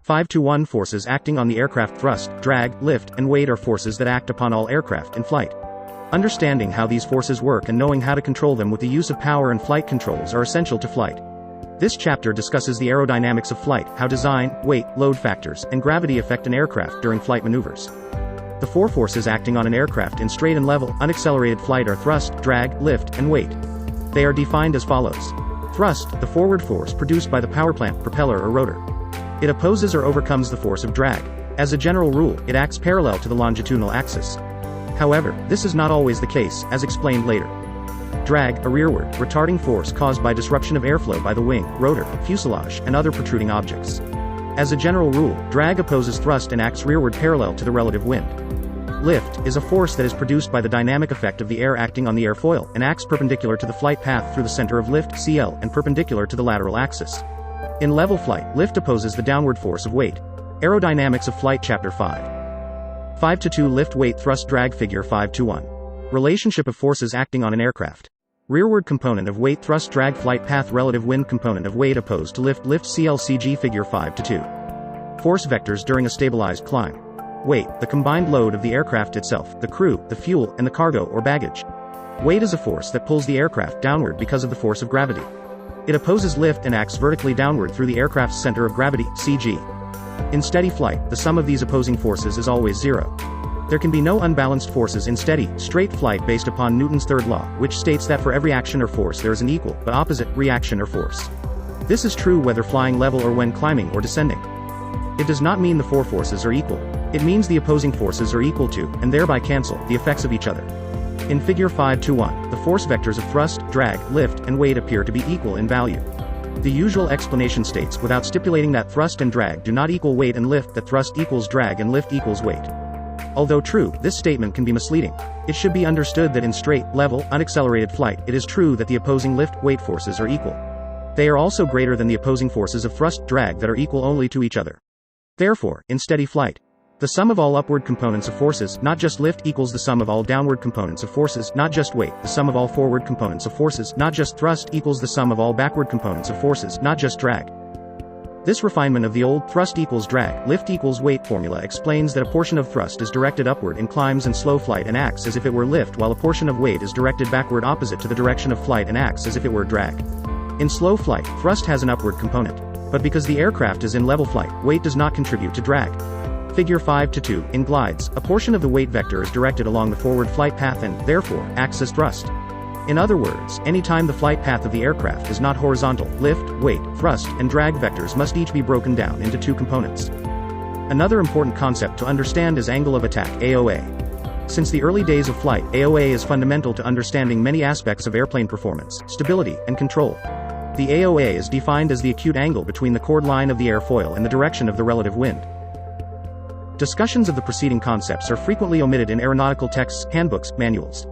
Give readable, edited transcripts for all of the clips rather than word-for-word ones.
5-to-1 forces acting on the aircraft. Thrust, drag, lift, and weight are forces that act upon all aircraft in flight. Understanding how these forces work and knowing how to control them with the use of power and flight controls are essential to flight. This chapter discusses the aerodynamics of flight, how design, weight, load factors, and gravity affect an aircraft during flight maneuvers. The four forces acting on an aircraft in straight and level, unaccelerated flight are thrust, drag, lift, and weight. They are defined as follows. Thrust, the forward force produced by the powerplant, propeller or rotor. It opposes or overcomes the force of drag. As a general rule, it acts parallel to the longitudinal axis. However, this is not always the case, as explained later. Drag, a rearward, retarding force caused by disruption of airflow by the wing, rotor, fuselage, and other protruding objects. As a general rule, drag opposes thrust and acts rearward parallel to the relative wind. Lift is a force that is produced by the dynamic effect of the air acting on the airfoil, and acts perpendicular to the flight path through the center of lift, CL, and perpendicular to the lateral axis. In level flight, lift opposes the downward force of weight. Aerodynamics of Flight Chapter 5. 5-to-2 lift weight thrust drag figure 5-to-1. Relationship of forces acting on an aircraft. Rearward component of weight thrust drag flight path relative wind component of weight opposed to lift CLCG figure 5-to-2. Force vectors during a stabilized climb. Weight, the combined load of the aircraft itself, the crew, the fuel, and the cargo or baggage. Weight is a force that pulls the aircraft downward because of the force of gravity. It opposes lift and acts vertically downward through the aircraft's center of gravity, CG. In steady flight, the sum of these opposing forces is always zero. There can be no unbalanced forces in steady, straight flight based upon Newton's third law, which states that for every action or force there is an equal, but opposite, reaction or force. This is true whether flying level or when climbing or descending. It does not mean the four forces are equal. It means the opposing forces are equal to, and thereby cancel, the effects of each other. In figure 5-to-1, the force vectors of thrust, drag, lift, and weight appear to be equal in value. The usual explanation states, without stipulating that thrust and drag do not equal weight and lift, that thrust equals drag and lift equals weight. Although true, this statement can be misleading. It should be understood that in straight, level, unaccelerated flight, it is true that the opposing lift-weight forces are equal. They are also greater than the opposing forces of thrust, drag that are equal only to each other. Therefore, in steady flight, the sum of all upward components of forces, not just lift, equals the sum of all downward components of forces, not just weight. The sum of all forward components of forces, not just thrust, equals the sum of all backward components of forces, not just drag. This refinement of the old thrust equals drag, lift equals weight formula explains that a portion of thrust is directed upward in climbs and slow flight and acts as if it were lift, while a portion of weight is directed backward opposite to the direction of flight and acts as if it were drag. In slow flight, thrust has an upward component. But because the aircraft is in level flight, weight does not contribute to drag. Figure 5-to-2, in glides, a portion of the weight vector is directed along the forward flight path and, therefore, acts as thrust. In other words, any time the flight path of the aircraft is not horizontal, lift, weight, thrust, and drag vectors must each be broken down into two components. Another important concept to understand is angle of attack, AOA. Since the early days of flight, AOA is fundamental to understanding many aspects of airplane performance, stability, and control. The AOA is defined as the acute angle between the chord line of the airfoil and the direction of the relative wind. Discussions of the preceding concepts are frequently omitted in aeronautical texts, handbooks, manuals.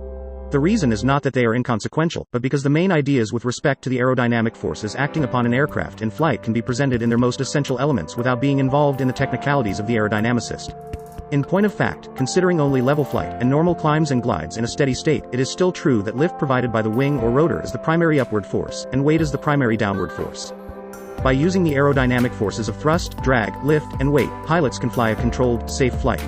The reason is not that they are inconsequential, but because the main ideas with respect to the aerodynamic forces acting upon an aircraft in flight can be presented in their most essential elements without being involved in the technicalities of the aerodynamicist. In point of fact, considering only level flight and normal climbs and glides in a steady state, it is still true that lift provided by the wing or rotor is the primary upward force, and weight is the primary downward force. By using the aerodynamic forces of thrust, drag, lift, and weight, pilots can fly a controlled, safe flight.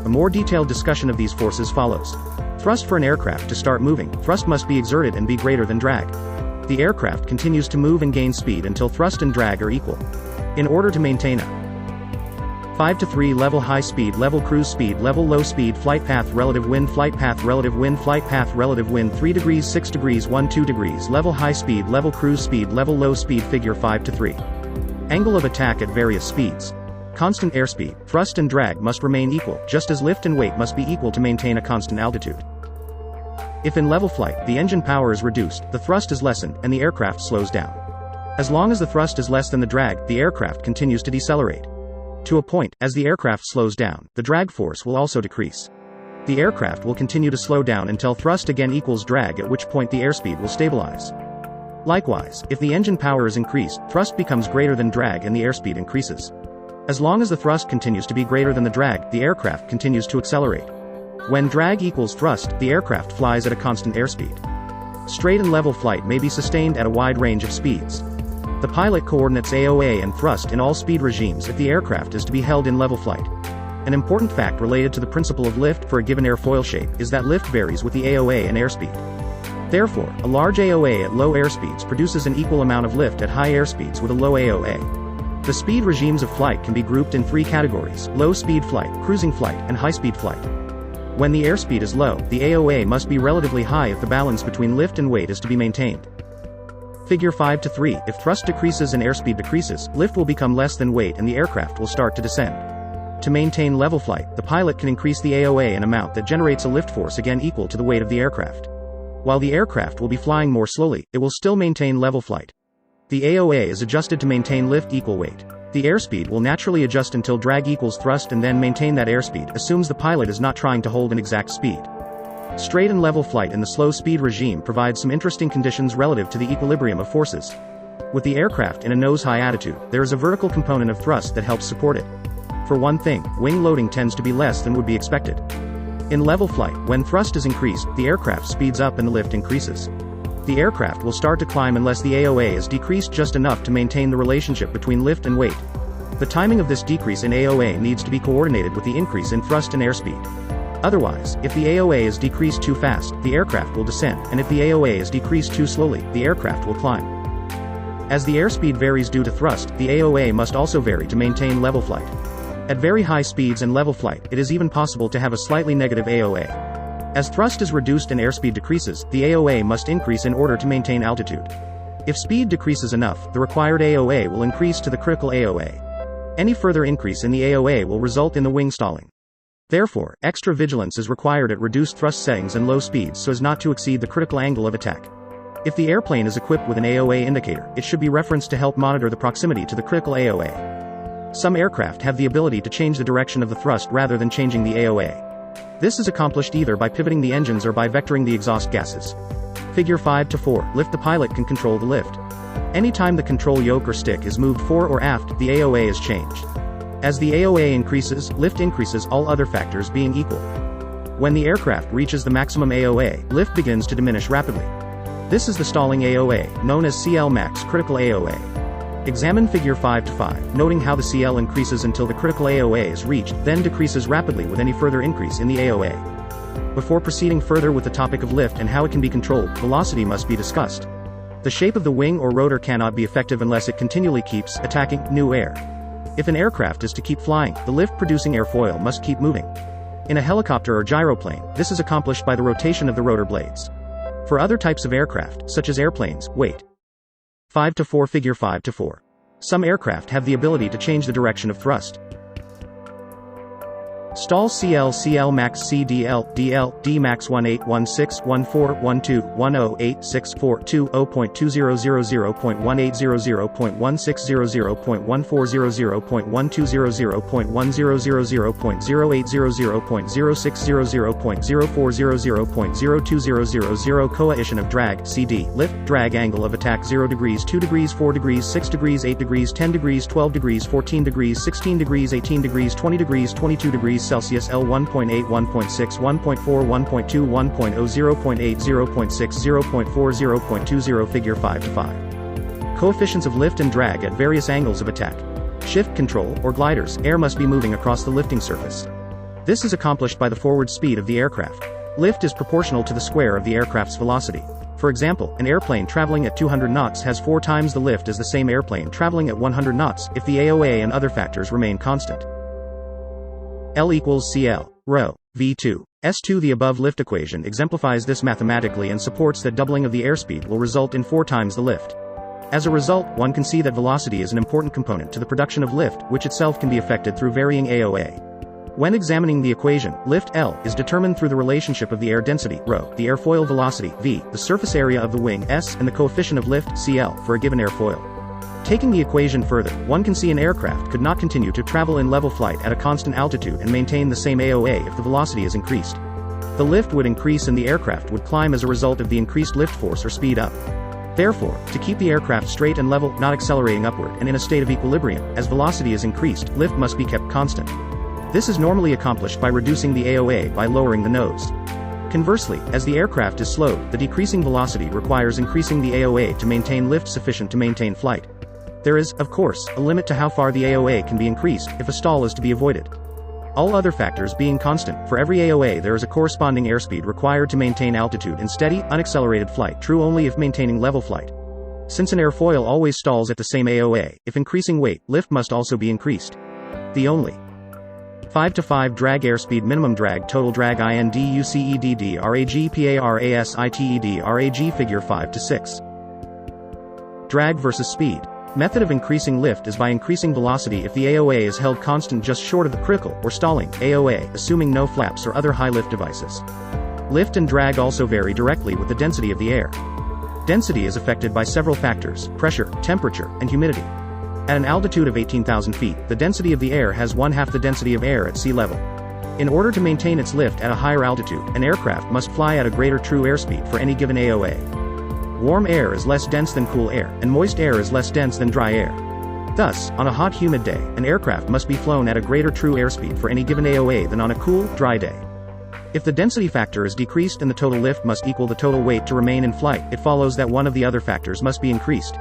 A more detailed discussion of these forces follows. Thrust. For an aircraft to start moving, thrust must be exerted and be greater than drag. The aircraft continues to move and gain speed until thrust and drag are equal. In order to maintain a 5-to-3 level high speed, level cruise speed, level low speed, flight path, relative wind, flight path, relative wind, flight path, relative wind, 3 degrees, 6 degrees, 1, 2 degrees, level high speed, level cruise speed, level low speed, figure 5-to-3. Angle of attack at various speeds. Constant airspeed, thrust and drag must remain equal, just as lift and weight must be equal to maintain a constant altitude. If in level flight, the engine power is reduced, the thrust is lessened, and the aircraft slows down. As long as the thrust is less than the drag, the aircraft continues to decelerate. To a point, as the aircraft slows down, the drag force will also decrease. The aircraft will continue to slow down until thrust again equals drag, at which point the airspeed will stabilize. Likewise, if the engine power is increased, thrust becomes greater than drag and the airspeed increases. As long as the thrust continues to be greater than the drag, the aircraft continues to accelerate. When drag equals thrust, the aircraft flies at a constant airspeed. Straight and level flight may be sustained at a wide range of speeds. The pilot coordinates AOA and thrust in all speed regimes if the aircraft is to be held in level flight. An important fact related to the principle of lift for a given airfoil shape is that lift varies with the AOA and airspeed. Therefore, a large AOA at low airspeeds produces an equal amount of lift at high airspeeds with a low AOA. The speed regimes of flight can be grouped in 3 categories: low-speed flight, cruising flight, and high-speed flight. When the airspeed is low, the AOA must be relatively high if the balance between lift and weight is to be maintained. Figure 5:3, if thrust decreases and airspeed decreases, lift will become less than weight and the aircraft will start to descend. To maintain level flight, the pilot can increase the AOA an amount that generates a lift force again equal to the weight of the aircraft. While the aircraft will be flying more slowly, it will still maintain level flight. The AOA is adjusted to maintain lift equal weight. The airspeed will naturally adjust until drag equals thrust and then maintain that airspeed assumes the pilot is not trying to hold an exact speed. Straight and level flight in the slow speed regime provides some interesting conditions relative to the equilibrium of forces. With the aircraft in a nose-high attitude, there is a vertical component of thrust that helps support it. For one thing, wing loading tends to be less than would be expected. In level flight, when thrust is increased, the aircraft speeds up and the lift increases. The aircraft will start to climb unless the AOA is decreased just enough to maintain the relationship between lift and weight. The timing of this decrease in AOA needs to be coordinated with the increase in thrust and airspeed. Otherwise, if the AOA is decreased too fast, the aircraft will descend, and if the AOA is decreased too slowly, the aircraft will climb. As the airspeed varies due to thrust, the AOA must also vary to maintain level flight. At very high speeds and level flight, it is even possible to have a slightly negative AOA. As thrust is reduced and airspeed decreases, the AOA must increase in order to maintain altitude. If speed decreases enough, the required AOA will increase to the critical AOA. Any further increase in the AOA will result in the wing stalling. Therefore, extra vigilance is required at reduced thrust settings and low speeds so as not to exceed the critical angle of attack. If the airplane is equipped with an AOA indicator, it should be referenced to help monitor the proximity to the critical AOA. Some aircraft have the ability to change the direction of the thrust rather than changing the AOA. This is accomplished either by pivoting the engines or by vectoring the exhaust gases. Figure 5:4, lift. The pilot can control the lift. Anytime the control yoke or stick is moved fore or aft, the AOA is changed. As the AOA increases, lift increases, all other factors being equal. When the aircraft reaches the maximum AOA, lift begins to diminish rapidly. This is the stalling AOA, known as CL max critical AOA. Examine figure 5:5, noting how the CL increases until the critical AOA is reached, then decreases rapidly with any further increase in the AOA. Before proceeding further with the topic of lift and how it can be controlled, velocity must be discussed. The shape of the wing or rotor cannot be effective unless it continually keeps attacking new air. If an aircraft is to keep flying, the lift-producing airfoil must keep moving. In a helicopter or gyroplane, this is accomplished by the rotation of the rotor blades. For other types of aircraft, such as airplanes, wait. 5:4 Figure 5:4. Some aircraft have the ability to change the direction of thrust. Stall CL max CDL DL D max 18.00.1800.1600.000.000.000.080.000.080.000.000.000.020.000.020.000 coefficient of drag CD lift drag angle of attack 0 degrees 2 degrees 4 degrees 6 degrees 8 degrees 10 degrees 12 degrees 14 degrees 16 degrees 18 degrees 20 degrees 22 degrees Celsius L 1.8 1.6 1.4 1.2 1.0 0.8 0.6 0.4 0.20 Figure 5:5. Coefficients of lift and drag at various angles of attack. Shift control, or gliders, air must be moving across the lifting surface. This is accomplished by the forward speed of the aircraft. Lift is proportional to the square of the aircraft's velocity. For example, an airplane traveling at 200 knots has 4 times the lift as the same airplane traveling at 100 knots, if the AOA and other factors remain constant. L equals CL, rho, V2. S2 The above lift equation exemplifies this mathematically and supports that doubling of the airspeed will result in 4 times the lift. As a result, one can see that velocity is an important component to the production of lift, which itself can be affected through varying AOA. When examining the equation, lift L is determined through the relationship of the air density, rho, the airfoil velocity, V, the surface area of the wing, S, and the coefficient of lift, CL, for a given airfoil. Taking the equation further, one can see an aircraft could not continue to travel in level flight at a constant altitude and maintain the same AOA if the velocity is increased. The lift would increase and the aircraft would climb as a result of the increased lift force or speed up. Therefore, to keep the aircraft straight and level, not accelerating upward, and in a state of equilibrium, as velocity is increased, lift must be kept constant. This is normally accomplished by reducing the AOA by lowering the nose. Conversely, as the aircraft is slowed, the decreasing velocity requires increasing the AOA to maintain lift sufficient to maintain flight. There is, of course, a limit to how far the AOA can be increased, if a stall is to be avoided. All other factors being constant, for every AOA there is a corresponding airspeed required to maintain altitude in steady, unaccelerated flight, true only if maintaining level flight. Since an airfoil always stalls at the same AOA, if increasing weight, lift must also be increased. The only 5-to-5 drag airspeed minimum drag total drag induced drag parasited drag figure 5-6. Drag versus speed. Method of increasing lift is by increasing velocity if the AOA is held constant just short of the critical, or stalling, AOA, assuming no flaps or other high lift devices. Lift and drag also vary directly with the density of the air. Density is affected by several factors: pressure, temperature, and humidity. At an altitude of 18,000 feet, the density of the air has 1/2 the density of air at sea level. In order to maintain its lift at a higher altitude, an aircraft must fly at a greater true airspeed for any given AOA. Warm air is less dense than cool air, and moist air is less dense than dry air. Thus, on a hot humid day, an aircraft must be flown at a greater true airspeed for any given AOA than on a cool, dry day. If the density factor is decreased and the total lift must equal the total weight to remain in flight, it follows that one of the other factors must be increased.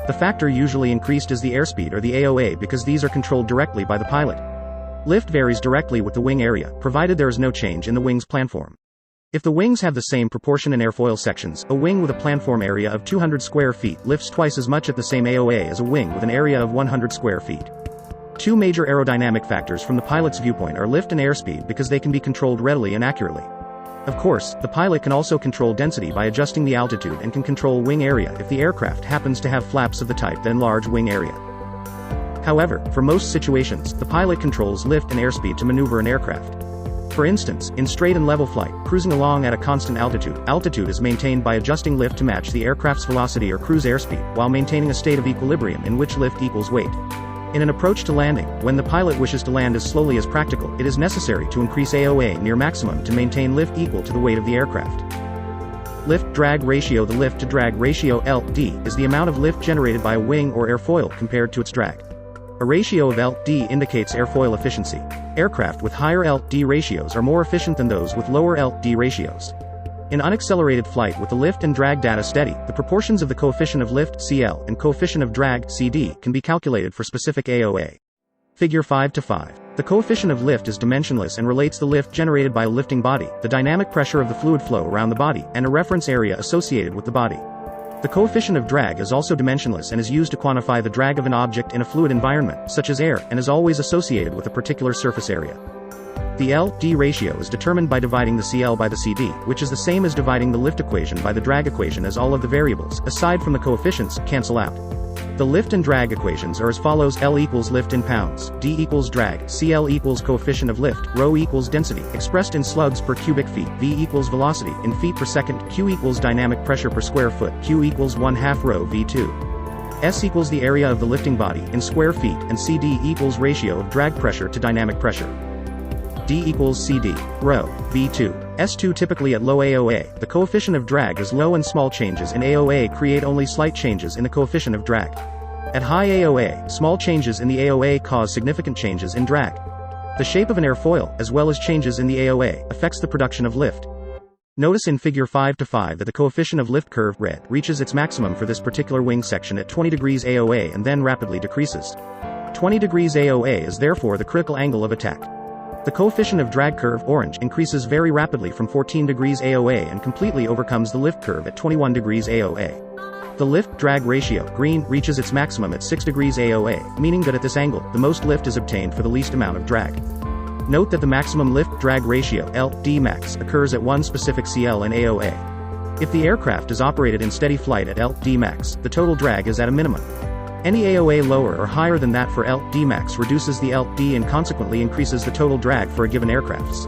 The factor usually increased is the airspeed or the AOA because these are controlled directly by the pilot. Lift varies directly with the wing area, provided there is no change in the wing's planform. If the wings have the same proportion in airfoil sections, a wing with a planform area of 200 square feet lifts twice as much at the same AOA as a wing with an area of 100 square feet. Two major aerodynamic factors from the pilot's viewpoint are lift and airspeed because they can be controlled readily and accurately. Of course, the pilot can also control density by adjusting the altitude and can control wing area if the aircraft happens to have flaps of the type that enlarge wing area. However, for most situations, the pilot controls lift and airspeed to maneuver an aircraft. For instance, in straight and level flight, cruising along at a constant altitude is maintained by adjusting lift to match the aircraft's velocity or cruise airspeed, while maintaining a state of equilibrium in which lift equals weight. In an approach to landing, when the pilot wishes to land as slowly as practical, it is necessary to increase AOA near maximum to maintain lift equal to the weight of the aircraft. Lift-drag ratio. The lift-to-drag ratio, LD, is the amount of lift generated by a wing or airfoil compared to its drag. A ratio of LD indicates airfoil efficiency. Aircraft with higher LD ratios are more efficient than those with lower LD ratios. In unaccelerated flight with the lift and drag data steady, the proportions of the coefficient of lift, CL, and coefficient of drag, CD, can be calculated for specific AOA. Figure 5-5. The coefficient of lift is dimensionless and relates the lift generated by a lifting body, the dynamic pressure of the fluid flow around the body, and a reference area associated with the body. The coefficient of drag is also dimensionless and is used to quantify the drag of an object in a fluid environment, such as air, and is always associated with a particular surface area. The LD ratio is determined by dividing the CL by the CD, which is the same as dividing the lift equation by the drag equation, as all of the variables, aside from the coefficients, cancel out. The lift and drag equations are as follows: L equals lift in pounds, D equals drag, CL equals coefficient of lift, rho equals density, expressed in slugs per cubic feet, V equals velocity, in feet per second, Q equals dynamic pressure per square foot, Q equals 1/2 rho V2. S equals the area of the lifting body, in square feet, and CD equals ratio of drag pressure to dynamic pressure. D equals CD, rho, V2. S2 typically at low AOA, the coefficient of drag is low and small changes in AOA create only slight changes in the coefficient of drag. At high AOA, small changes in the AOA cause significant changes in drag. The shape of an airfoil, as well as changes in the AOA, affects the production of lift. Notice in figure 5-5 that the coefficient of lift curve, red, reaches its maximum for this particular wing section at 20 degrees AOA and then rapidly decreases. 20 degrees AOA is therefore the critical angle of attack. The coefficient of drag curve, orange, increases very rapidly from 14 degrees AOA and completely overcomes the lift curve at 21 degrees AOA. The lift-drag ratio, green, reaches its maximum at 6 degrees AOA, meaning that at this angle, the most lift is obtained for the least amount of drag. Note that the maximum lift-drag ratio, LD max, occurs at one specific CL and AOA. If the aircraft is operated in steady flight at LD max, the total drag is at a minimum. Any AOA lower or higher than that for LD max reduces the LD and consequently increases the total drag for a given aircraft's.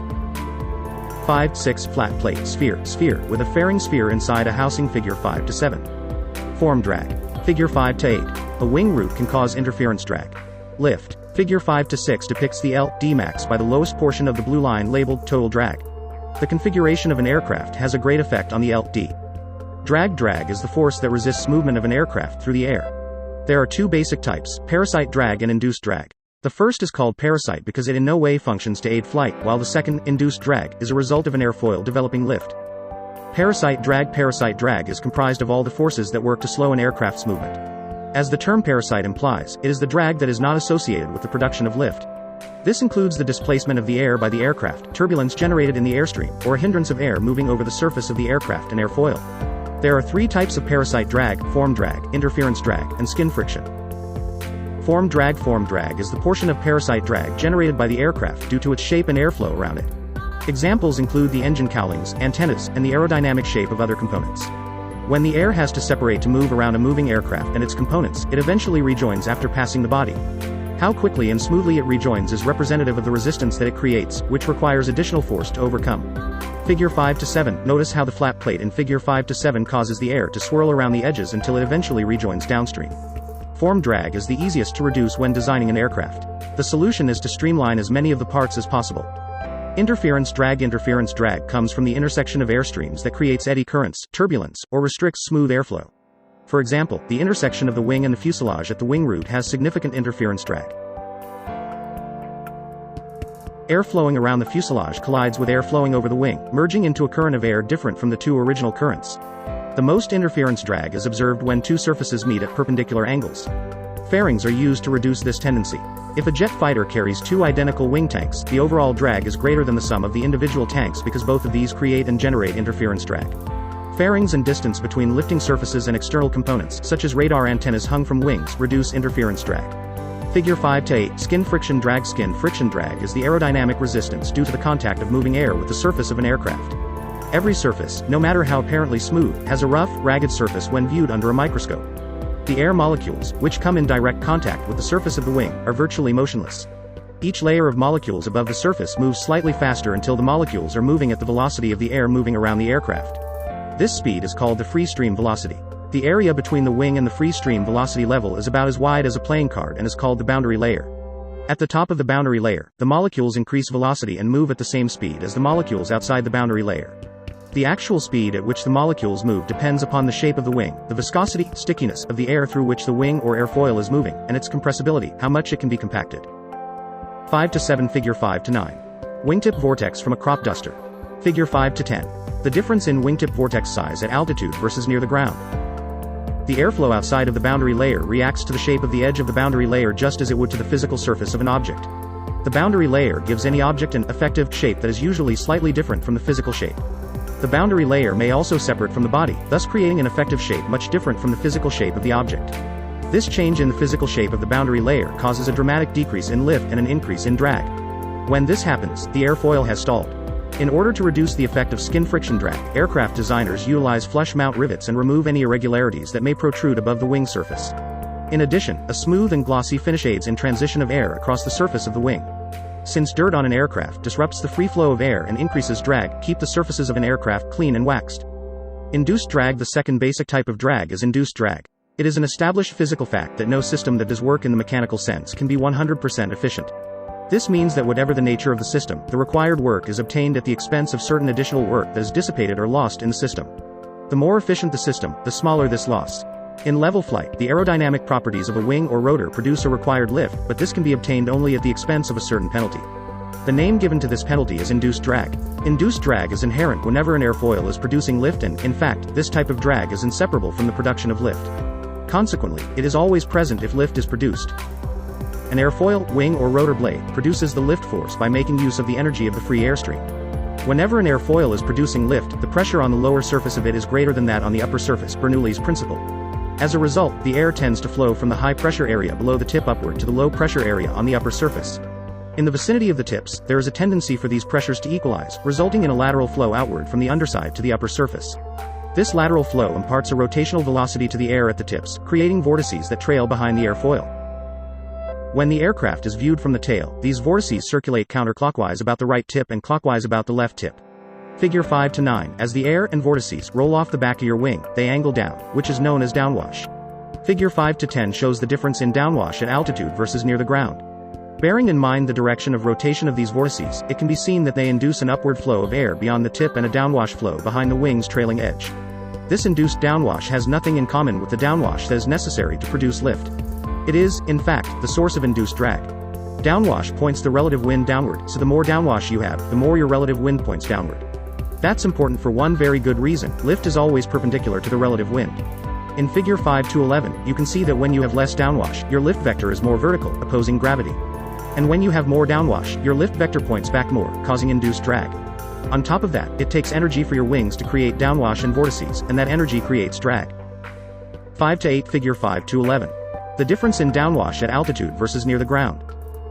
5-6 Flat plate sphere with a fairing sphere inside a housing. Figure 5-7. Form drag. Figure 5-8. A wing root can cause interference drag. Lift. Figure 5-6 depicts the LD max by the lowest portion of the blue line labeled total drag. The configuration of an aircraft has a great effect on the LD. Drag is the force that resists movement of an aircraft through the air. There are two basic types, parasite drag and induced drag. The first is called parasite because it in no way functions to aid flight, while the second, induced drag, is a result of an airfoil developing lift. Parasite drag is comprised of all the forces that work to slow an aircraft's movement. As the term parasite implies, it is the drag that is not associated with the production of lift. This includes the displacement of the air by the aircraft, turbulence generated in the airstream, or a hindrance of air moving over the surface of the aircraft and airfoil. There are three types of parasite drag: form drag, interference drag, and skin friction. Form drag is the portion of parasite drag generated by the aircraft due to its shape and airflow around it. Examples include the engine cowlings, antennas, and the aerodynamic shape of other components. When the air has to separate to move around a moving aircraft and its components, it eventually rejoins after passing the body. How quickly and smoothly it rejoins is representative of the resistance that it creates, which requires additional force to overcome. Figure 5 to 7. Notice how the flat plate in Figure 5 to 7 causes the air to swirl around the edges until it eventually rejoins downstream. Form drag is the easiest to reduce when designing an aircraft. The solution is to streamline as many of the parts as possible. Interference drag comes from the intersection of airstreams that creates eddy currents, turbulence, or restricts smooth airflow. For example, the intersection of the wing and the fuselage at the wing root has significant interference drag. Air flowing around the fuselage collides with air flowing over the wing, merging into a current of air different from the two original currents. The most interference drag is observed when two surfaces meet at perpendicular angles. Fairings are used to reduce this tendency. If a jet fighter carries two identical wing tanks, the overall drag is greater than the sum of the individual tanks because both of these create and generate interference drag. Fairings and distance between lifting surfaces and external components, such as radar antennas hung from wings, reduce interference drag. Figure 5 to 8. Skin friction drag. Skin friction drag is the aerodynamic resistance due to the contact of moving air with the surface of an aircraft. Every surface, no matter how apparently smooth, has a rough, ragged surface when viewed under a microscope. The air molecules, which come in direct contact with the surface of the wing, are virtually motionless. Each layer of molecules above the surface moves slightly faster until the molecules are moving at the velocity of the air moving around the aircraft. This speed is called the free stream velocity. The area between the wing and the free stream velocity level is about as wide as a playing card and is called the boundary layer. At the top of the boundary layer, the molecules increase velocity and move at the same speed as the molecules outside the boundary layer. The actual speed at which the molecules move depends upon the shape of the wing, the viscosity, stickiness of the air through which the wing or airfoil is moving, and its compressibility, how much it can be compacted. 5 to 7. Figure 5 to 9. Wingtip vortex from a crop duster. Figure 5 to 10. The difference in wingtip vortex size at altitude versus near the ground. The airflow outside of the boundary layer reacts to the shape of the edge of the boundary layer just as it would to the physical surface of an object. The boundary layer gives any object an effective shape that is usually slightly different from the physical shape. The boundary layer may also separate from the body, thus creating an effective shape much different from the physical shape of the object. This change in the physical shape of the boundary layer causes a dramatic decrease in lift and an increase in drag. When this happens, the airfoil has stalled. In order to reduce the effect of skin friction drag, aircraft designers utilize flush mount rivets and remove any irregularities that may protrude above the wing surface. In addition, a smooth and glossy finish aids in transition of air across the surface of the wing. Since dirt on an aircraft disrupts the free flow of air and increases drag, keep the surfaces of an aircraft clean and waxed. Induced drag. The second basic type of drag is induced drag. It is an established physical fact that no system that does work in the mechanical sense can be 100% efficient. This means that whatever the nature of the system, the required work is obtained at the expense of certain additional work that is dissipated or lost in the system. The more efficient the system, the smaller this loss. In level flight, the aerodynamic properties of a wing or rotor produce a required lift, but this can be obtained only at the expense of a certain penalty. The name given to this penalty is induced drag. Induced drag is inherent whenever an airfoil is producing lift and, in fact, this type of drag is inseparable from the production of lift. Consequently, it is always present if lift is produced. An airfoil, wing or rotor blade produces the lift force by making use of the energy of the free airstream. Whenever an airfoil is producing lift, the pressure on the lower surface of it is greater than that on the upper surface, Bernoulli's principle. As a result, the air tends to flow from the high pressure area below the tip upward to the low pressure area on the upper surface. In the vicinity of the tips, there is a tendency for these pressures to equalize, resulting in a lateral flow outward from the underside to the upper surface. This lateral flow imparts a rotational velocity to the air at the tips, creating vortices that trail behind the airfoil. When the aircraft is viewed from the tail, these vortices circulate counterclockwise about the right tip and clockwise about the left tip. Figure 5 to 9. As the air and vortices roll off the back of your wing, they angle down, which is known as downwash. Figure 5 to 10 shows the difference in downwash at altitude versus near the ground. Bearing in mind the direction of rotation of these vortices, it can be seen that they induce an upward flow of air beyond the tip and a downwash flow behind the wing's trailing edge. This induced downwash has nothing in common with the downwash that is necessary to produce lift. It is, in fact, the source of induced drag. Downwash points the relative wind downward, so the more downwash you have, the more your relative wind points downward. That's important for one very good reason: lift is always perpendicular to the relative wind. In figure 5 to 11, you can see that when you have less downwash, your lift vector is more vertical, opposing gravity. And when you have more downwash, your lift vector points back more, causing induced drag. On top of that, it takes energy for your wings to create downwash and vortices, and that energy creates drag. 5 to 8 Figure 5 to 11. The difference in downwash at altitude versus near the ground.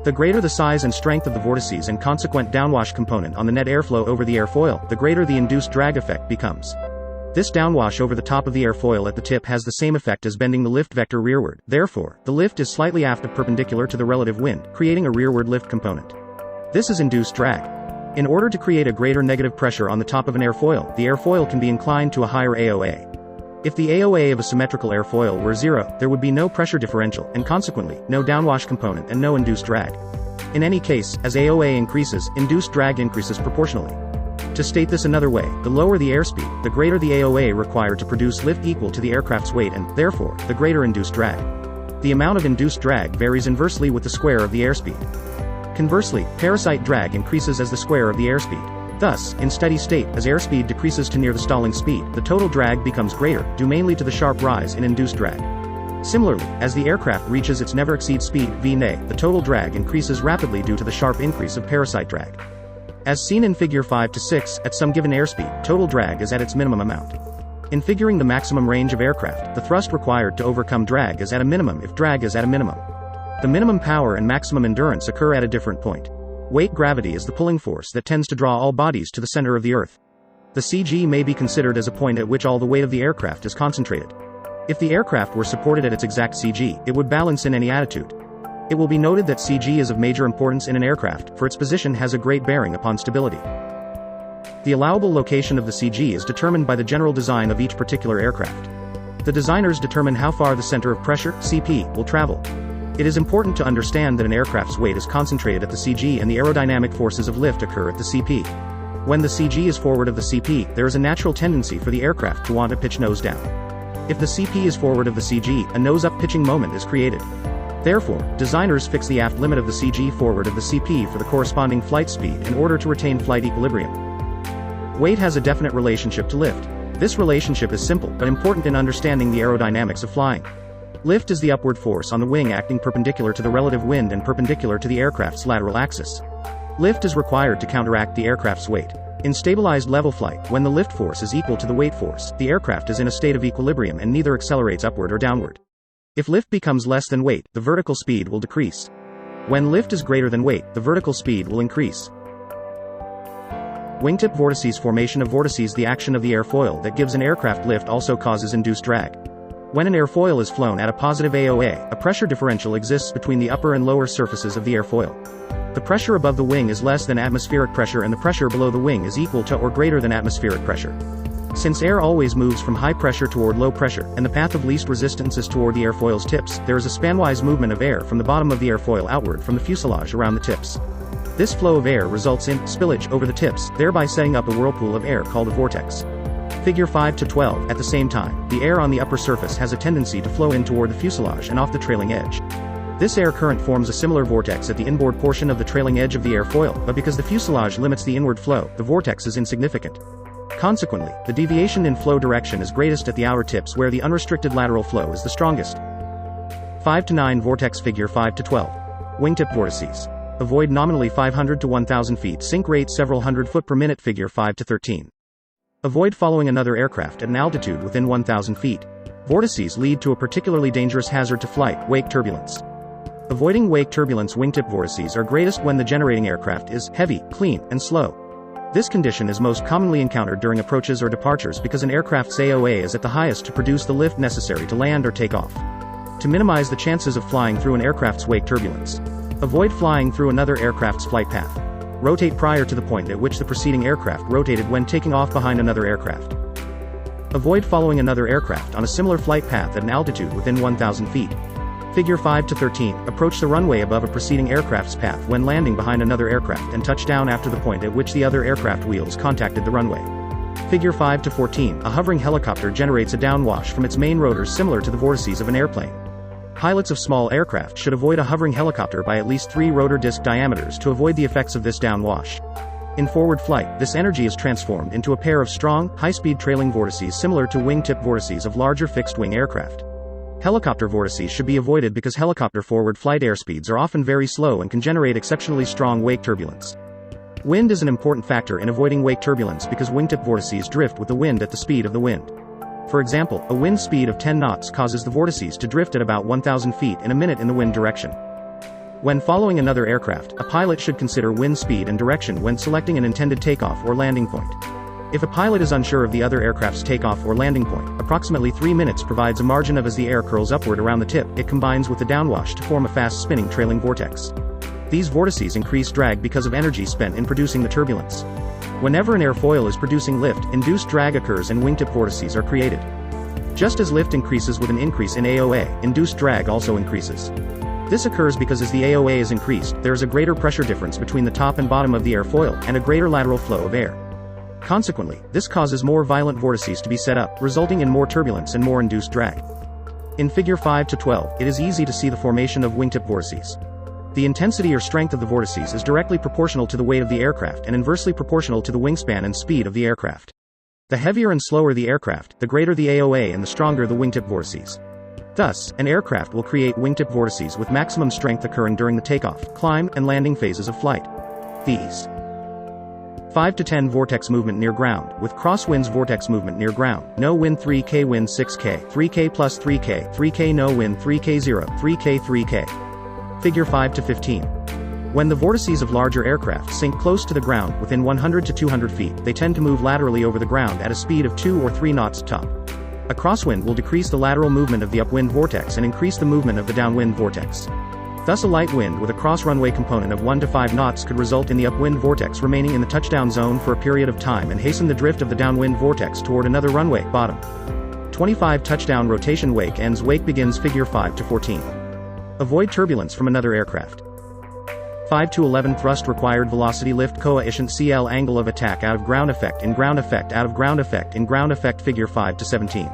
The greater the size and strength of the vortices and consequent downwash component on the net airflow over the airfoil, the greater the induced drag effect becomes. This downwash over the top of the airfoil at the tip has the same effect as bending the lift vector rearward. Therefore, the lift is slightly aft of perpendicular to the relative wind, creating a rearward lift component. This is induced drag. In order to create a greater negative pressure on the top of an airfoil, the airfoil can be inclined to a higher AOA. If the AOA of a symmetrical airfoil were 0, there would be no pressure differential, and consequently, no downwash component and no induced drag. In any case, as AOA increases, induced drag increases proportionally. To state this another way, the lower the airspeed, the greater the AOA required to produce lift equal to the aircraft's weight and, therefore, the greater induced drag. The amount of induced drag varies inversely with the square of the airspeed. Conversely, parasite drag increases as the square of the airspeed. Thus, in steady state, as airspeed decreases to near the stalling speed, the total drag becomes greater, due mainly to the sharp rise in induced drag. Similarly, as the aircraft reaches its never exceed speed, v-nay, the total drag increases rapidly due to the sharp increase of parasite drag. As seen in figure 5 to 6, at some given airspeed, total drag is at its minimum amount. In figuring the maximum range of aircraft, the thrust required to overcome drag is at a minimum if drag is at a minimum. The minimum power and maximum endurance occur at a different point. Weight gravity is the pulling force that tends to draw all bodies to the center of the Earth. The CG may be considered as a point at which all the weight of the aircraft is concentrated. If the aircraft were supported at its exact CG, it would balance in any attitude. It will be noted that CG is of major importance in an aircraft, for its position has a great bearing upon stability. The allowable location of the CG is determined by the general design of each particular aircraft. The designers determine how far the center of pressure, CP, will travel. It is important to understand that an aircraft's weight is concentrated at the CG and the aerodynamic forces of lift occur at the CP. When the CG is forward of the CP, there is a natural tendency for the aircraft to want to pitch nose down. If the CP is forward of the CG, a nose-up pitching moment is created. Therefore, designers fix the aft limit of the CG forward of the CP for the corresponding flight speed in order to retain flight equilibrium. Weight has a definite relationship to lift. This relationship is simple but important in understanding the aerodynamics of flying. Lift is the upward force on the wing acting perpendicular to the relative wind and perpendicular to the aircraft's lateral axis. Lift is required to counteract the aircraft's weight. In stabilized level flight, when the lift force is equal to the weight force, the aircraft is in a state of equilibrium and neither accelerates upward or downward. If lift becomes less than weight, the vertical speed will decrease. When lift is greater than weight, the vertical speed will increase. Wingtip vortices. Formation of vortices. The action of the airfoil that gives an aircraft lift also causes induced drag. When an airfoil is flown at a positive AOA, a pressure differential exists between the upper and lower surfaces of the airfoil. The pressure above the wing is less than atmospheric pressure and the pressure below the wing is equal to or greater than atmospheric pressure. Since air always moves from high pressure toward low pressure, and the path of least resistance is toward the airfoil's tips, there is a spanwise movement of air from the bottom of the airfoil outward from the fuselage around the tips. This flow of air results in spillage over the tips, thereby setting up a whirlpool of air called a vortex. Figure 5 to 12. At the same time, the air on the upper surface has a tendency to flow in toward the fuselage and off the trailing edge. This air current forms a similar vortex at the inboard portion of the trailing edge of the airfoil, but because the fuselage limits the inward flow, the vortex is insignificant. Consequently, the deviation in flow direction is greatest at the outer tips where the unrestricted lateral flow is the strongest. 5 to 9 Vortex. Figure 5 to 12. Wingtip vortices. Avoid nominally 500 to 1000 feet. Sink rate several hundred foot per minute. Figure 5 to 13. Avoid following another aircraft at an altitude within 1000 feet. Vortices lead to a particularly dangerous hazard to flight, wake turbulence. Avoiding wake turbulence. Wingtip vortices are greatest when the generating aircraft is heavy, clean, and slow. This condition is most commonly encountered during approaches or departures because an aircraft's AOA is at the highest to produce the lift necessary to land or take off. To minimize the chances of flying through an aircraft's wake turbulence, avoid flying through another aircraft's flight path. Rotate prior to the point at which the preceding aircraft rotated when taking off behind another aircraft. Avoid following another aircraft on a similar flight path at an altitude within 1000 feet. Figure 5 to 13. Approach the runway above a preceding aircraft's path when landing behind another aircraft and touch down after the point at which the other aircraft wheels contacted the runway. Figure 5 to 14. A hovering helicopter generates a downwash from its main rotors similar to the vortices of an airplane. Pilots of small aircraft should avoid a hovering helicopter by at least 3 rotor disc diameters to avoid the effects of this downwash. In forward flight, this energy is transformed into a pair of strong, high-speed trailing vortices similar to wingtip vortices of larger fixed-wing aircraft. Helicopter vortices should be avoided because helicopter forward flight airspeeds are often very slow and can generate exceptionally strong wake turbulence. Wind is an important factor in avoiding wake turbulence because wingtip vortices drift with the wind at the speed of the wind. For example, a wind speed of 10 knots causes the vortices to drift at about 1,000 feet in a minute in the wind direction. When following another aircraft, a pilot should consider wind speed and direction when selecting an intended takeoff or landing point. If a pilot is unsure of the other aircraft's takeoff or landing point, approximately 3 minutes provides a margin of as the air curls upward around the tip, it combines with the downwash to form a fast-spinning trailing vortex. These vortices increase drag because of energy spent in producing the turbulence. Whenever an airfoil is producing lift, induced drag occurs and wingtip vortices are created. Just as lift increases with an increase in AOA, induced drag also increases. This occurs because as the AOA is increased, there is a greater pressure difference between the top and bottom of the airfoil, and a greater lateral flow of air. Consequently, this causes more violent vortices to be set up, resulting in more turbulence and more induced drag. In Figure 5 to 12, it is easy to see the formation of wingtip vortices. The intensity or strength of the vortices is directly proportional to the weight of the aircraft and inversely proportional to the wingspan and speed of the aircraft. The heavier and slower the aircraft, the greater the AOA and the stronger the wingtip vortices. Thus, an aircraft will create wingtip vortices with maximum strength occurring during the takeoff, climb, and landing phases of flight. These 5 to 10 vortex movement near ground, with crosswinds vortex movement near ground, no wind 3K wind 6K, 3K plus 3K, 3K no wind 3K 0, 3K 3K. Figure 5 to 15. When the vortices of larger aircraft sink close to the ground within 100 to 200 feet, they tend to move laterally over the ground at a speed of 2 or 3 knots top. A crosswind will decrease the lateral movement of the upwind vortex and increase the movement of the downwind vortex. Thus a light wind with a cross-runway component of 1 to 5 knots could result in the upwind vortex remaining in the touchdown zone for a period of time and hasten the drift of the downwind vortex toward another runway, bottom. 25 touchdown rotation wake ends wake begins Figure 5 to 14. Avoid turbulence from another aircraft. 5 to 11 thrust required velocity lift coefficient CL angle of attack out of ground effect in ground effect out of ground effect in ground effect Figure 5 to 17.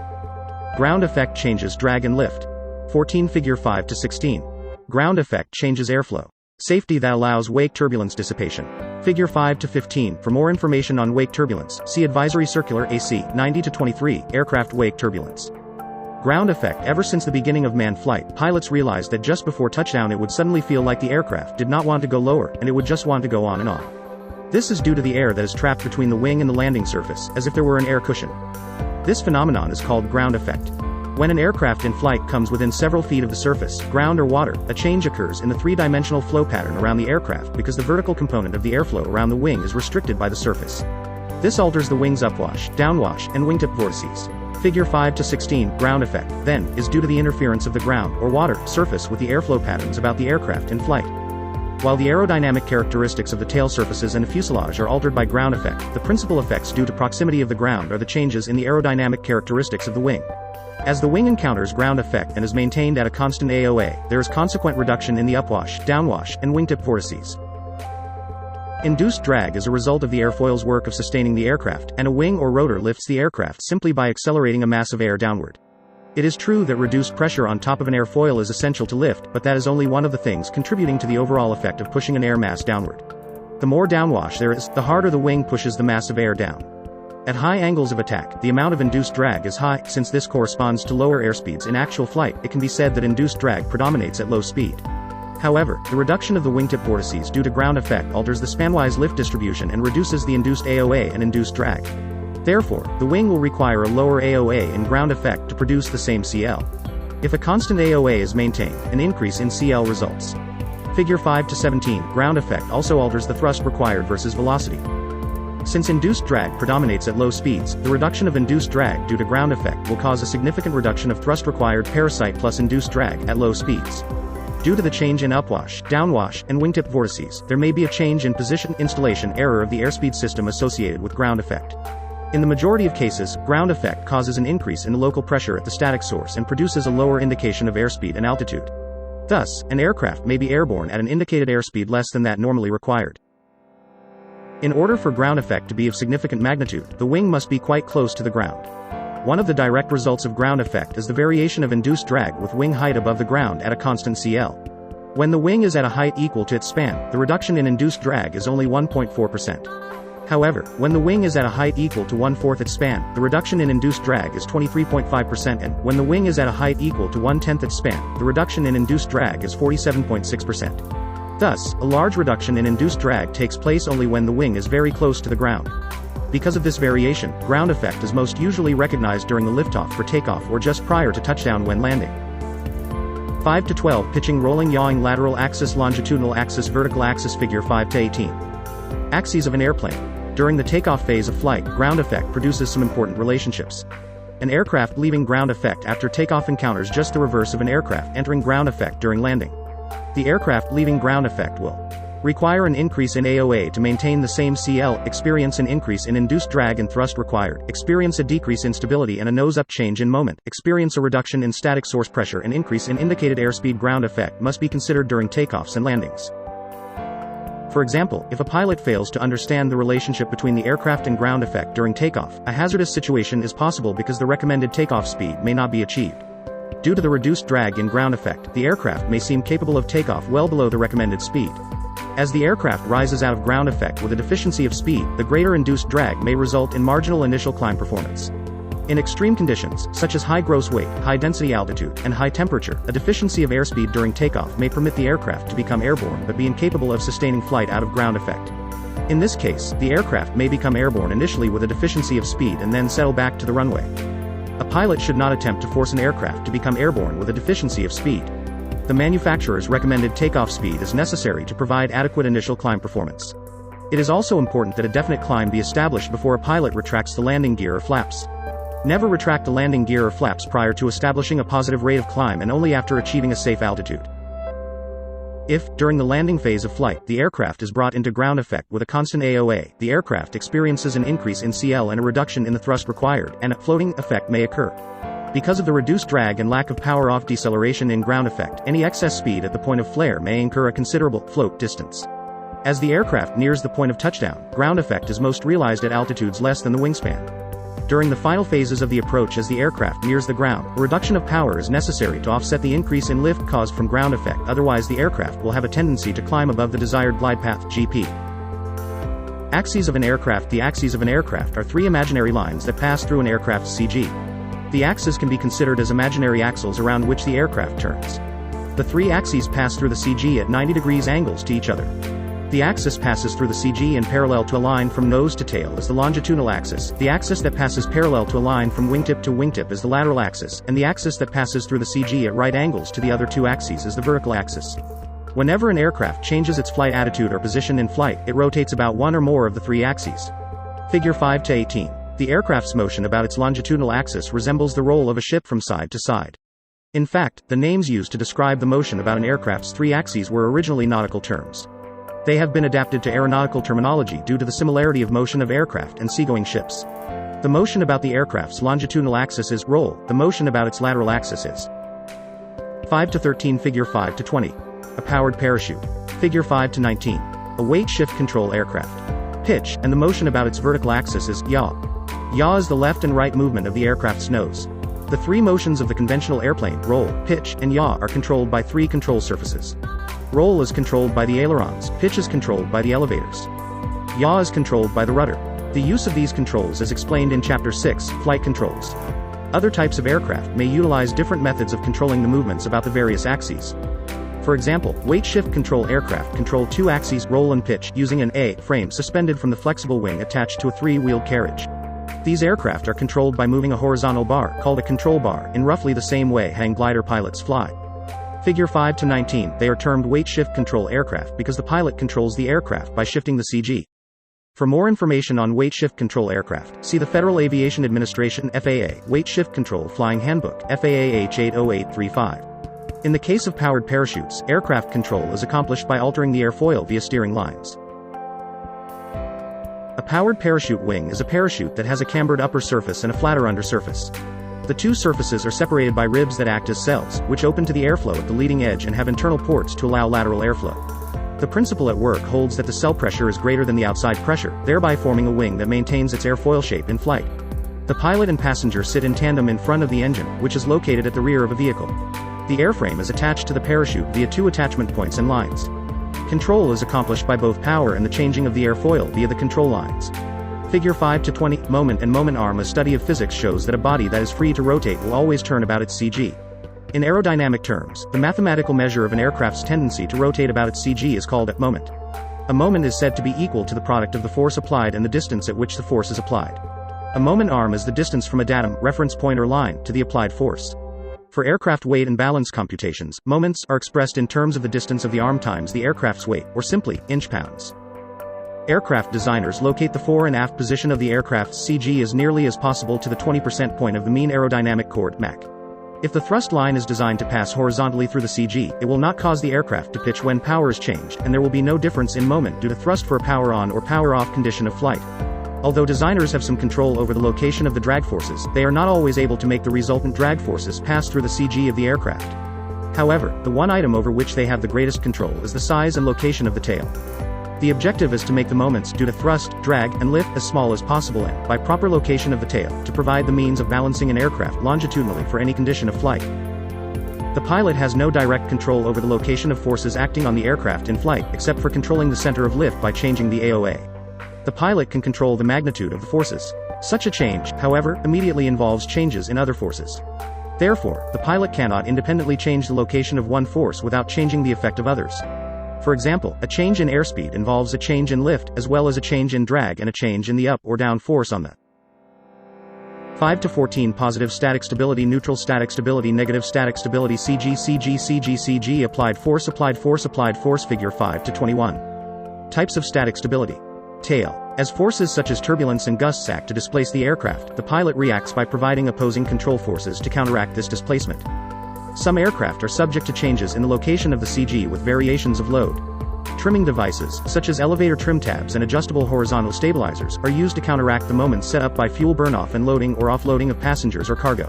Ground effect changes drag and lift. 14 Figure 5 to 16. Ground effect changes airflow. Safety that allows wake turbulence dissipation. Figure 5 to 15. For more information on wake turbulence, see Advisory Circular AC 90 to 23, Aircraft Wake Turbulence. Ground effect. Ever since the beginning of manned flight, pilots realized that just before touchdown it would suddenly feel like the aircraft did not want to go lower, and it would just want to go on and on. This is due to the air that is trapped between the wing and the landing surface, as if there were an air cushion. This phenomenon is called ground effect. When an aircraft in flight comes within several feet of the surface, ground or water, a change occurs in the three-dimensional flow pattern around the aircraft because the vertical component of the airflow around the wing is restricted by the surface. This alters the wing's upwash, downwash, and wingtip vortices. Figure 5 to 16, ground effect, then, is due to the interference of the ground, or water, surface with the airflow patterns about the aircraft in flight. While the aerodynamic characteristics of the tail surfaces and the fuselage are altered by ground effect, the principal effects due to proximity of the ground are the changes in the aerodynamic characteristics of the wing. As the wing encounters ground effect and is maintained at a constant AOA, there is consequent reduction in the upwash, downwash, and wingtip vortices. Induced drag is a result of the airfoil's work of sustaining the aircraft, and a wing or rotor lifts the aircraft simply by accelerating a mass of air downward. It is true that reduced pressure on top of an airfoil is essential to lift, but that is only one of the things contributing to the overall effect of pushing an air mass downward. The more downwash there is, the harder the wing pushes the mass of air down. At high angles of attack, the amount of induced drag is high. Since this corresponds to lower airspeeds in actual flight, it can be said that induced drag predominates at low speed. However, the reduction of the wingtip vortices due to ground effect alters the spanwise lift distribution and reduces the induced AOA and induced drag. Therefore, the wing will require a lower AOA in ground effect to produce the same CL. If a constant AOA is maintained, an increase in CL results. Figure 5 to 17, ground effect also alters the thrust required versus velocity. Since induced drag predominates at low speeds, the reduction of induced drag due to ground effect will cause a significant reduction of thrust required parasite plus induced drag at low speeds. Due to the change in upwash, downwash, and wingtip vortices, there may be a change in position installation error of the airspeed system associated with ground effect. In the majority of cases, ground effect causes an increase in the local pressure at the static source and produces a lower indication of airspeed and altitude. Thus, an aircraft may be airborne at an indicated airspeed less than that normally required. In order for ground effect to be of significant magnitude, the wing must be quite close to the ground. One of the direct results of ground effect is the variation of induced drag with wing height above the ground at a constant CL. When the wing is at a height equal to its span, the reduction in induced drag is only 1.4%. However, when the wing is at a height equal to 1/4 its span, the reduction in induced drag is 23.5%, and when the wing is at a height equal to 1/10 its span, the reduction in induced drag is 47.6%. Thus, a large reduction in induced drag takes place only when the wing is very close to the ground. Because of this variation, ground effect is most usually recognized during the liftoff for takeoff or just prior to touchdown when landing. 5 to 12 Pitching, rolling, yawing, lateral axis, longitudinal axis, vertical axis. Figure 5 to 18. Axes of an airplane. During the takeoff phase of flight, ground effect produces some important relationships. An aircraft leaving ground effect after takeoff encounters just the reverse of an aircraft entering ground effect during landing. The aircraft leaving ground effect will require an increase in AOA to maintain the same CL, experience an increase in induced drag and thrust required, experience a decrease in stability and a nose-up change in moment, experience a reduction in static source pressure, and increase in indicated airspeed. Ground effect must be considered during takeoffs and landings. For example, if a pilot fails to understand the relationship between the aircraft and ground effect during takeoff, a hazardous situation is possible because the recommended takeoff speed may not be achieved. Due to the reduced drag in ground effect, the aircraft may seem capable of takeoff well below the recommended speed. As the aircraft rises out of ground effect with a deficiency of speed, the greater induced drag may result in marginal initial climb performance. In extreme conditions, such as high gross weight, high density altitude, and high temperature, a deficiency of airspeed during takeoff may permit the aircraft to become airborne but be incapable of sustaining flight out of ground effect. In this case, the aircraft may become airborne initially with a deficiency of speed and then settle back to the runway. A pilot should not attempt to force an aircraft to become airborne with a deficiency of speed. The manufacturer's recommended takeoff speed is necessary to provide adequate initial climb performance. It is also important that a definite climb be established before a pilot retracts the landing gear or flaps. Never retract the landing gear or flaps prior to establishing a positive rate of climb and only after achieving a safe altitude. If, during the landing phase of flight, the aircraft is brought into ground effect with a constant AOA, the aircraft experiences an increase in CL and a reduction in the thrust required, and a floating effect may occur. Because of the reduced drag and lack of power-off deceleration in ground effect, any excess speed at the point of flare may incur a considerable float distance. As the aircraft nears the point of touchdown, ground effect is most realized at altitudes less than the wingspan. During the final phases of the approach as the aircraft nears the ground, a reduction of power is necessary to offset the increase in lift caused from ground effect, otherwise the aircraft will have a tendency to climb above the desired glide path, GP. Axes of an aircraft. The axes of an aircraft are three imaginary lines that pass through an aircraft's CG. The axes can be considered as imaginary axles around which the aircraft turns. The three axes pass through the CG at 90 degrees angles to each other. The axis passes through the CG and parallel to a line from nose to tail is the longitudinal axis, the axis that passes parallel to a line from wingtip to wingtip is the lateral axis, and the axis that passes through the CG at right angles to the other two axes is the vertical axis. Whenever an aircraft changes its flight attitude or position in flight, it rotates about one or more of the three axes. Figure 5 to 18. The aircraft's motion about its longitudinal axis resembles the roll of a ship from side to side. In fact, the names used to describe the motion about an aircraft's three axes were originally nautical terms. They have been adapted to aeronautical terminology due to the similarity of motion of aircraft and seagoing ships. The motion about the aircraft's longitudinal axis is roll, the motion about its lateral axis is 5 to 13. Figure 5 to 20. A powered parachute. Figure 5 to 19. A weight shift control aircraft. Pitch, and the motion about its vertical axis is yaw. Yaw is the left and right movement of the aircraft's nose. The three motions of the conventional airplane, roll, pitch, and yaw, are controlled by three control surfaces. Roll is controlled by the ailerons, pitch is controlled by the elevators. Yaw is controlled by the rudder. The use of these controls is explained in Chapter 6, Flight Controls. Other types of aircraft may utilize different methods of controlling the movements about the various axes. For example, weight shift control aircraft control two axes, roll and pitch, using an A-frame suspended from the flexible wing attached to a three-wheeled carriage. These aircraft are controlled by moving a horizontal bar, called a control bar, in roughly the same way hang glider pilots fly. Figure 5 to 19, they are termed weight shift control aircraft because the pilot controls the aircraft by shifting the CG. For more information on weight shift control aircraft, see the Federal Aviation Administration (FAA) Weight Shift Control Flying Handbook, FAA H80835. In the case of powered parachutes, aircraft control is accomplished by altering the airfoil via steering lines. A powered parachute wing is a parachute that has a cambered upper surface and a flatter undersurface. The two surfaces are separated by ribs that act as cells, which open to the airflow at the leading edge and have internal ports to allow lateral airflow. The principle at work holds that the cell pressure is greater than the outside pressure, thereby forming a wing that maintains its airfoil shape in flight. The pilot and passenger sit in tandem in front of the engine, which is located at the rear of a vehicle. The airframe is attached to the parachute via 2 attachment points and lines. Control is accomplished by both power and the changing of the airfoil via the control lines. Figure 5-20, moment and moment arm. A study of physics shows that a body that is free to rotate will always turn about its CG. In aerodynamic terms, the mathematical measure of an aircraft's tendency to rotate about its CG is called a moment. A moment is said to be equal to the product of the force applied and the distance at which the force is applied. A moment arm is the distance from a datum, reference point or line, to the applied force. For aircraft weight and balance computations, moments are expressed in terms of the distance of the arm times the aircraft's weight, or simply, inch-pounds. Aircraft designers locate the fore and aft position of the aircraft's CG as nearly as possible to the 20% point of the mean aerodynamic chord, Mach. If the thrust line is designed to pass horizontally through the CG, it will not cause the aircraft to pitch when power is changed, and there will be no difference in moment due to thrust for a power on or power off condition of flight. Although designers have some control over the location of the drag forces, they are not always able to make the resultant drag forces pass through the CG of the aircraft. However, the one item over which they have the greatest control is the size and location of the tail. The objective is to make the moments due to thrust, drag, and lift as small as possible and, by proper location of the tail, to provide the means of balancing an aircraft longitudinally for any condition of flight. The pilot has no direct control over the location of forces acting on the aircraft in flight, except for controlling the center of lift by changing the AOA. The pilot can control the magnitude of the forces. Such a change, however, immediately involves changes in other forces. Therefore, the pilot cannot independently change the location of one force without changing the effect of others. For example, a change in airspeed involves a change in lift, as well as a change in drag and a change in the up or down force on the 5-14 positive static stability, neutral static stability, negative static stability, CG, applied force, figure 5-21. Types of static stability. Tail. As forces such as turbulence and gusts act to displace the aircraft, the pilot reacts by providing opposing control forces to counteract this displacement. Some aircraft are subject to changes in the location of the CG with variations of load. Trimming devices, such as elevator trim tabs and adjustable horizontal stabilizers, are used to counteract the moments set up by fuel burn-off and loading or offloading of passengers or cargo.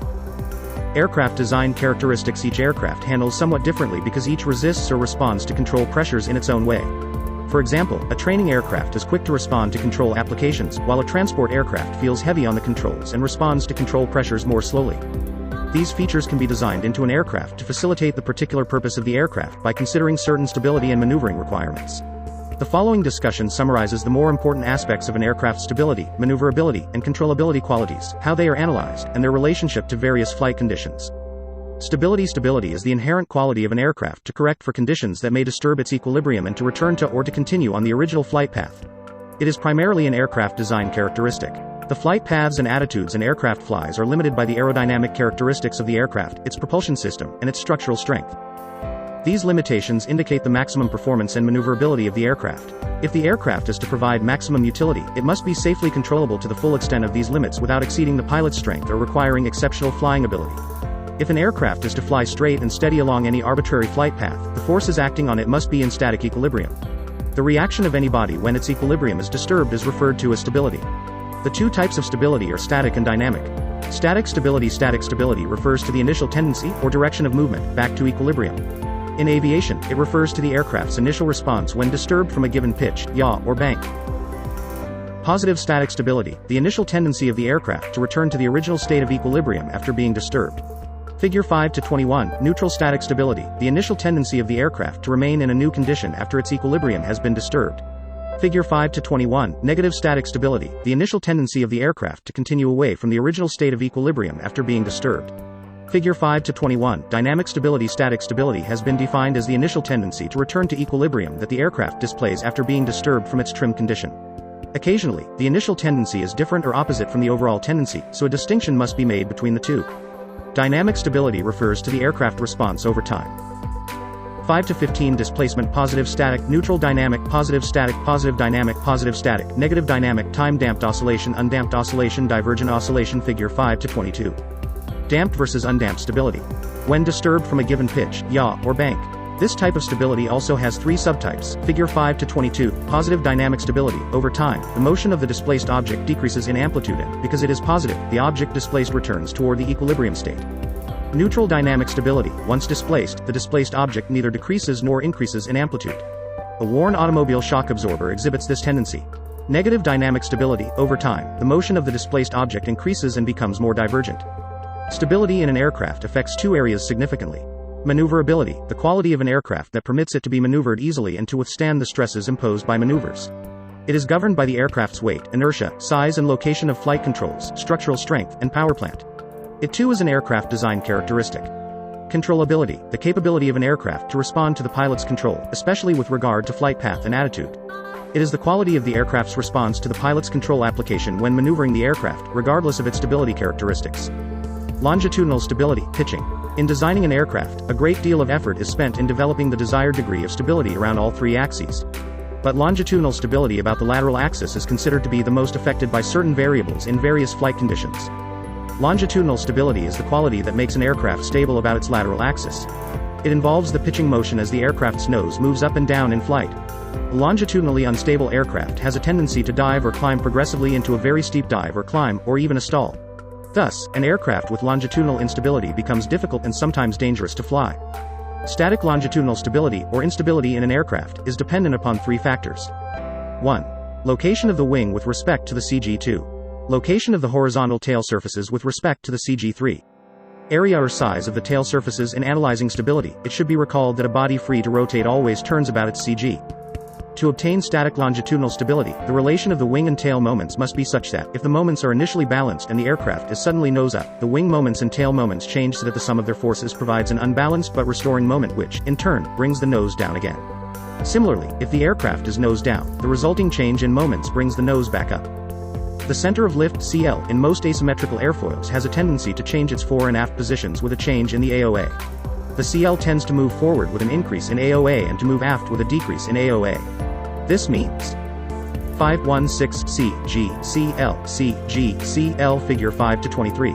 Aircraft design characteristics. Each aircraft handles somewhat differently because each resists or responds to control pressures in its own way. For example, a training aircraft is quick to respond to control applications, while a transport aircraft feels heavy on the controls and responds to control pressures more slowly. These features can be designed into an aircraft to facilitate the particular purpose of the aircraft by considering certain stability and maneuvering requirements. The following discussion summarizes the more important aspects of an aircraft's stability, maneuverability, and controllability qualities, how they are analyzed, and their relationship to various flight conditions. Stability is the inherent quality of an aircraft to correct for conditions that may disturb its equilibrium and to return to or to continue on the original flight path. It is primarily an aircraft design characteristic. The flight paths and attitudes an aircraft flies are limited by the aerodynamic characteristics of the aircraft, its propulsion system, and its structural strength. These limitations indicate the maximum performance and maneuverability of the aircraft. If the aircraft is to provide maximum utility, it must be safely controllable to the full extent of these limits without exceeding the pilot's strength or requiring exceptional flying ability. If an aircraft is to fly straight and steady along any arbitrary flight path, the forces acting on it must be in static equilibrium. The reaction of any body when its equilibrium is disturbed is referred to as stability. The two types of stability are static and dynamic. Static stability refers to the initial tendency, or direction of movement, back to equilibrium. In aviation, it refers to the aircraft's initial response when disturbed from a given pitch, yaw, or bank. Positive static stability, the initial tendency of the aircraft to return to the original state of equilibrium after being disturbed. Figure 5-21, neutral static stability, the initial tendency of the aircraft to remain in a new condition after its equilibrium has been disturbed. Figure 5-21, negative static stability, the initial tendency of the aircraft to continue away from the original state of equilibrium after being disturbed. Figure 5-21, dynamic stability. Static stability has been defined as the initial tendency to return to equilibrium that the aircraft displays after being disturbed from its trim condition. Occasionally, the initial tendency is different or opposite from the overall tendency, so a distinction must be made between the two. Dynamic stability refers to the aircraft response over time. 5-15 displacement. Positive static, neutral dynamic, positive dynamic, positive static, negative dynamic, time damped oscillation, undamped oscillation, divergent oscillation. Figure 5-22. Damped versus undamped stability. When disturbed from a given pitch, yaw, or bank. This type of stability also has three subtypes. Figure 5-22, positive dynamic stability. Over time, the motion of the displaced object decreases in amplitude and, because it is positive, the object displaced returns toward the equilibrium state. Neutral dynamic stability, once displaced, the displaced object neither decreases nor increases in amplitude. A worn automobile shock absorber exhibits this tendency. Negative dynamic stability, over time, the motion of the displaced object increases and becomes more divergent. Stability in an aircraft affects two areas significantly. Maneuverability, the quality of an aircraft that permits it to be maneuvered easily and to withstand the stresses imposed by maneuvers. It is governed by the aircraft's weight, inertia, size and location of flight controls, structural strength, and power plant. It too is an aircraft design characteristic. Controllability, the capability of an aircraft to respond to the pilot's control, especially with regard to flight path and attitude. It is the quality of the aircraft's response to the pilot's control application when maneuvering the aircraft, regardless of its stability characteristics. Longitudinal stability, pitching. In designing an aircraft, a great deal of effort is spent in developing the desired degree of stability around all three axes. But longitudinal stability about the lateral axis is considered to be the most affected by certain variables in various flight conditions. Longitudinal stability is the quality that makes an aircraft stable about its lateral axis. It involves the pitching motion as the aircraft's nose moves up and down in flight. A longitudinally unstable aircraft has a tendency to dive or climb progressively into a very steep dive or climb, or even a stall. Thus, an aircraft with longitudinal instability becomes difficult and sometimes dangerous to fly. Static longitudinal stability, or instability in an aircraft, is dependent upon three factors. 1. Location of the wing with respect to the CG. 2. Location of the horizontal tail surfaces with respect to the CG. 3. Area or size of the tail surfaces. In analyzing stability, it should be recalled that a body free to rotate always turns about its CG. To obtain static longitudinal stability, the relation of the wing and tail moments must be such that, if the moments are initially balanced and the aircraft is suddenly nose up, the wing moments and tail moments change so that the sum of their forces provides an unbalanced but restoring moment which, in turn, brings the nose down again. Similarly, if the aircraft is nose down, the resulting change in moments brings the nose back up. The center of lift, CL, in most asymmetrical airfoils has a tendency to change its fore and aft positions with a change in the AOA. The CL tends to move forward with an increase in AOA and to move aft with a decrease in AOA. This means 516 CG CL CG CL figure 5 to 23.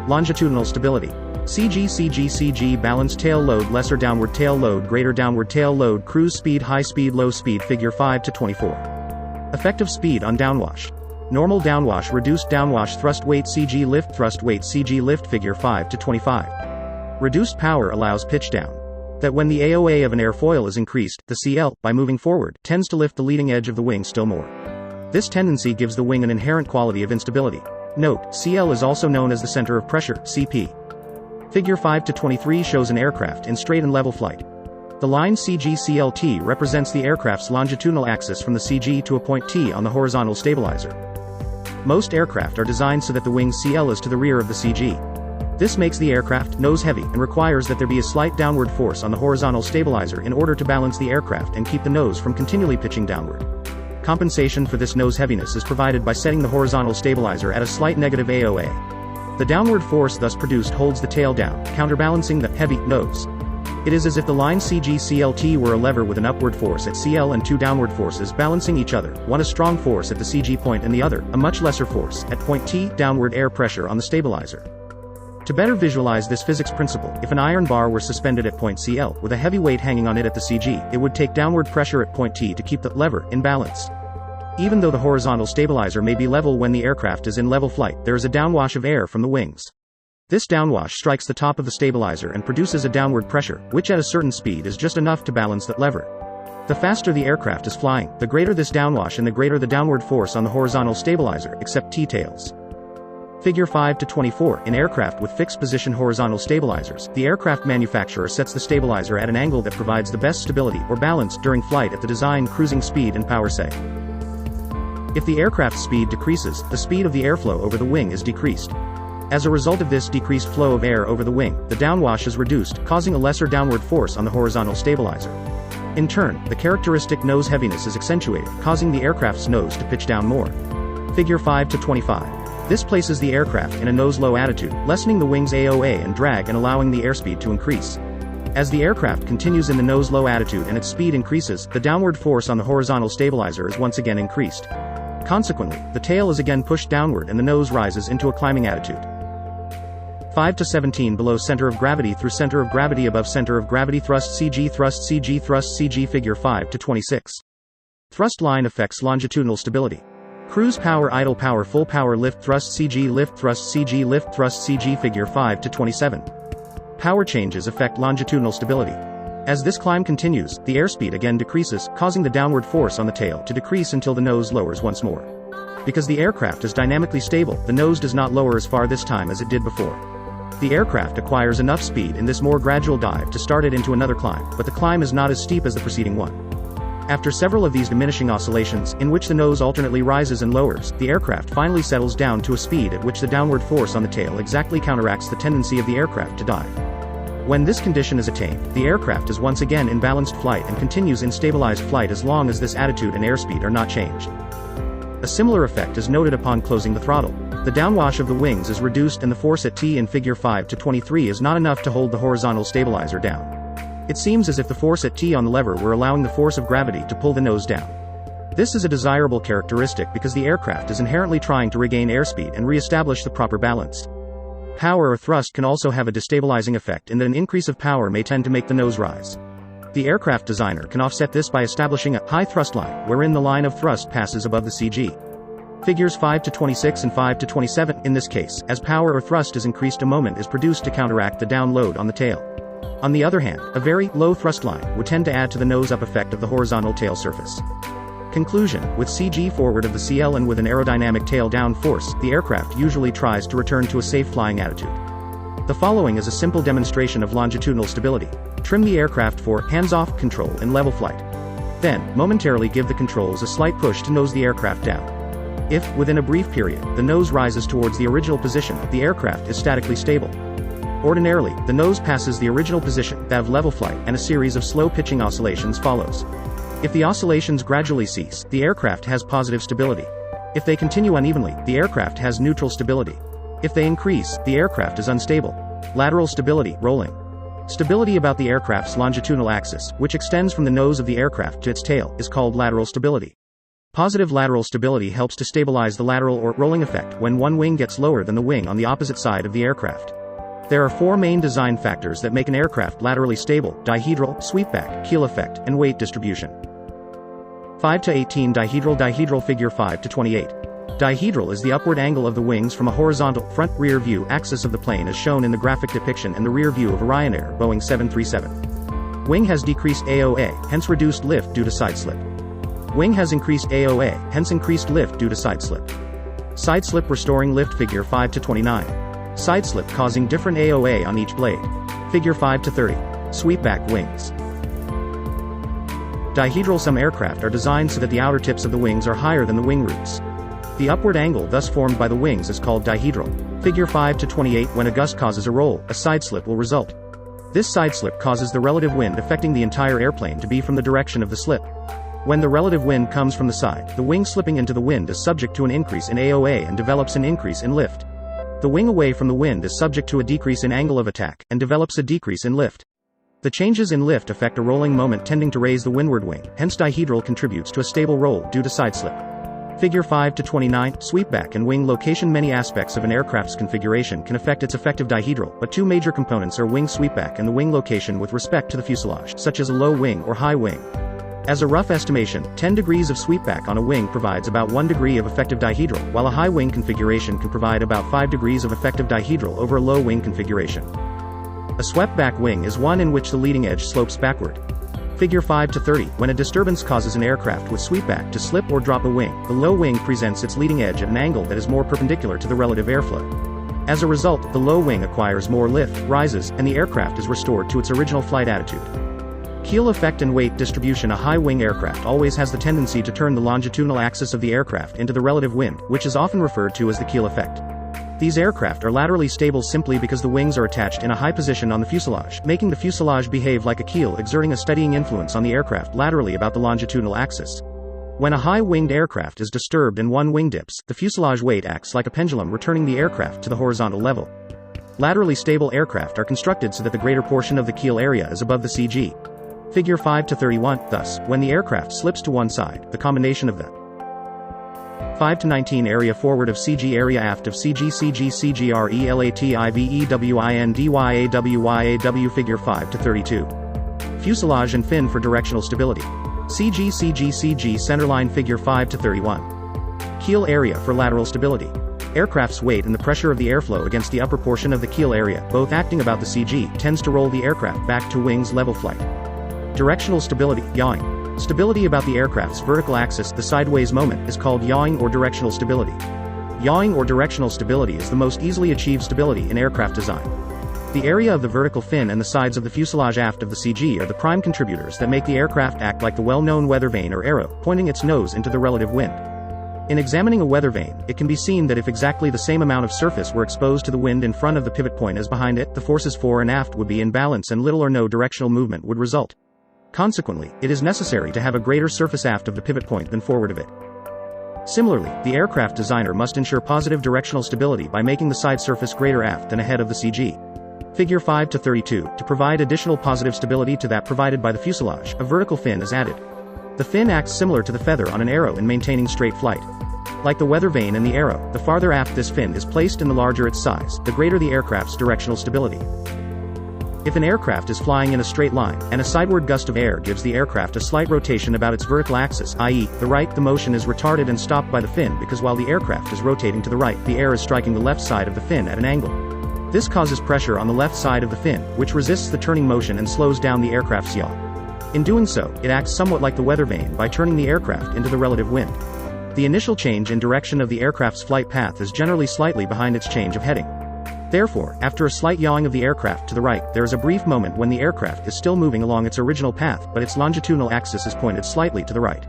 Longitudinal stability. CG CG CG balance tail load lesser downward tail load greater downward tail load cruise speed high speed low speed figure 5 to 24. Effective speed on downwash. Normal downwash reduced downwash thrust weight CG lift thrust weight CG lift figure 5 to 25. Reduced power allows pitch down. That when the AOA of an airfoil is increased, the CL, by moving forward, tends to lift the leading edge of the wing still more. This tendency gives the wing an inherent quality of instability. Note, CL is also known as the center of pressure, CP. Figure 5 to 23 shows an aircraft in straight and level flight. The line CG-CLT represents the aircraft's longitudinal axis from the CG to a point T on the horizontal stabilizer. Most aircraft are designed so that the wing's CL is to the rear of the CG. This makes the aircraft nose-heavy and requires that there be a slight downward force on the horizontal stabilizer in order to balance the aircraft and keep the nose from continually pitching downward. Compensation for this nose heaviness is provided by setting the horizontal stabilizer at a slight negative AOA. The downward force thus produced holds the tail down, counterbalancing the heavy nose. It is as if the line CG-CLT were a lever with an upward force at CL and two downward forces balancing each other, one a strong force at the CG point and the other, a much lesser force, at point T, downward air pressure on the stabilizer. To better visualize this physics principle, if an iron bar were suspended at point CL, with a heavy weight hanging on it at the CG, it would take downward pressure at point T to keep the lever in balance. Even though the horizontal stabilizer may be level when the aircraft is in level flight, there is a downwash of air from the wings. This downwash strikes the top of the stabilizer and produces a downward pressure, which at a certain speed is just enough to balance that lever. The faster the aircraft is flying, the greater this downwash and the greater the downward force on the horizontal stabilizer, except T-tails. Figure 5 to 24. In aircraft with fixed position horizontal stabilizers, the aircraft manufacturer sets the stabilizer at an angle that provides the best stability or balance during flight at the design cruising speed and power say. If the aircraft's speed decreases, the speed of the airflow over the wing is decreased. As a result of this decreased flow of air over the wing, the downwash is reduced, causing a lesser downward force on the horizontal stabilizer. In turn, the characteristic nose heaviness is accentuated, causing the aircraft's nose to pitch down more. Figure 5 to 25. This places the aircraft in a nose-low attitude, lessening the wing's AOA and drag and allowing the airspeed to increase. As the aircraft continues in the nose-low attitude and its speed increases, the downward force on the horizontal stabilizer is once again increased. Consequently, the tail is again pushed downward and the nose rises into a climbing attitude. 5 to 17 below center of gravity through center of gravity above center of gravity thrust CG thrust CG thrust CG figure 5 to 26. Thrust line affects longitudinal stability. Cruise power idle power full power lift thrust CG lift thrust CG lift thrust CG figure 5 to 27. Power changes affect longitudinal stability. As this climb continues, the airspeed again decreases, causing the downward force on the tail to decrease until the nose lowers once more. Because the aircraft is dynamically stable, the nose does not lower as far this time as it did before. The aircraft acquires enough speed in this more gradual dive to start it into another climb, but the climb is not as steep as the preceding one. After several of these diminishing oscillations, in which the nose alternately rises and lowers, the aircraft finally settles down to a speed at which the downward force on the tail exactly counteracts the tendency of the aircraft to dive. When this condition is attained, the aircraft is once again in balanced flight and continues in stabilized flight as long as this attitude and airspeed are not changed. A similar effect is noted upon closing the throttle. The downwash of the wings is reduced and the force at T in figure 5-23 is not enough to hold the horizontal stabilizer down. It seems as if the force at T on the lever were allowing the force of gravity to pull the nose down. This is a desirable characteristic because the aircraft is inherently trying to regain airspeed and re-establish the proper balance. Power or thrust can also have a destabilizing effect in that an increase of power may tend to make the nose rise. The aircraft designer can offset this by establishing a high thrust line, wherein the line of thrust passes above the CG. Figures 5-26 and 5-27, in this case, as power or thrust is increased, a moment is produced to counteract the down load on the tail. On the other hand, a very low thrust line would tend to add to the nose-up effect of the horizontal tail surface. Conclusion: with CG forward of the CL and with an aerodynamic tail-down force, the aircraft usually tries to return to a safe flying attitude. The following is a simple demonstration of longitudinal stability. Trim the aircraft for hands-off control in level flight. Then, momentarily give the controls a slight push to nose the aircraft down. If, within a brief period, the nose rises towards the original position, the aircraft is statically stable. Ordinarily, the nose passes the original position, that of level flight, and a series of slow pitching oscillations follows. If the oscillations gradually cease, the aircraft has positive stability. If they continue unevenly, the aircraft has neutral stability. If they increase, the aircraft is unstable. Lateral stability, rolling. Stability about the aircraft's longitudinal axis, which extends from the nose of the aircraft to its tail, is called lateral stability. Positive lateral stability helps to stabilize the lateral or rolling effect when one wing gets lower than the wing on the opposite side of the aircraft. There are four main design factors that make an aircraft laterally stable: dihedral, sweepback, keel effect, and weight distribution. 5-18 Dihedral figure 5-28. Dihedral is the upward angle of the wings from a horizontal, front-rear view axis of the plane as shown in the graphic depiction and the rear view of a Ryanair Boeing 737. Wing has decreased AOA, hence reduced lift due to side slip. Wing has increased AOA, hence increased lift due to side slip. Side slip restoring lift figure 5-29. Side slip causing different AOA on each blade. Figure 5-30. Sweepback wings. Dihedral: some aircraft are designed so that the outer tips of the wings are higher than the wing roots. The upward angle thus formed by the wings is called dihedral. Figure 5-28. When a gust causes a roll, a side slip will result. This side slip causes the relative wind affecting the entire airplane to be from the direction of the slip. When the relative wind comes from the side, the wing slipping into the wind is subject to an increase in AOA and develops an increase in lift. The wing away from the wind is subject to a decrease in angle of attack, and develops a decrease in lift. The changes in lift affect a rolling moment tending to raise the windward wing, hence dihedral contributes to a stable roll due to side slip. Figure 5-29, sweepback and wing location. Many aspects of an aircraft's configuration can affect its effective dihedral, but two major components are wing sweepback and the wing location with respect to the fuselage, such as a low wing or high wing. As a rough estimation, 10 degrees of sweepback on a wing provides about 1 degree of effective dihedral, while a high wing configuration can provide about 5 degrees of effective dihedral over a low wing configuration. A swept-back wing is one in which the leading edge slopes backward. Figure 5-30. When a disturbance causes an aircraft with sweepback to slip or drop a wing, the low wing presents its leading edge at an angle that is more perpendicular to the relative airflow. As a result, the low wing acquires more lift, rises, and the aircraft is restored to its original flight attitude. Keel effect and weight distribution. A high-wing aircraft always has the tendency to turn the longitudinal axis of the aircraft into the relative wind, which is often referred to as the keel effect. These aircraft are laterally stable simply because the wings are attached in a high position on the fuselage, making the fuselage behave like a keel, exerting a steadying influence on the aircraft laterally about the longitudinal axis. When a high-winged aircraft is disturbed and one wing dips, the fuselage weight acts like a pendulum, returning the aircraft to the horizontal level. Laterally stable aircraft are constructed so that the greater portion of the keel area is above the CG. Figure 5-31. Thus, when the aircraft slips to one side, the combination of the 5-19 area forward of CG, area aft of CG, CG, figure 5-32. Fuselage and fin for directional stability. CG, centerline, figure 5-31. Keel area for lateral stability. Aircraft's weight and the pressure of the airflow against the upper portion of the keel area, both acting about the CG, tends to roll the aircraft back to wings level flight. Directional stability, yawing. Stability about the aircraft's vertical axis, the sideways moment, is called yawing or directional stability. Yawing or directional stability is the most easily achieved stability in aircraft design. The area of the vertical fin and the sides of the fuselage aft of the CG are the prime contributors that make the aircraft act like the well-known weather vane or arrow, pointing its nose into the relative wind. In examining a weather vane, it can be seen that if exactly the same amount of surface were exposed to the wind in front of the pivot point as behind it, the forces fore and aft would be in balance and little or no directional movement would result. Consequently, it is necessary to have a greater surface aft of the pivot point than forward of it. Similarly, the aircraft designer must ensure positive directional stability by making the side surface greater aft than ahead of the CG. Figure 5-32, to provide additional positive stability to that provided by the fuselage, a vertical fin is added. The fin acts similar to the feather on an arrow in maintaining straight flight. Like the weather vane and the arrow, the farther aft this fin is placed and the larger its size, the greater the aircraft's directional stability. If an aircraft is flying in a straight line, and a sideward gust of air gives the aircraft a slight rotation about its vertical axis, i.e., the right, the motion is retarded and stopped by the fin because while the aircraft is rotating to the right, the air is striking the left side of the fin at an angle. This causes pressure on the left side of the fin, which resists the turning motion and slows down the aircraft's yaw. In doing so, it acts somewhat like the weather vane by turning the aircraft into the relative wind. The initial change in direction of the aircraft's flight path is generally slightly behind its change of heading. Therefore, after a slight yawing of the aircraft to the right, there is a brief moment when the aircraft is still moving along its original path, but its longitudinal axis is pointed slightly to the right.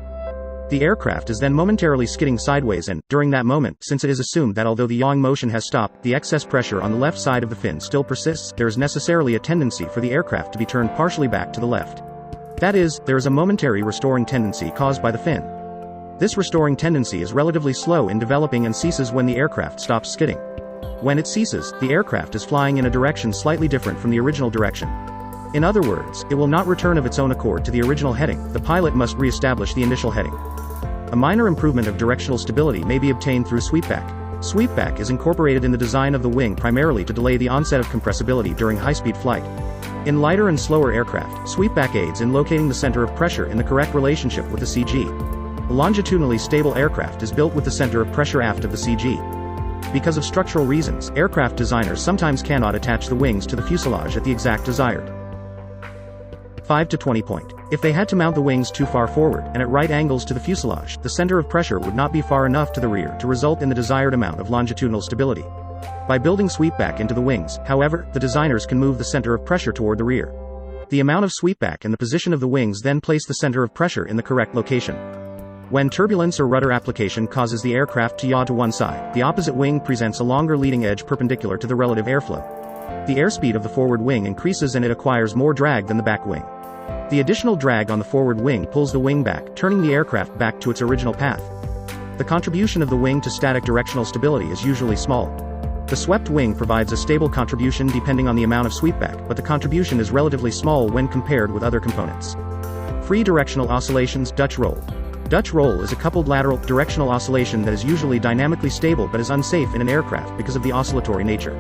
The aircraft is then momentarily skidding sideways and, during that moment, since it is assumed that although the yawing motion has stopped, the excess pressure on the left side of the fin still persists, there is necessarily a tendency for the aircraft to be turned partially back to the left. That is, there is a momentary restoring tendency caused by the fin. This restoring tendency is relatively slow in developing and ceases when the aircraft stops skidding. When it ceases, the aircraft is flying in a direction slightly different from the original direction. In other words, it will not return of its own accord to the original heading, the pilot must re-establish the initial heading. A minor improvement of directional stability may be obtained through sweepback. Sweepback is incorporated in the design of the wing primarily to delay the onset of compressibility during high-speed flight. In lighter and slower aircraft, sweepback aids in locating the center of pressure in the correct relationship with the CG. A longitudinally stable aircraft is built with the center of pressure aft of the CG. Because of structural reasons, aircraft designers sometimes cannot attach the wings to the fuselage at the exact desired 5-20 point. If they had to mount the wings too far forward, and at right angles to the fuselage, the center of pressure would not be far enough to the rear to result in the desired amount of longitudinal stability. By building sweepback into the wings, however, the designers can move the center of pressure toward the rear. The amount of sweepback and the position of the wings then place the center of pressure in the correct location. When turbulence or rudder application causes the aircraft to yaw to one side, the opposite wing presents a longer leading edge perpendicular to the relative airflow. The airspeed of the forward wing increases and it acquires more drag than the back wing. The additional drag on the forward wing pulls the wing back, turning the aircraft back to its original path. The contribution of the wing to static directional stability is usually small. The swept wing provides a stable contribution depending on the amount of sweepback, but the contribution is relatively small when compared with other components. Free directional oscillations. Dutch roll. Dutch roll is a coupled lateral, directional oscillation that is usually dynamically stable but is unsafe in an aircraft because of the oscillatory nature.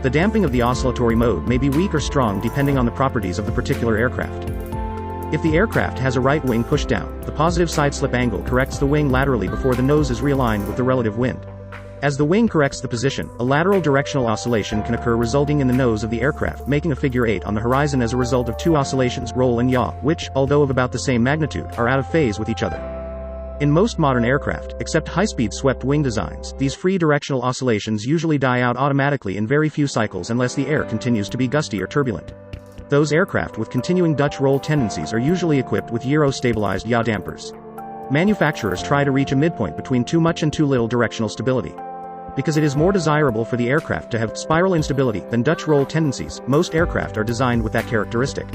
The damping of the oscillatory mode may be weak or strong depending on the properties of the particular aircraft. If the aircraft has a right wing pushed down, the positive side slip angle corrects the wing laterally before the nose is realigned with the relative wind. As the wing corrects the position, a lateral directional oscillation can occur resulting in the nose of the aircraft making a figure 8 on the horizon as a result of two oscillations, roll and yaw, which, although of about the same magnitude, are out of phase with each other. In most modern aircraft, except high-speed swept wing designs, these free directional oscillations usually die out automatically in very few cycles unless the air continues to be gusty or turbulent. Those aircraft with continuing Dutch roll tendencies are usually equipped with gyro-stabilized yaw dampers. Manufacturers try to reach a midpoint between too much and too little directional stability. Because it is more desirable for the aircraft to have spiral instability than Dutch roll tendencies, most aircraft are designed with that characteristic.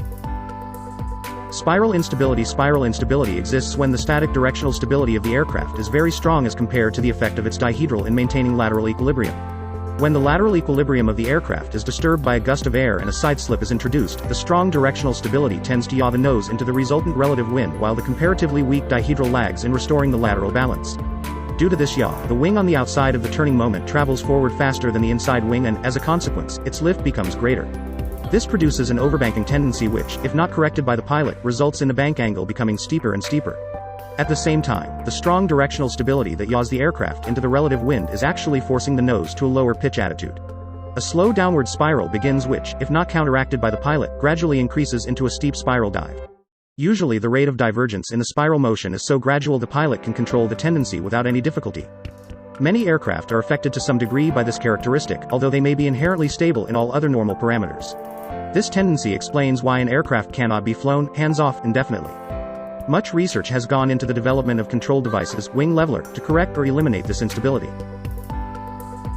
Spiral instability exists when the static directional stability of the aircraft is very strong as compared to the effect of its dihedral in maintaining lateral equilibrium. When the lateral equilibrium of the aircraft is disturbed by a gust of air and a side slip is introduced, the strong directional stability tends to yaw the nose into the resultant relative wind while the comparatively weak dihedral lags in restoring the lateral balance. Due to this yaw, the wing on the outside of the turning moment travels forward faster than the inside wing and, as a consequence, its lift becomes greater. This produces an overbanking tendency which, if not corrected by the pilot, results in the bank angle becoming steeper and steeper. At the same time, the strong directional stability that yaws the aircraft into the relative wind is actually forcing the nose to a lower pitch attitude. A slow downward spiral begins which, if not counteracted by the pilot, gradually increases into a steep spiral dive. Usually the rate of divergence in the spiral motion is so gradual the pilot can control the tendency without any difficulty. Many aircraft are affected to some degree by this characteristic, although they may be inherently stable in all other normal parameters. This tendency explains why an aircraft cannot be flown hands-off indefinitely. Much research has gone into the development of control devices, wing leveler, to correct or eliminate this instability.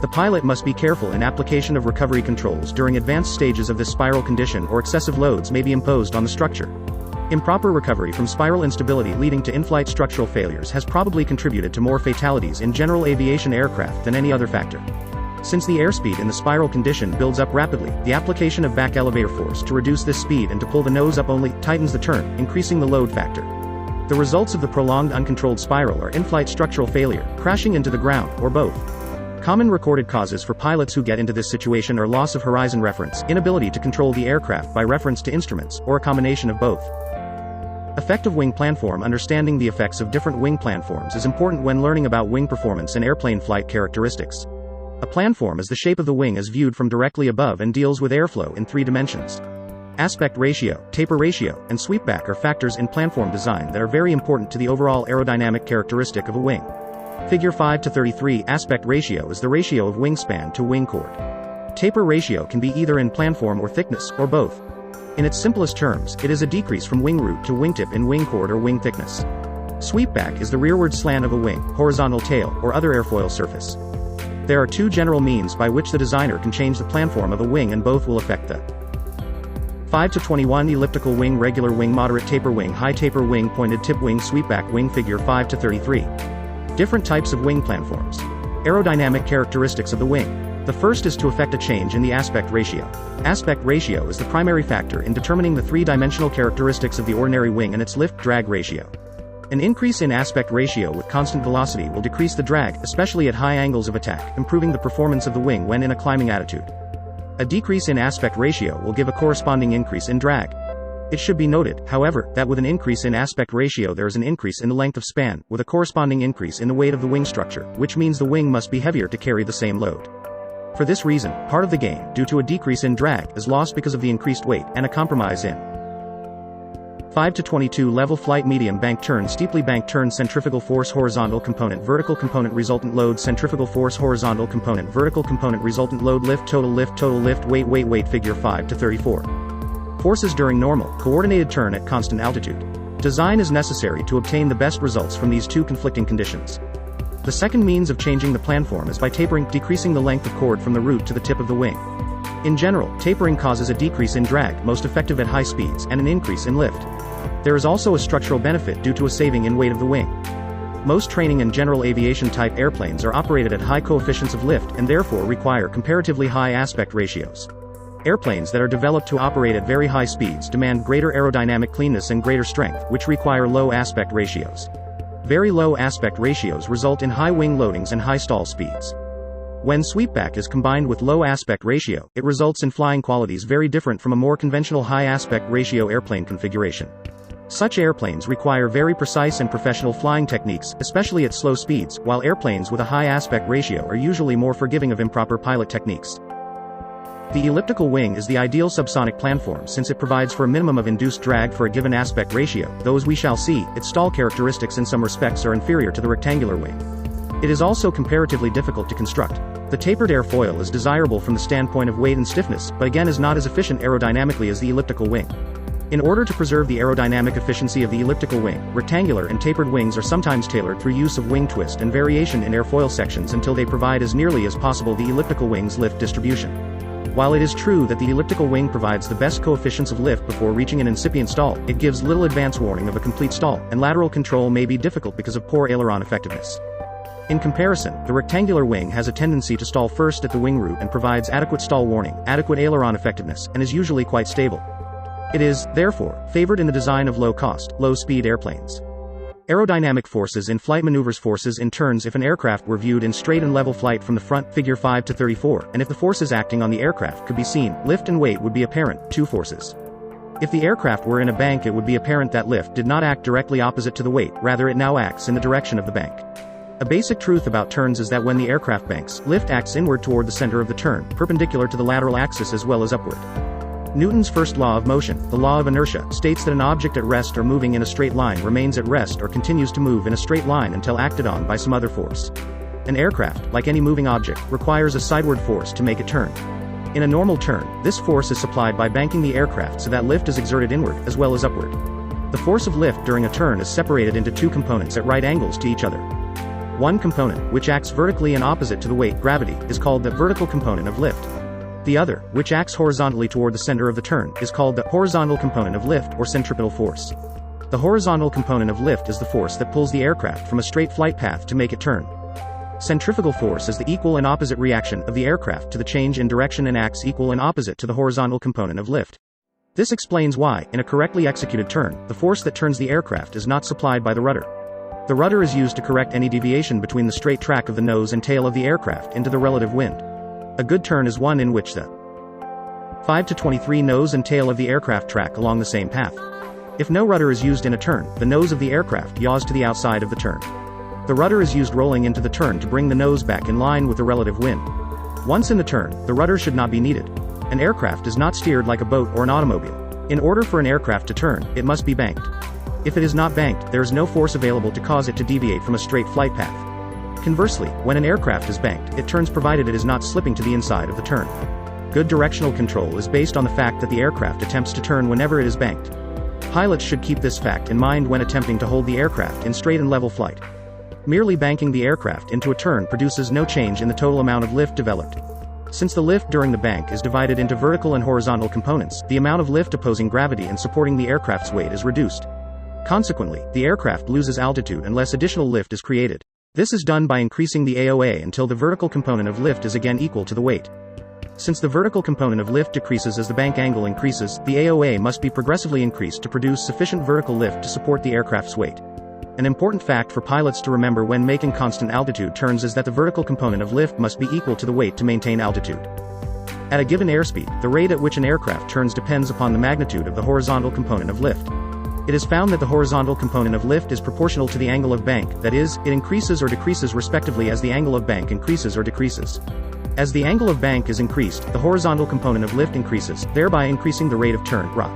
The pilot must be careful in application of recovery controls during advanced stages of this spiral condition, or excessive loads may be imposed on the structure. Improper recovery from spiral instability leading to in-flight structural failures has probably contributed to more fatalities in general aviation aircraft than any other factor. Since the airspeed in the spiral condition builds up rapidly, the application of back elevator force to reduce this speed and to pull the nose up only tightens the turn, increasing the load factor. The results of the prolonged uncontrolled spiral are in-flight structural failure, crashing into the ground, or both. Common recorded causes for pilots who get into this situation are loss of horizon reference, inability to control the aircraft by reference to instruments, or a combination of both. Effective wing planform. Understanding the effects of different wing planforms is important when learning about wing performance and airplane flight characteristics. A planform is the shape of the wing as viewed from directly above and deals with airflow in 3 dimensions. Aspect ratio, taper ratio, and sweepback are factors in planform design that are very important to the overall aerodynamic characteristic of a wing. Figure 5:33 aspect ratio is the ratio of wingspan to wing chord. Taper ratio can be either in planform or thickness, or both. In its simplest terms, it is a decrease from wing root to wingtip in wing chord or wing thickness. Sweepback is the rearward slant of a wing, horizontal tail, or other airfoil surface. There are 2 general means by which the designer can change the planform of a wing, and both will affect the 5:21 elliptical wing, regular wing, moderate taper wing, high taper wing, pointed tip wing, sweepback wing. Figure 5:33. Different types of wing planforms. Aerodynamic characteristics of the wing. The first is to affect a change in the aspect ratio. Aspect ratio is the primary factor in determining the 3-dimensional characteristics of the ordinary wing and its lift-drag ratio. An increase in aspect ratio with constant velocity will decrease the drag, especially at high angles of attack, improving the performance of the wing when in a climbing attitude. A decrease in aspect ratio will give a corresponding increase in drag. It should be noted, however, that with an increase in aspect ratio there is an increase in the length of span, with a corresponding increase in the weight of the wing structure, which means the wing must be heavier to carry the same load. For this reason, part of the gain, due to a decrease in drag, is lost because of the increased weight, and a compromise in 5:22 level flight, medium bank turn, steeply banked turn, centrifugal force, horizontal component, vertical component, resultant load, centrifugal force, horizontal component, vertical component, resultant load, lift, total lift, weight. Figure 5:34. Forces during normal, coordinated turn at constant altitude. Design is necessary to obtain the best results from these 2 conflicting conditions. The second means of changing the planform is by tapering, decreasing the length of chord from the root to the tip of the wing. In general, tapering causes a decrease in drag, most effective at high speeds, and an increase in lift. There is also a structural benefit due to a saving in weight of the wing. Most training and general aviation type airplanes are operated at high coefficients of lift and therefore require comparatively high aspect ratios. Airplanes that are developed to operate at very high speeds demand greater aerodynamic cleanness and greater strength, which require low aspect ratios. Very low aspect ratios result in high wing loadings and high stall speeds. When sweepback is combined with low aspect ratio, it results in flying qualities very different from a more conventional high aspect ratio airplane configuration. Such airplanes require very precise and professional flying techniques, especially at slow speeds, while airplanes with a high aspect ratio are usually more forgiving of improper pilot techniques. The elliptical wing is the ideal subsonic planform since it provides for a minimum of induced drag for a given aspect ratio, though as we shall see, its stall characteristics in some respects are inferior to the rectangular wing. It is also comparatively difficult to construct. The tapered airfoil is desirable from the standpoint of weight and stiffness, but again is not as efficient aerodynamically as the elliptical wing. In order to preserve the aerodynamic efficiency of the elliptical wing, rectangular and tapered wings are sometimes tailored through use of wing twist and variation in airfoil sections until they provide as nearly as possible the elliptical wing's lift distribution. While it is true that the elliptical wing provides the best coefficients of lift before reaching an incipient stall, it gives little advance warning of a complete stall, and lateral control may be difficult because of poor aileron effectiveness. In comparison, the rectangular wing has a tendency to stall first at the wing root and provides adequate stall warning, adequate aileron effectiveness, and is usually quite stable. It is, therefore, favored in the design of low-cost, low-speed airplanes. Aerodynamic forces in flight maneuvers forces in turns if an aircraft were viewed in straight and level flight from the front, figure 5:34, and if the forces acting on the aircraft could be seen, lift and weight would be apparent, 2 forces. If the aircraft were in a bank, it would be apparent that lift did not act directly opposite to the weight, rather it now acts in the direction of the bank. A basic truth about turns is that when the aircraft banks, lift acts inward toward the center of the turn, perpendicular to the lateral axis as well as upward. Newton's first law of motion, the law of inertia, states that an object at rest or moving in a straight line remains at rest or continues to move in a straight line until acted on by some other force. An aircraft, like any moving object, requires a sideward force to make it turn. In a normal turn, this force is supplied by banking the aircraft so that lift is exerted inward, as well as upward. The force of lift during a turn is separated into two components at right angles to each other. One component, which acts vertically and opposite to the weight, gravity, is called the vertical component of lift. The other, which acts horizontally toward the center of the turn, is called the horizontal component of lift or centripetal force. The horizontal component of lift is the force that pulls the aircraft from a straight flight path to make it turn. Centrifugal force is the equal and opposite reaction of the aircraft to the change in direction and acts equal and opposite to the horizontal component of lift. This explains why, in a correctly executed turn, the force that turns the aircraft is not supplied by the rudder. The rudder is used to correct any deviation between the straight track of the nose and tail of the aircraft into the relative wind. A good turn is one in which the 5 to 23 nose and tail of the aircraft track along the same path. If no rudder is used in a turn, the nose of the aircraft yaws to the outside of the turn. The rudder is used rolling into the turn to bring the nose back in line with the relative wind. Once in the turn, the rudder should not be needed. An aircraft is not steered like a boat or an automobile. In order for an aircraft to turn, it must be banked. If it is not banked, there is no force available to cause it to deviate from a straight flight path. Conversely, when an aircraft is banked, it turns provided it is not slipping to the inside of the turn. Good directional control is based on the fact that the aircraft attempts to turn whenever it is banked. Pilots should keep this fact in mind when attempting to hold the aircraft in straight and level flight. Merely banking the aircraft into a turn produces no change in the total amount of lift developed. Since the lift during the bank is divided into vertical and horizontal components, the amount of lift opposing gravity and supporting the aircraft's weight is reduced. Consequently, the aircraft loses altitude unless additional lift is created. This is done by increasing the AOA until the vertical component of lift is again equal to the weight. Since the vertical component of lift decreases as the bank angle increases, the AOA must be progressively increased to produce sufficient vertical lift to support the aircraft's weight. An important fact for pilots to remember when making constant altitude turns is that the vertical component of lift must be equal to the weight to maintain altitude. At a given airspeed, the rate at which an aircraft turns depends upon the magnitude of the horizontal component of lift. It is found that the horizontal component of lift is proportional to the angle of bank, that is, it increases or decreases respectively as the angle of bank increases or decreases. As the angle of bank is increased, the horizontal component of lift increases, thereby increasing the rate of turn, ROT.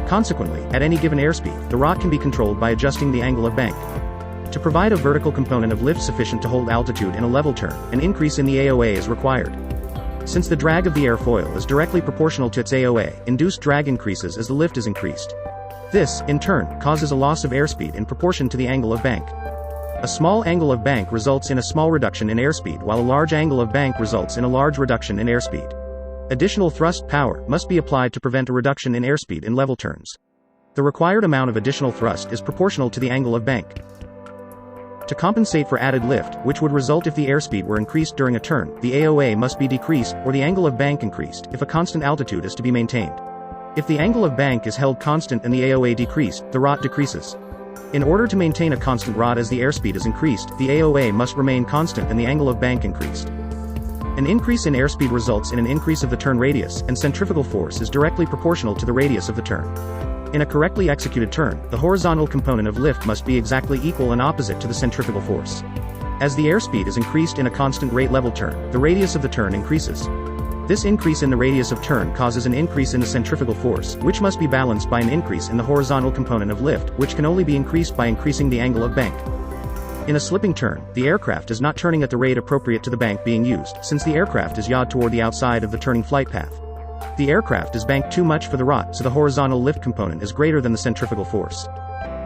Consequently, at any given airspeed, the ROT can be controlled by adjusting the angle of bank. To provide a vertical component of lift sufficient to hold altitude in a level turn, an increase in the AOA is required. Since the drag of the airfoil is directly proportional to its AOA, induced drag increases as the lift is increased. This, in turn, causes a loss of airspeed in proportion to the angle of bank. A small angle of bank results in a small reduction in airspeed while a large angle of bank results in a large reduction in airspeed. Additional thrust power must be applied to prevent a reduction in airspeed in level turns. The required amount of additional thrust is proportional to the angle of bank. To compensate for added lift, which would result if the airspeed were increased during a turn, the AOA must be decreased or the angle of bank increased if a constant altitude is to be maintained. If the angle of bank is held constant and the AOA decreased, the ROT decreases. In order to maintain a constant ROT as the airspeed is increased, the AOA must remain constant and the angle of bank increased. An increase in airspeed results in an increase of the turn radius, and centrifugal force is directly proportional to the radius of the turn. In a correctly executed turn, the horizontal component of lift must be exactly equal and opposite to the centrifugal force. As the airspeed is increased in a constant rate level turn, the radius of the turn increases. This increase in the radius of turn causes an increase in the centrifugal force, which must be balanced by an increase in the horizontal component of lift, which can only be increased by increasing the angle of bank. In a slipping turn, the aircraft is not turning at the rate appropriate to the bank being used, since the aircraft is yawed toward the outside of the turning flight path. The aircraft is banked too much for the ROT, so the horizontal lift component is greater than the centrifugal force.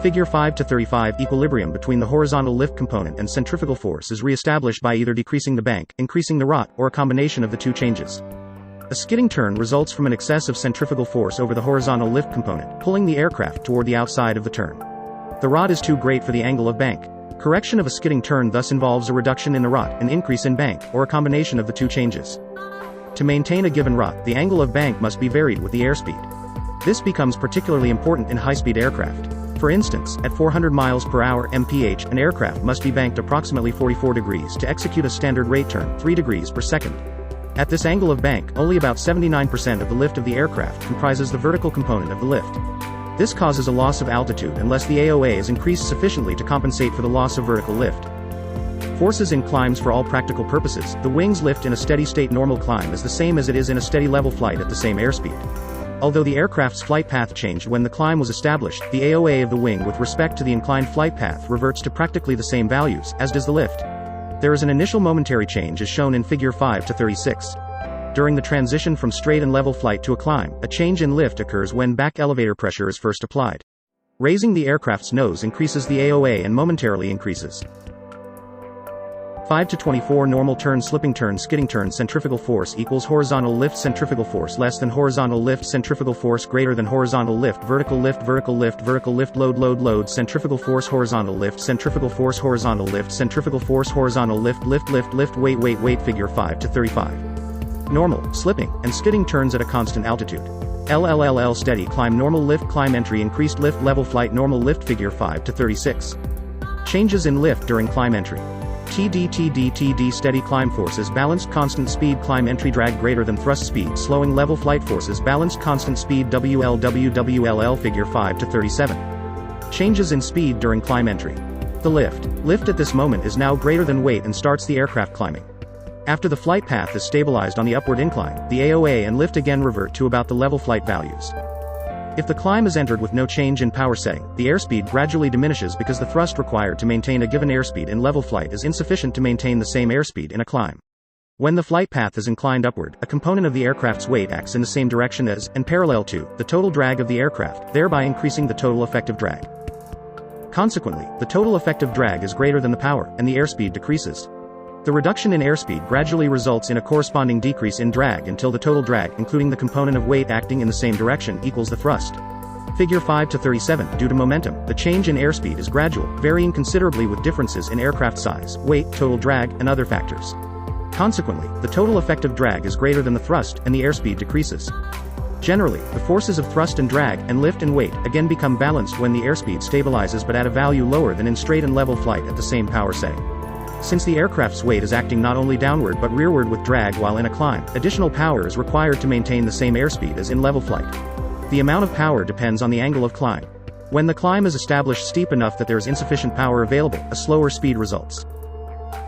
Figure 5-35 equilibrium between the horizontal lift component and centrifugal force is re-established by either decreasing the bank, increasing the ROT, or a combination of the two changes. A skidding turn results from an excess of centrifugal force over the horizontal lift component, pulling the aircraft toward the outside of the turn. The ROT is too great for the angle of bank. Correction of a skidding turn thus involves a reduction in the ROT, an increase in bank, or a combination of the two changes. To maintain a given ROT, the angle of bank must be varied with the airspeed. This becomes particularly important in high-speed aircraft. For instance, at 400 miles per hour mph, an aircraft must be banked approximately 44 degrees to execute a standard rate turn, 3 degrees per second. At this angle of bank, only about 79% of the lift of the aircraft comprises the vertical component of the lift. This causes a loss of altitude unless the AOA is increased sufficiently to compensate for the loss of vertical lift. Forces in climbs. For all practical purposes, the wing's lift in a steady-state normal climb is the same as it is in a steady level flight at the same airspeed. Although the aircraft's flight path changed when the climb was established, the AOA of the wing with respect to the inclined flight path reverts to practically the same values, as does the lift. There is an initial momentary change as shown in figure 5 to 36. During the transition from straight and level flight to a climb, a change in lift occurs when back elevator pressure is first applied. Raising the aircraft's nose increases the AOA and momentarily increases. 5 to 24 normal turn slipping turn skidding turn centrifugal force equals horizontal lift centrifugal force less than horizontal lift centrifugal force greater than horizontal lift vertical lift vertical lift vertical lift load load load centrifugal force horizontal lift centrifugal force horizontal lift centrifugal force horizontal lift lift lift lift weight weight weight figure 5 to 35. Normal, slipping, and skidding turns at a constant altitude. LLLL steady climb normal lift climb entry increased lift level flight normal lift figure 5 to 36. Changes in lift during climb entry. TD steady climb forces balanced constant speed climb entry drag greater than thrust speed slowing level flight forces balanced constant speed WLWWLL figure 5 to 37. Changes in speed during climb entry. The lift at this moment is now greater than weight and starts the aircraft climbing. After the flight path is stabilized on the upward incline, the AOA and lift again revert to about the level flight values. If the climb is entered with no change in power setting, the airspeed gradually diminishes because the thrust required to maintain a given airspeed in level flight is insufficient to maintain the same airspeed in a climb. When the flight path is inclined upward, a component of the aircraft's weight acts in the same direction as, and parallel to, the total drag of the aircraft, thereby increasing the total effective drag. Consequently, the total effective drag is greater than the power, and the airspeed decreases. The reduction in airspeed gradually results in a corresponding decrease in drag until the total drag, including the component of weight acting in the same direction, equals the thrust. Figure 5 to 37. Due to momentum, the change in airspeed is gradual, varying considerably with differences in aircraft size, weight, total drag, and other factors. Consequently, the total effective drag is greater than the thrust, and the airspeed decreases. Generally, the forces of thrust and drag, and lift and weight, again become balanced when the airspeed stabilizes but at a value lower than in straight and level flight at the same power setting. Since the aircraft's weight is acting not only downward but rearward with drag while in a climb, additional power is required to maintain the same airspeed as in level flight. The amount of power depends on the angle of climb. When the climb is established steep enough that there is insufficient power available, a slower speed results.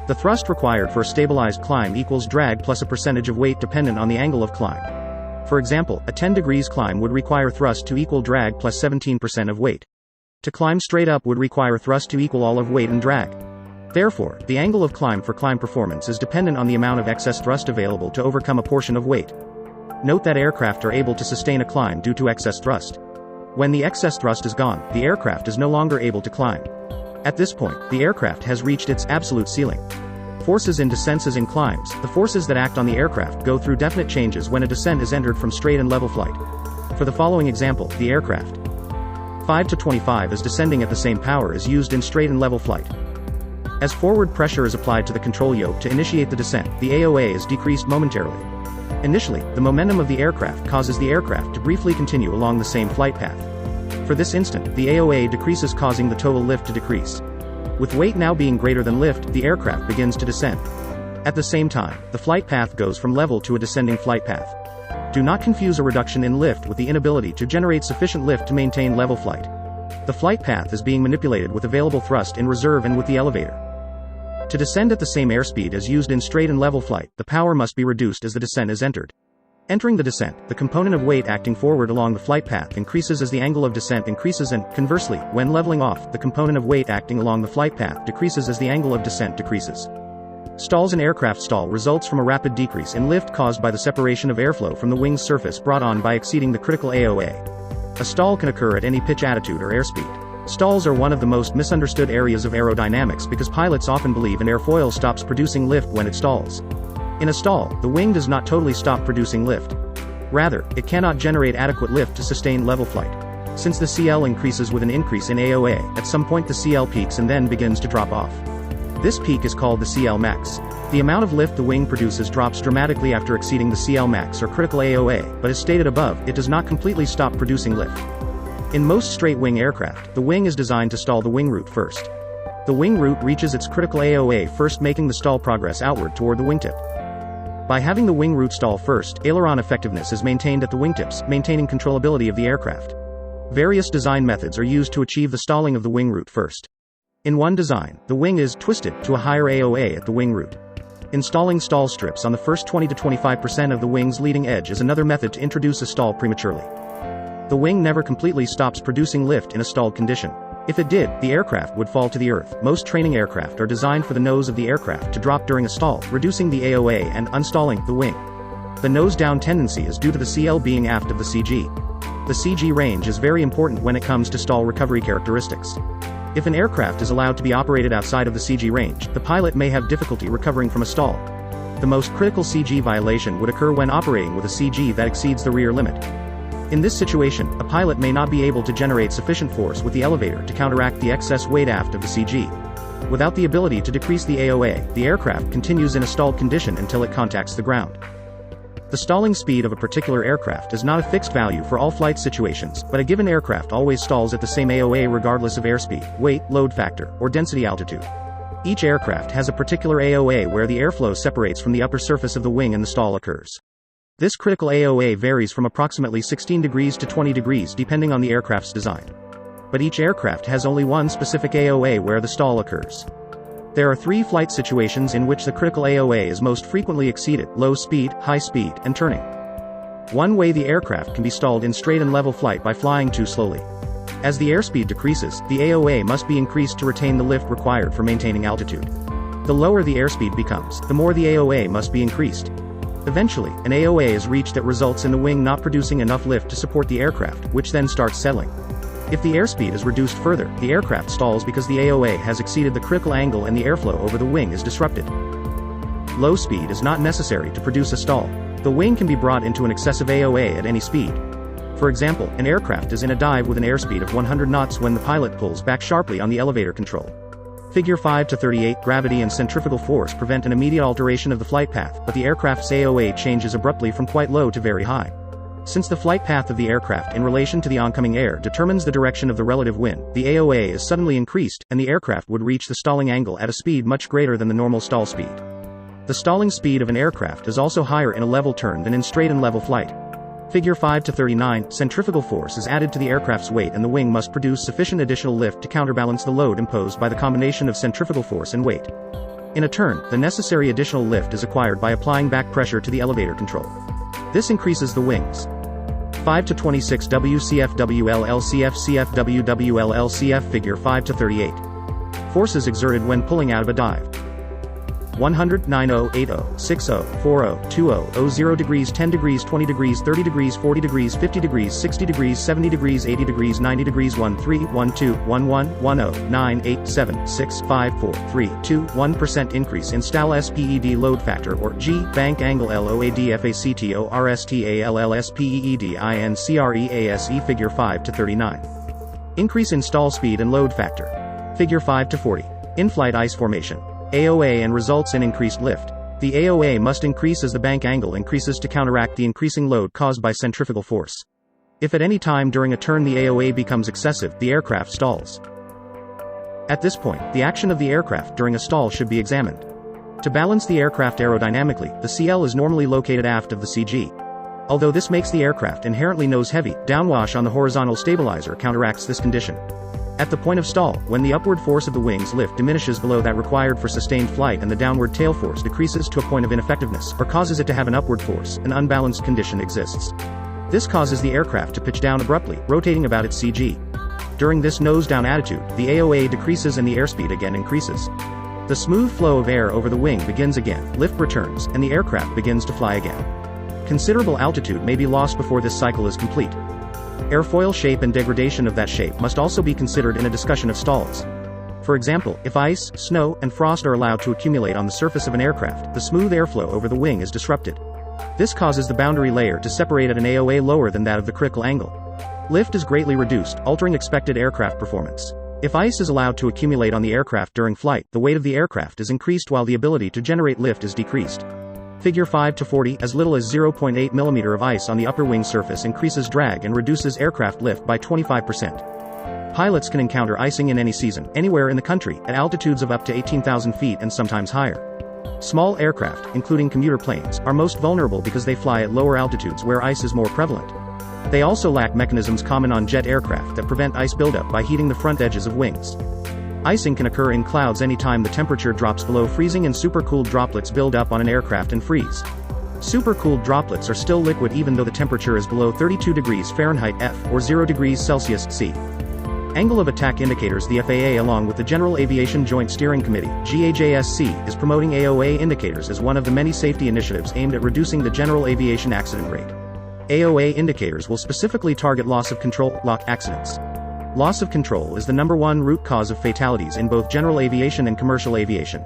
The thrust required for a stabilized climb equals drag plus a percentage of weight dependent on the angle of climb. For example, a 10 degrees climb would require thrust to equal drag plus 17% of weight. To climb straight up would require thrust to equal all of weight and drag. Therefore, the angle of climb for climb performance is dependent on the amount of excess thrust available to overcome a portion of weight. Note that aircraft are able to sustain a climb due to excess thrust. When the excess thrust is gone, the aircraft is no longer able to climb. At this point, the aircraft has reached its absolute ceiling. Forces in descents as in climbs, the forces that act on the aircraft go through definite changes when a descent is entered from straight and level flight. For the following example, the aircraft 5 to 25 is descending at the same power as used in straight and level flight. As forward pressure is applied to the control yoke to initiate the descent, the AOA is decreased momentarily. Initially, the momentum of the aircraft causes the aircraft to briefly continue along the same flight path. For this instant, the AOA decreases, causing the total lift to decrease. With weight now being greater than lift, the aircraft begins to descend. At the same time, the flight path goes from level to a descending flight path. Do not confuse a reduction in lift with the inability to generate sufficient lift to maintain level flight. The flight path is being manipulated with available thrust in reserve and with the elevator. To descend at the same airspeed as used in straight and level flight, the power must be reduced as the descent is entered. Entering the descent, the component of weight acting forward along the flight path increases as the angle of descent increases and, conversely, when leveling off, the component of weight acting along the flight path decreases as the angle of descent decreases. Stalls in aircraft stall results from a rapid decrease in lift caused by the separation of airflow from the wing's surface brought on by exceeding the critical AOA. A stall can occur at any pitch attitude or airspeed. Stalls are one of the most misunderstood areas of aerodynamics because pilots often believe an airfoil stops producing lift when it stalls. In a stall, the wing does not totally stop producing lift. Rather, it cannot generate adequate lift to sustain level flight. Since the CL increases with an increase in AOA, at some point the CL peaks and then begins to drop off. This peak is called the CL max. The amount of lift the wing produces drops dramatically after exceeding the CL max or critical AOA, but as stated above, it does not completely stop producing lift. In most straight-wing aircraft, the wing is designed to stall the wing root first. The wing root reaches its critical AOA first, making the stall progress outward toward the wingtip. By having the wing root stall first, aileron effectiveness is maintained at the wingtips, maintaining controllability of the aircraft. Various design methods are used to achieve the stalling of the wing root first. In one design, the wing is twisted to a higher AOA at the wing root. Installing stall strips on the first 20 to 25% of the wing's leading edge is another method to introduce a stall prematurely. The wing never completely stops producing lift in a stalled condition. If it did, the aircraft would fall to the earth. Most training aircraft are designed for the nose of the aircraft to drop during a stall, reducing the AOA and unstalling the wing. The nose-down tendency is due to the CL being aft of the CG. The CG range is very important when it comes to stall recovery characteristics. If an aircraft is allowed to be operated outside of the CG range, the pilot may have difficulty recovering from a stall. The most critical CG violation would occur when operating with a CG that exceeds the rear limit. In this situation, a pilot may not be able to generate sufficient force with the elevator to counteract the excess weight aft of the CG. Without the ability to decrease the AOA, the aircraft continues in a stalled condition until it contacts the ground. The stalling speed of a particular aircraft is not a fixed value for all flight situations, but a given aircraft always stalls at the same AOA regardless of airspeed, weight, load factor, or density altitude. Each aircraft has a particular AOA where the airflow separates from the upper surface of the wing and the stall occurs. This critical AOA varies from approximately 16 degrees to 20 degrees depending on the aircraft's design. But each aircraft has only one specific AOA where the stall occurs. There are 3 flight situations in which the critical AOA is most frequently exceeded: low speed, high speed, and turning. One way the aircraft can be stalled in straight and level flight by flying too slowly. As the airspeed decreases, the AOA must be increased to retain the lift required for maintaining altitude. The lower the airspeed becomes, the more the AOA must be increased. Eventually, an AOA is reached that results in the wing not producing enough lift to support the aircraft, which then starts settling. If the airspeed is reduced further, the aircraft stalls because the AOA has exceeded the critical angle and the airflow over the wing is disrupted. Low speed is not necessary to produce a stall. The wing can be brought into an excessive AOA at any speed. For example, an aircraft is in a dive with an airspeed of 100 knots when the pilot pulls back sharply on the elevator control. Figure 5-38, gravity and centrifugal force prevent an immediate alteration of the flight path, but the aircraft's AOA changes abruptly from quite low to very high. Since the flight path of the aircraft in relation to the oncoming air determines the direction of the relative wind, the AOA is suddenly increased, and the aircraft would reach the stalling angle at a speed much greater than the normal stall speed. The stalling speed of an aircraft is also higher in a level turn than in straight and level flight. Figure 5-39, centrifugal force is added to the aircraft's weight and the wing must produce sufficient additional lift to counterbalance the load imposed by the combination of centrifugal force and weight. In a turn, the necessary additional lift is acquired by applying back pressure to the elevator control. This increases the wings. 5-26 WCFWLLCF CFWWLLCF Figure 5-38. Forces exerted when pulling out of a dive. 100, 90, 80, 60, 40, 20, 0 degrees, 10 degrees, 20 degrees, 30 degrees, 40 degrees, 50 degrees, 60 degrees, 70 degrees, 80 degrees, 90 degrees, 13, 12, 11, 10, 9, 8, 7, 6, 5, 4, 3, 2, 1% increase in stall SPED load factor or G, bank angle LOAD FACTORSTALL SPEED INCREASE Figure 5-39. Increase in stall speed and load factor. Figure 5-40. In-flight ice formation. AOA and results in increased lift. The AOA must increase as the bank angle increases to counteract the increasing load caused by centrifugal force. If at any time during a turn the AOA becomes excessive, the aircraft stalls. At this point, the action of the aircraft during a stall should be examined. To balance the aircraft aerodynamically, the CL is normally located aft of the CG. Although this makes the aircraft inherently nose-heavy, downwash on the horizontal stabilizer counteracts this condition. At the point of stall, when the upward force of the wing's lift diminishes below that required for sustained flight and the downward tail force decreases to a point of ineffectiveness, or causes it to have an upward force, an unbalanced condition exists. This causes the aircraft to pitch down abruptly, rotating about its CG. During this nose-down attitude, the AOA decreases and the airspeed again increases. The smooth flow of air over the wing begins again, lift returns, and the aircraft begins to fly again. Considerable altitude may be lost before this cycle is complete. Airfoil shape and degradation of that shape must also be considered in a discussion of stalls. For example, if ice, snow, and frost are allowed to accumulate on the surface of an aircraft, the smooth airflow over the wing is disrupted. This causes the boundary layer to separate at an AOA lower than that of the critical angle. Lift is greatly reduced, altering expected aircraft performance. If ice is allowed to accumulate on the aircraft during flight, the weight of the aircraft is increased while the ability to generate lift is decreased. Figure 5-40, as little as 0.8 mm of ice on the upper wing surface increases drag and reduces aircraft lift by 25%. Pilots can encounter icing in any season, anywhere in the country, at altitudes of up to 18,000 feet and sometimes higher. Small aircraft, including commuter planes, are most vulnerable because they fly at lower altitudes where ice is more prevalent. They also lack mechanisms common on jet aircraft that prevent ice buildup by heating the front edges of wings. Icing can occur in clouds anytime the temperature drops below freezing and supercooled droplets build up on an aircraft and freeze. Supercooled droplets are still liquid even though the temperature is below 32 degrees Fahrenheit F or 0 degrees Celsius C. Angle of attack indicators. The FAA, along with the General Aviation Joint Steering Committee, GAJSC, is promoting AOA indicators as one of the many safety initiatives aimed at reducing the general aviation accident rate. AOA indicators will specifically target loss of control, LOC, accidents. Loss of control is the #1 root cause of fatalities in both general aviation and commercial aviation.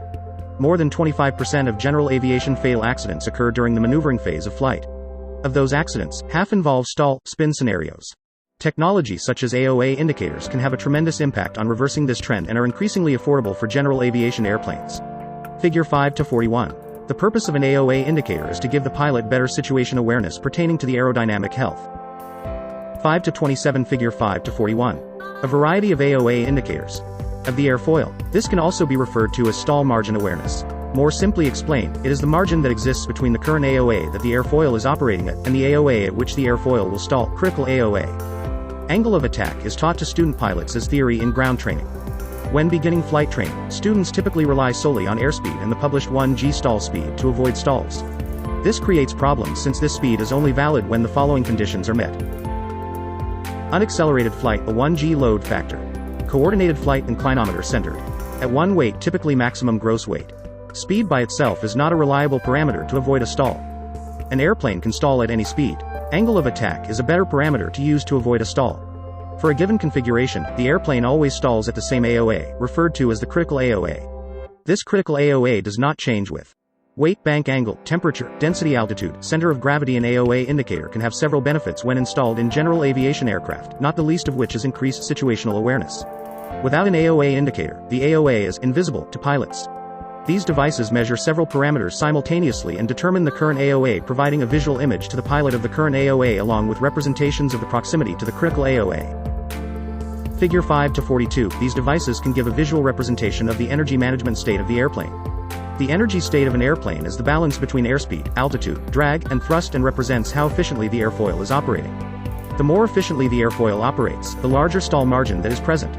More than 25% of general aviation fatal accidents occur during the maneuvering phase of flight. Of those accidents, half involve stall, spin scenarios. Technology such as AOA indicators can have a tremendous impact on reversing this trend and are increasingly affordable for general aviation airplanes. Figure 5-41. The purpose of an AOA indicator is to give the pilot better situation awareness pertaining to the aerodynamic health. 5-27. Figure 5-41. A variety of AOA indicators. Of the airfoil. This can also be referred to as stall margin awareness. More simply explained, it is the margin that exists between the current AOA that the airfoil is operating at and the AOA at which the airfoil will stall, critical AOA. Angle of attack is taught to student pilots as theory in ground training. When beginning flight training, students typically rely solely on airspeed and the published 1g stall speed to avoid stalls. This creates problems since this speed is only valid when the following conditions are met. Unaccelerated flight, a 1g load factor. Coordinated flight, inclinometer centered. At 1 weight, typically maximum gross weight. Speed by itself is not a reliable parameter to avoid a stall. An airplane can stall at any speed. Angle of attack is a better parameter to use to avoid a stall. For a given configuration, the airplane always stalls at the same AOA, referred to as the critical AOA. This critical AOA does not change with weight, bank angle, temperature, density, altitude, center of gravity. An AOA indicator can have several benefits when installed in general aviation aircraft, not the least of which is increased situational awareness. Without an AOA indicator, the AOA is invisible to pilots. These devices measure several parameters simultaneously and determine the current AOA, providing a visual image to the pilot of the current AOA along with representations of the proximity to the critical AOA. Figure 5-42. These devices can give a visual representation of the energy management state of the airplane. The energy state of an airplane is the balance between airspeed, altitude, drag, and thrust and represents how efficiently the airfoil is operating. The more efficiently the airfoil operates, the larger stall margin that is present.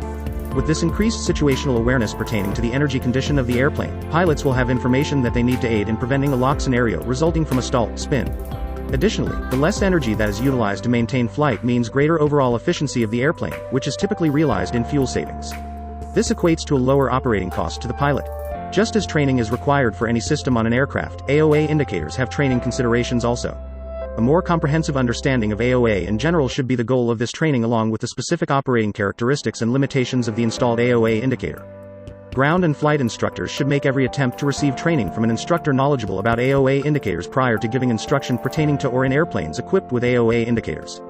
With this increased situational awareness pertaining to the energy condition of the airplane, pilots will have information that they need to aid in preventing a lock scenario resulting from a stall, spin. Additionally, the less energy that is utilized to maintain flight means greater overall efficiency of the airplane, which is typically realized in fuel savings. This equates to a lower operating cost to the pilot. Just as training is required for any system on an aircraft, AOA indicators have training considerations also. A more comprehensive understanding of AOA in general should be the goal of this training, along with the specific operating characteristics and limitations of the installed AOA indicator. Ground and flight instructors should make every attempt to receive training from an instructor knowledgeable about AOA indicators prior to giving instruction pertaining to or in airplanes equipped with AOA indicators.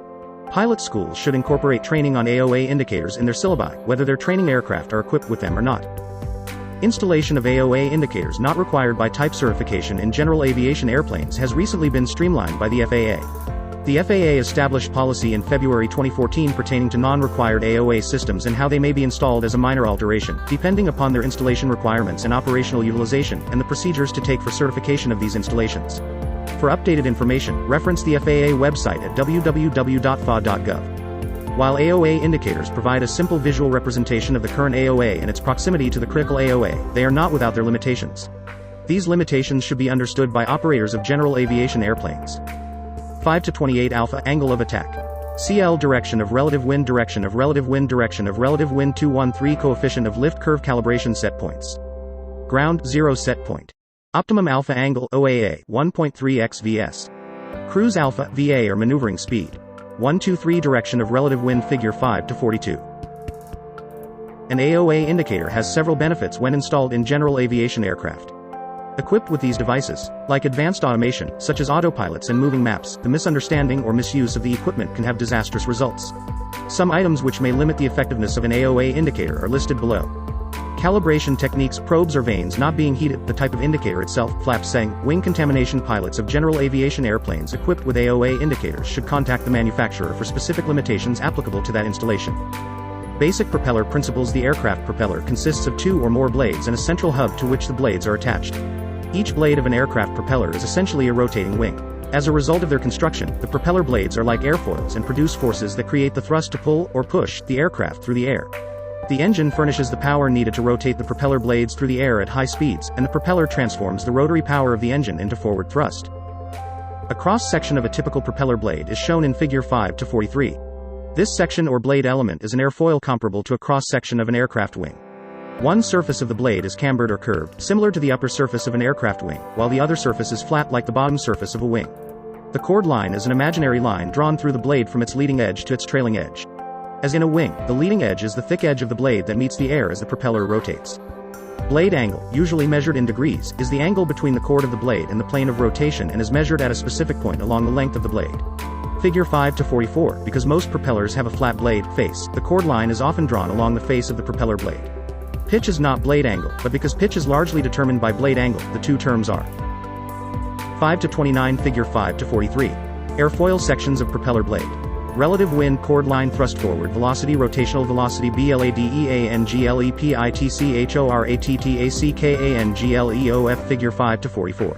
Pilot schools should incorporate training on AOA indicators in their syllabi, whether their training aircraft are equipped with them or not. Installation of AOA indicators not required by type certification in general aviation airplanes has recently been streamlined by the FAA. The FAA established policy in February 2014 pertaining to non-required AOA systems and how they may be installed as a minor alteration, depending upon their installation requirements and operational utilization, and the procedures to take for certification of these installations. For updated information, reference the FAA website at www.fa.gov. While AOA indicators provide a simple visual representation of the current AOA and its proximity to the critical AOA, they are not without their limitations. These limitations should be understood by operators of general aviation airplanes. 5-28 Alpha angle of attack. CL direction of relative wind direction of relative wind direction of relative wind 213 coefficient of lift curve calibration set points. Ground 0 set point. Optimum alpha angle OAA 1.3x vs. Cruise alpha VA or maneuvering speed. 123 direction of relative wind. Figure 5-42. An AOA indicator has several benefits when installed in general aviation aircraft. Equipped with these devices, like advanced automation, such as autopilots and moving maps, the misunderstanding or misuse of the equipment can have disastrous results. Some items which may limit the effectiveness of an AOA indicator are listed below. Calibration techniques, probes or vanes not being heated, the type of indicator itself, flaps saying, wing contamination. Pilots of general aviation airplanes equipped with AOA indicators should contact the manufacturer for specific limitations applicable to that installation. Basic propeller principles. The aircraft propeller consists of 2 or more blades and a central hub to which the blades are attached. Each blade of an aircraft propeller is essentially a rotating wing. As a result of their construction, the propeller blades are like airfoils and produce forces that create the thrust to pull, or push, the aircraft through the air. The engine furnishes the power needed to rotate the propeller blades through the air at high speeds, and the propeller transforms the rotary power of the engine into forward thrust. A cross-section of a typical propeller blade is shown in Figure 5-43. This section or blade element is an airfoil comparable to a cross-section of an aircraft wing. One surface of the blade is cambered or curved, similar to the upper surface of an aircraft wing, while the other surface is flat like the bottom surface of a wing. The chord line is an imaginary line drawn through the blade from its leading edge to its trailing edge. As in a wing, the leading edge is the thick edge of the blade that meets the air as the propeller rotates. Blade angle, usually measured in degrees, is the angle between the chord of the blade and the plane of rotation and is measured at a specific point along the length of the blade. Figure 5 to 44, because most propellers have a flat blade face, the chord line is often drawn along the face of the propeller blade. Pitch is not blade angle, but because pitch is largely determined by blade angle, the two terms are. 5 to 29 Figure 5 to 43. Airfoil sections of propeller blade. Relative wind chord line thrust forward velocity rotational velocity BLADEANGLEPITCHORATTACKANGLEOF Figure 5 to 44.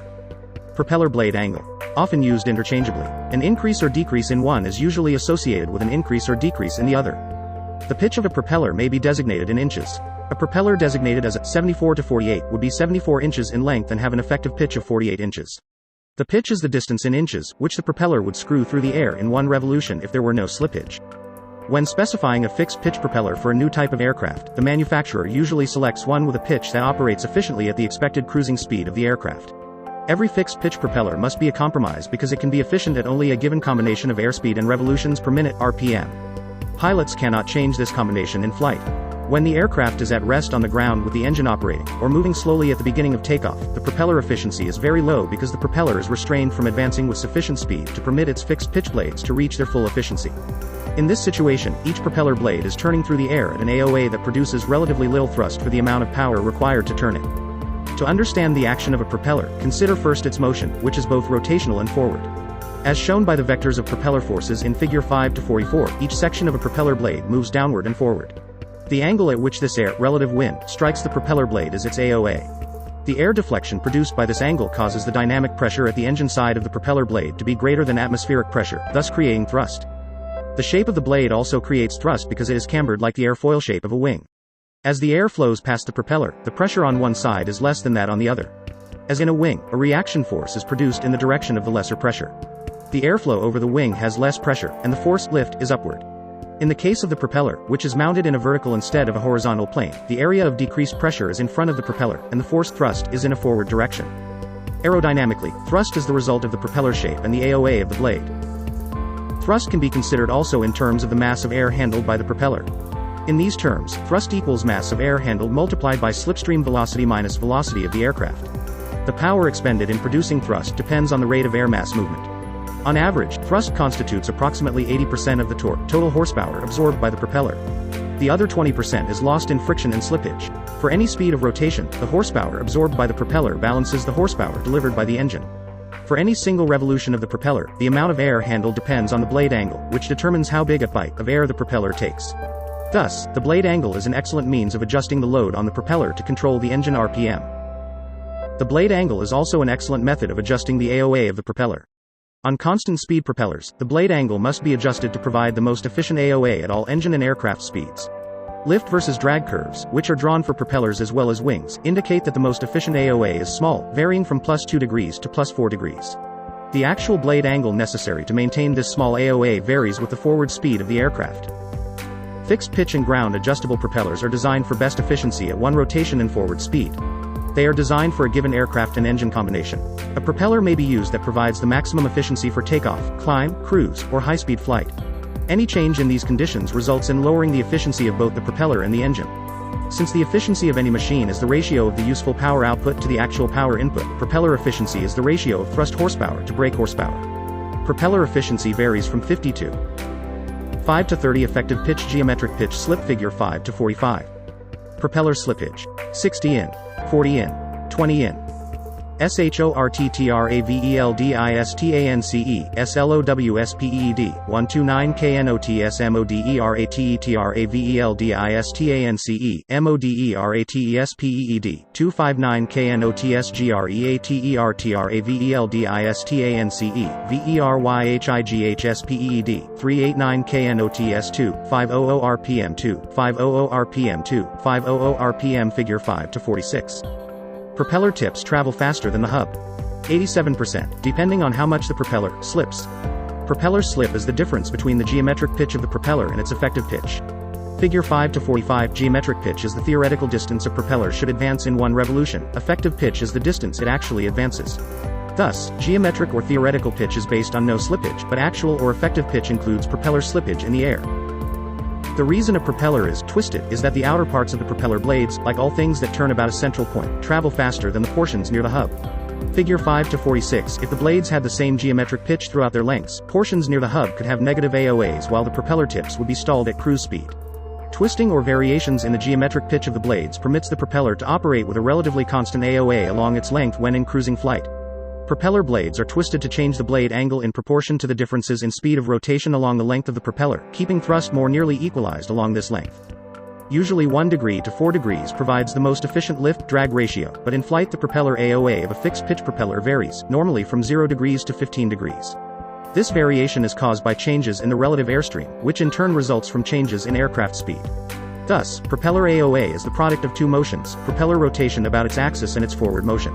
Propeller blade angle. Often used interchangeably. An increase or decrease in one is usually associated with an increase or decrease in the other. The pitch of a propeller may be designated in inches. A propeller designated as 74 to 48 would be 74 inches in length and have an effective pitch of 48 inches. The pitch is the distance in inches, which the propeller would screw through the air in one revolution if there were no slippage. When specifying a fixed pitch propeller for a new type of aircraft, the manufacturer usually selects one with a pitch that operates efficiently at the expected cruising speed of the aircraft. Every fixed pitch propeller must be a compromise because it can be efficient at only a given combination of airspeed and revolutions per minute (RPM). Pilots cannot change this combination in flight. When the aircraft is at rest on the ground with the engine operating, or moving slowly at the beginning of takeoff, the propeller efficiency is very low because the propeller is restrained from advancing with sufficient speed to permit its fixed pitch blades to reach their full efficiency. In this situation, each propeller blade is turning through the air at an AOA that produces relatively little thrust for the amount of power required to turn it. To understand the action of a propeller, consider first its motion, which is both rotational and forward. As shown by the vectors of propeller forces in Figure 5 to 44, each section of a propeller blade moves downward and forward. The angle at which this air, relative wind, strikes the propeller blade is its AOA. The air deflection produced by this angle causes the dynamic pressure at the engine side of the propeller blade to be greater than atmospheric pressure, thus creating thrust. The shape of the blade also creates thrust because it is cambered like the airfoil shape of a wing. As the air flows past the propeller, the pressure on one side is less than that on the other. As in a wing, a reaction force is produced in the direction of the lesser pressure. The airflow over the wing has less pressure, and the force lift is upward. In the case of the propeller, which is mounted in a vertical instead of a horizontal plane, the area of decreased pressure is in front of the propeller, and the force thrust is in a forward direction. Aerodynamically, thrust is the result of the propeller shape and the AOA of the blade. Thrust can be considered also in terms of the mass of air handled by the propeller. In these terms, thrust equals mass of air handled multiplied by slipstream velocity minus velocity of the aircraft. The power expended in producing thrust depends on the rate of air mass movement. On average, thrust constitutes approximately 80% of the torque, total horsepower absorbed by the propeller. The other 20% is lost in friction and slippage. For any speed of rotation, the horsepower absorbed by the propeller balances the horsepower delivered by the engine. For any single revolution of the propeller, the amount of air handled depends on the blade angle, which determines how big a bite of air the propeller takes. Thus, the blade angle is an excellent means of adjusting the load on the propeller to control the engine RPM. The blade angle is also an excellent method of adjusting the AOA of the propeller. On constant speed propellers, the blade angle must be adjusted to provide the most efficient AOA at all engine and aircraft speeds. Lift versus drag curves, which are drawn for propellers as well as wings, indicate that the most efficient AOA is small, varying from +2 degrees to +4 degrees. The actual blade angle necessary to maintain this small AOA varies with the forward speed of the aircraft. Fixed pitch and ground adjustable propellers are designed for best efficiency at one rotation and forward speed. They are designed for a given aircraft and engine combination. A propeller may be used that provides the maximum efficiency for takeoff, climb, cruise, or high-speed flight. Any change in these conditions results in lowering the efficiency of both the propeller and the engine. Since the efficiency of any machine is the ratio of the useful power output to the actual power input, propeller efficiency is the ratio of thrust horsepower to brake horsepower. Propeller efficiency varies from 50 to 5 to 30 effective pitch geometric pitch slip Figure 5 to 45. Propeller slippage. 60 in. 40 in. 20 in. SHORTTRAVELDISTANCE, SLOWSPEED, 129 KNOTS MODERATERAVELDISTANCE, MODERATESPEED, 259 KNOTS GREATERTRAVELDISTANCE, VERYHIGHSPEED, 389 KNOTS 2, 500 RPM 2, 500 RPM 2, 500 RPM Figure 5 to 46. Propeller tips travel faster than the hub. 87%, depending on how much the propeller slips. Propeller slip is the difference between the geometric pitch of the propeller and its effective pitch. Figure 5 to 45. Geometric pitch is the theoretical distance a propeller should advance in one revolution. Effective pitch is the distance it actually advances. Thus, geometric or theoretical pitch is based on no slippage, but actual or effective pitch includes propeller slippage in the air. The reason a propeller is twisted is that the outer parts of the propeller blades, like all things that turn about a central point, travel faster than the portions near the hub. Figure 5 to 46. If the blades had the same geometric pitch throughout their lengths, portions near the hub could have negative AOAs while the propeller tips would be stalled at cruise speed. Twisting or variations in the geometric pitch of the blades permits the propeller to operate with a relatively constant AOA along its length when in cruising flight. Propeller blades are twisted to change the blade angle in proportion to the differences in speed of rotation along the length of the propeller, keeping thrust more nearly equalized along this length. Usually 1 degree to 4 degrees provides the most efficient lift-drag ratio, but in flight the propeller AOA of a fixed-pitch propeller varies, normally from 0 degrees to 15 degrees. This variation is caused by changes in the relative airstream, which in turn results from changes in aircraft speed. Thus, propeller AOA is the product of two motions, propeller rotation about its axis and its forward motion.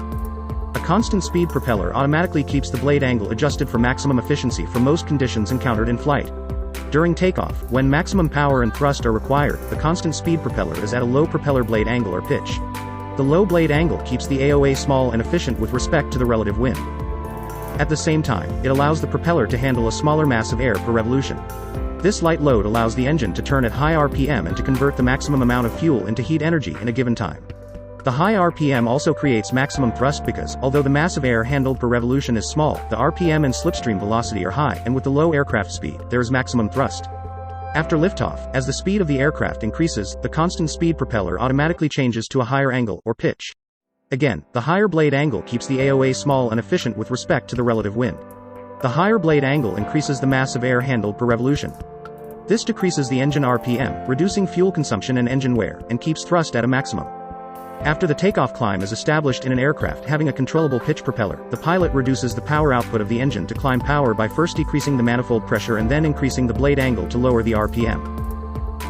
A constant speed propeller automatically keeps the blade angle adjusted for maximum efficiency for most conditions encountered in flight. During takeoff, when maximum power and thrust are required, the constant speed propeller is at a low propeller blade angle or pitch. The low blade angle keeps the AOA small and efficient with respect to the relative wind. At the same time, it allows the propeller to handle a smaller mass of air per revolution. This light load allows the engine to turn at high RPM and to convert the maximum amount of fuel into heat energy in a given time. The high RPM also creates maximum thrust because, although the mass of air handled per revolution is small, the RPM and slipstream velocity are high, and with the low aircraft speed, there is maximum thrust. After liftoff, as the speed of the aircraft increases, the constant speed propeller automatically changes to a higher angle, or pitch. Again, the higher blade angle keeps the AOA small and efficient with respect to the relative wind. The higher blade angle increases the mass of air handled per revolution. This decreases the engine RPM, reducing fuel consumption and engine wear, and keeps thrust at a maximum. After the takeoff climb is established in an aircraft having a controllable pitch propeller, the pilot reduces the power output of the engine to climb power by first decreasing the manifold pressure and then increasing the blade angle to lower the RPM.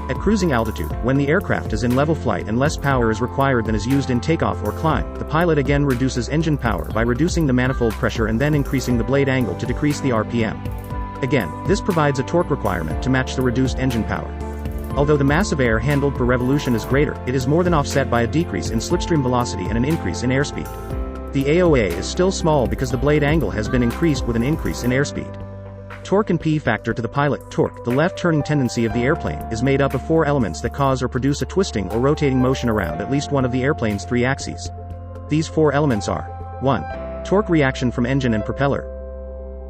At cruising altitude, when the aircraft is in level flight and less power is required than is used in takeoff or climb, the pilot again reduces engine power by reducing the manifold pressure and then increasing the blade angle to decrease the RPM. Again, this provides a torque requirement to match the reduced engine power. Although the mass of air handled per revolution is greater, it is more than offset by a decrease in slipstream velocity and an increase in airspeed. The AOA is still small because the blade angle has been increased with an increase in airspeed. Torque and P factor to the pilot. Torque, the left turning tendency of the airplane, is made up of 4 elements that cause or produce a twisting or rotating motion around at least one of the airplane's 3 axes. These 4 elements are 1. Torque reaction from engine and propeller.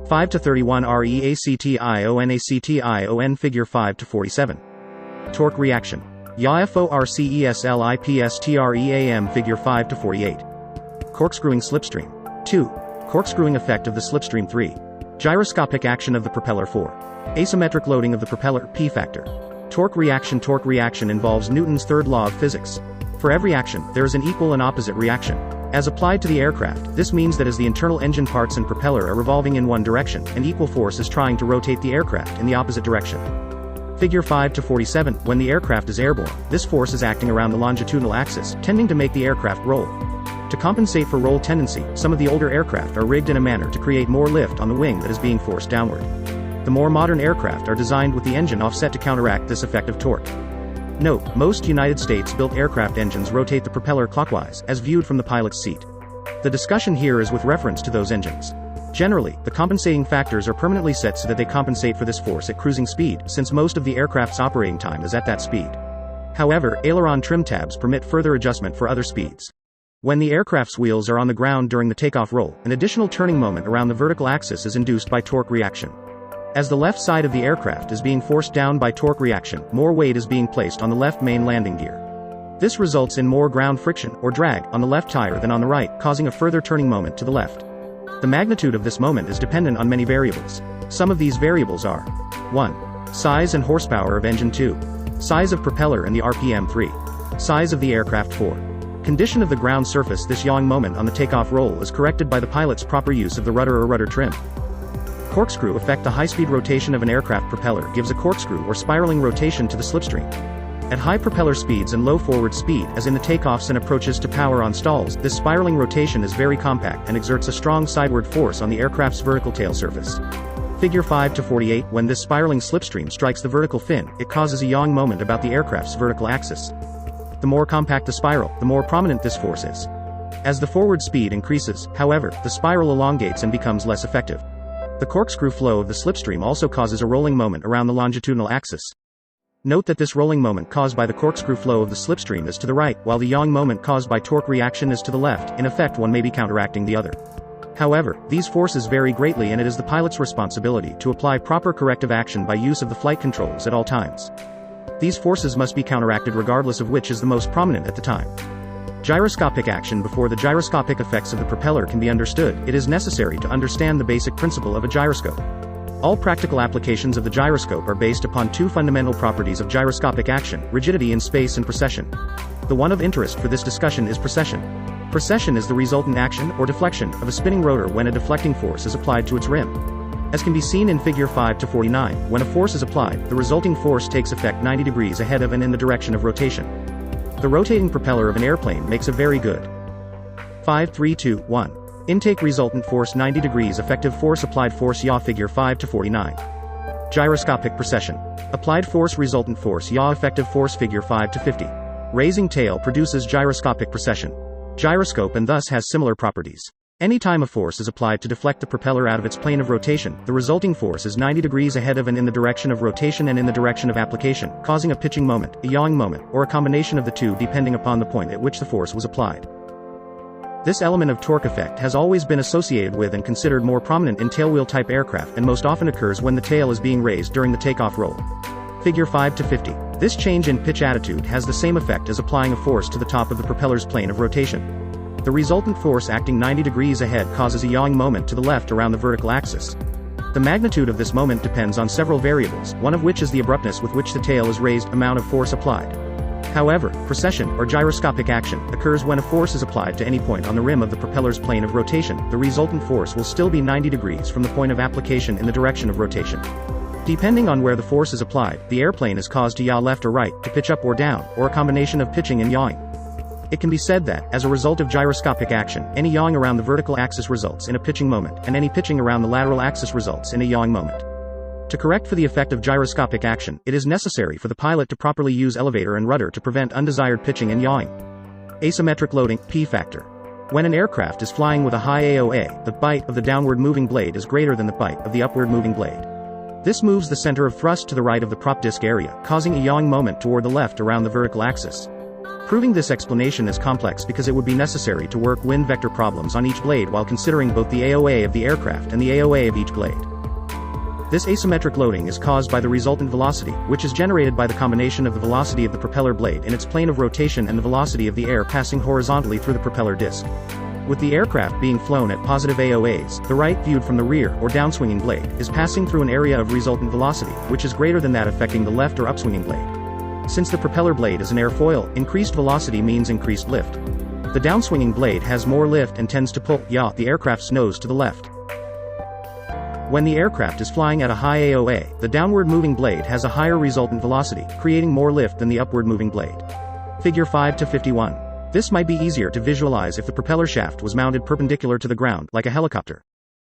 5 to 31 REACTIONACTION. Figure 5 to 47. Torque reaction. YFORCESLIPSTREAM. Figure 5 to 48. Corkscrewing slipstream. 2. Corkscrewing effect of the slipstream. 3. Gyroscopic action of the propeller. 4. Asymmetric loading of the propeller. P factor. Torque reaction. Torque reaction involves Newton's third law of physics. For every action, there is an equal and opposite reaction. As applied to the aircraft, this means that as the internal engine parts and propeller are revolving in one direction, an equal force is trying to rotate the aircraft in the opposite direction. Figure 5 to 47. When the aircraft is airborne, this force is acting around the longitudinal axis, tending to make the aircraft roll. To compensate for roll tendency, some of the older aircraft are rigged in a manner to create more lift on the wing that is being forced downward. The more modern aircraft are designed with the engine offset to counteract this effect of torque. Note, most United States-built aircraft engines rotate the propeller clockwise, as viewed from the pilot's seat. The discussion here is with reference to those engines. Generally, the compensating factors are permanently set so that they compensate for this force at cruising speed, since most of the aircraft's operating time is at that speed. However, aileron trim tabs permit further adjustment for other speeds. When the aircraft's wheels are on the ground during the takeoff roll, an additional turning moment around the vertical axis is induced by torque reaction. As the left side of the aircraft is being forced down by torque reaction, more weight is being placed on the left main landing gear. This results in more ground friction, or drag, on the left tire than on the right, causing a further turning moment to the left. The magnitude of this moment is dependent on many variables. Some of these variables are 1. Size and horsepower of engine. 2. Size of propeller and the RPM. 3. Size of the aircraft. 4. Condition of the ground surface. This yawing moment on the takeoff roll is corrected by the pilot's proper use of the rudder or rudder trim. Corkscrew effect. The high-speed rotation of an aircraft propeller gives a corkscrew or spiraling rotation to the slipstream. At high propeller speeds and low forward speed, as in the takeoffs and approaches to power on stalls, this spiraling rotation is very compact and exerts a strong sideward force on the aircraft's vertical tail surface. Figure 5 to 48. When this spiraling slipstream strikes the vertical fin, it causes a yawing moment about the aircraft's vertical axis. The more compact the spiral, the more prominent this force is. As the forward speed increases, however, the spiral elongates and becomes less effective. The corkscrew flow of the slipstream also causes a rolling moment around the longitudinal axis. Note that this rolling moment caused by the corkscrew flow of the slipstream is to the right, while the yawing moment caused by torque reaction is to the left. In effect, one may be counteracting the other. However, these forces vary greatly, and it is the pilot's responsibility to apply proper corrective action by use of the flight controls at all times. These forces must be counteracted regardless of which is the most prominent at the time. Gyroscopic action. Before the gyroscopic effects of the propeller can be understood, it is necessary to understand the basic principle of a gyroscope. All practical applications of the gyroscope are based upon two fundamental properties of gyroscopic action: rigidity in space and precession. The one of interest for this discussion is precession. Precession is the resultant action, or deflection, of a spinning rotor when a deflecting force is applied to its rim. As can be seen in Figure 5 to 49, when a force is applied, the resulting force takes effect 90 degrees ahead of and in the direction of rotation. The rotating propeller of an airplane makes a very good 5, 3, 2, 1. Intake resultant force 90 degrees effective force applied force yaw. Figure 5 to 49. Gyroscopic precession. Applied force resultant force yaw effective force. Figure 5 to 50. Raising tail produces gyroscopic precession. Gyroscope and thus has similar properties. Any time a force is applied to deflect the propeller out of its plane of rotation, the resulting force is 90 degrees ahead of and in the direction of rotation and in the direction of application, causing a pitching moment, a yawing moment, or a combination of the two depending upon the point at which the force was applied. This element of torque effect has always been associated with and considered more prominent in tailwheel-type aircraft, and most often occurs when the tail is being raised during the takeoff roll. Figure 5 to 50. This change in pitch attitude has the same effect as applying a force to the top of the propeller's plane of rotation. The resultant force acting 90 degrees ahead causes a yawing moment to the left around the vertical axis. The magnitude of this moment depends on several variables, one of which is the abruptness with which the tail is raised, amount of force applied. However, precession, or gyroscopic action, occurs when a force is applied to any point on the rim of the propeller's plane of rotation. The resultant force will still be 90 degrees from the point of application in the direction of rotation. Depending on where the force is applied, the airplane is caused to yaw left or right, to pitch up or down, or a combination of pitching and yawing. It can be said that, as a result of gyroscopic action, any yawing around the vertical axis results in a pitching moment, and any pitching around the lateral axis results in a yawing moment. To correct for the effect of gyroscopic action, it is necessary for the pilot to properly use elevator and rudder to prevent undesired pitching and yawing. Asymmetric loading, P factor. When an aircraft is flying with a high AOA, the bite of the downward moving blade is greater than the bite of the upward moving blade. This moves the center of thrust to the right of the prop disc area, causing a yawing moment toward the left around the vertical axis. Proving this explanation is complex because it would be necessary to work wind vector problems on each blade while considering both the AOA of the aircraft and the AOA of each blade. This asymmetric loading is caused by the resultant velocity, which is generated by the combination of the velocity of the propeller blade in its plane of rotation and the velocity of the air passing horizontally through the propeller disc. With the aircraft being flown at positive AOAs, the right, viewed from the rear, or downswinging blade, is passing through an area of resultant velocity, which is greater than that affecting the left or upswinging blade. Since the propeller blade is an airfoil, increased velocity means increased lift. The downswinging blade has more lift and tends to pull, yaw, the aircraft's nose to the left. When the aircraft is flying at a high AOA, the downward moving blade has a higher resultant velocity, creating more lift than the upward moving blade. Figure 5 to 51. This might be easier to visualize if the propeller shaft was mounted perpendicular to the ground, like a helicopter.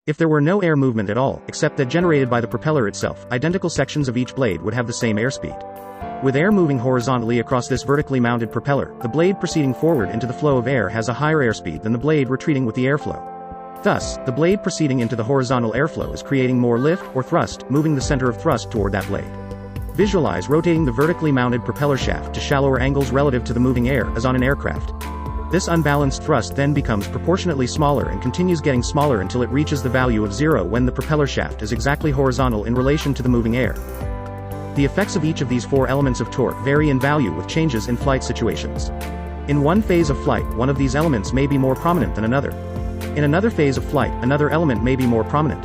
If there were no air movement at all, except that generated by the propeller itself, identical sections of each blade would have the same airspeed. With air moving horizontally across this vertically mounted propeller, the blade proceeding forward into the flow of air has a higher airspeed than the blade retreating with the airflow. Thus, the blade proceeding into the horizontal airflow is creating more lift, or thrust, moving the center of thrust toward that blade. Visualize rotating the vertically mounted propeller shaft to shallower angles relative to the moving air, as on an aircraft. This unbalanced thrust then becomes proportionately smaller and continues getting smaller until it reaches the value of 0 when the propeller shaft is exactly horizontal in relation to the moving air. The effects of each of these four elements of torque vary in value with changes in flight situations. In one phase of flight, one of these elements may be more prominent than another. In another phase of flight, another element may be more prominent.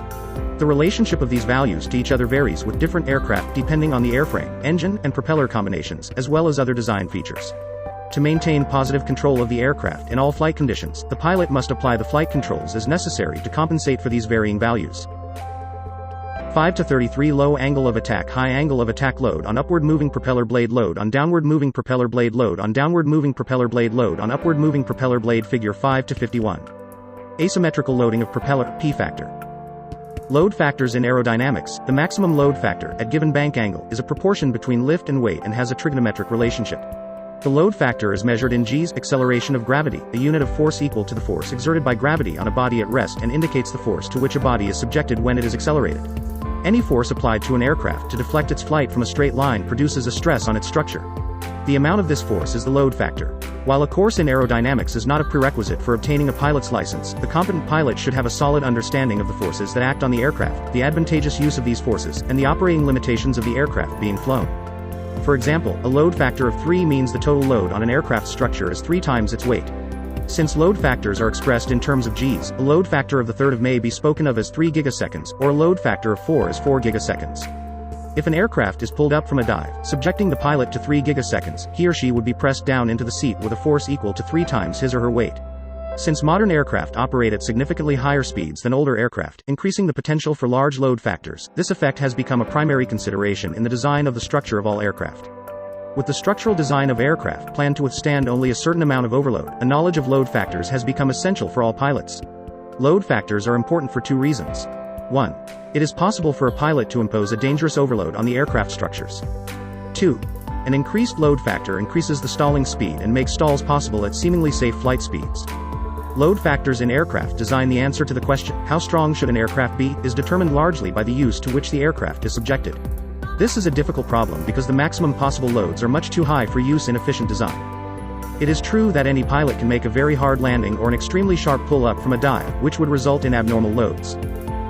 The relationship of these values to each other varies with different aircraft depending on the airframe, engine, and propeller combinations, as well as other design features. To maintain positive control of the aircraft in all flight conditions, the pilot must apply the flight controls as necessary to compensate for these varying values. 5 to 33 Low angle of attack, high angle of attack, load on upward moving propeller blade, load on downward moving propeller blade, load on downward moving propeller blade, load on upward moving propeller blade. Figure 5 to 51. Asymmetrical loading of propeller, P factor. Load factors in aerodynamics. The maximum load factor at given bank angle is a proportion between lift and weight and has a trigonometric relationship. The load factor is measured in g's, acceleration of gravity, a unit of force equal to the force exerted by gravity on a body at rest, and indicates the force to which a body is subjected when it is accelerated. Any force applied to an aircraft to deflect its flight from a straight line produces a stress on its structure. The amount of this force is the load factor. While a course in aerodynamics is not a prerequisite for obtaining a pilot's license, the competent pilot should have a solid understanding of the forces that act on the aircraft, the advantageous use of these forces, and the operating limitations of the aircraft being flown. For example, a load factor of 3 means the total load on an aircraft structure is 3 times its weight. Since load factors are expressed in terms of Gs, a load factor of the third of may be spoken of as 3 gigaseconds, or a load factor of 4 as 4 gigaseconds. If an aircraft is pulled up from a dive, subjecting the pilot to 3 gigaseconds, he or she would be pressed down into the seat with a force equal to 3 times his or her weight. Since modern aircraft operate at significantly higher speeds than older aircraft, increasing the potential for large load factors, this effect has become a primary consideration in the design of the structure of all aircraft. With the structural design of aircraft planned to withstand only a certain amount of overload, a knowledge of load factors has become essential for all pilots. Load factors are important for 2 reasons. 1. It is possible for a pilot to impose a dangerous overload on the aircraft structures. 2. An increased load factor increases the stalling speed and makes stalls possible at seemingly safe flight speeds. Load factors in aircraft design. The answer to the question, how strong should an aircraft be, is determined largely by the use to which the aircraft is subjected. This is a difficult problem because the maximum possible loads are much too high for use in efficient design. It is true that any pilot can make a very hard landing or an extremely sharp pull-up from a dive, which would result in abnormal loads.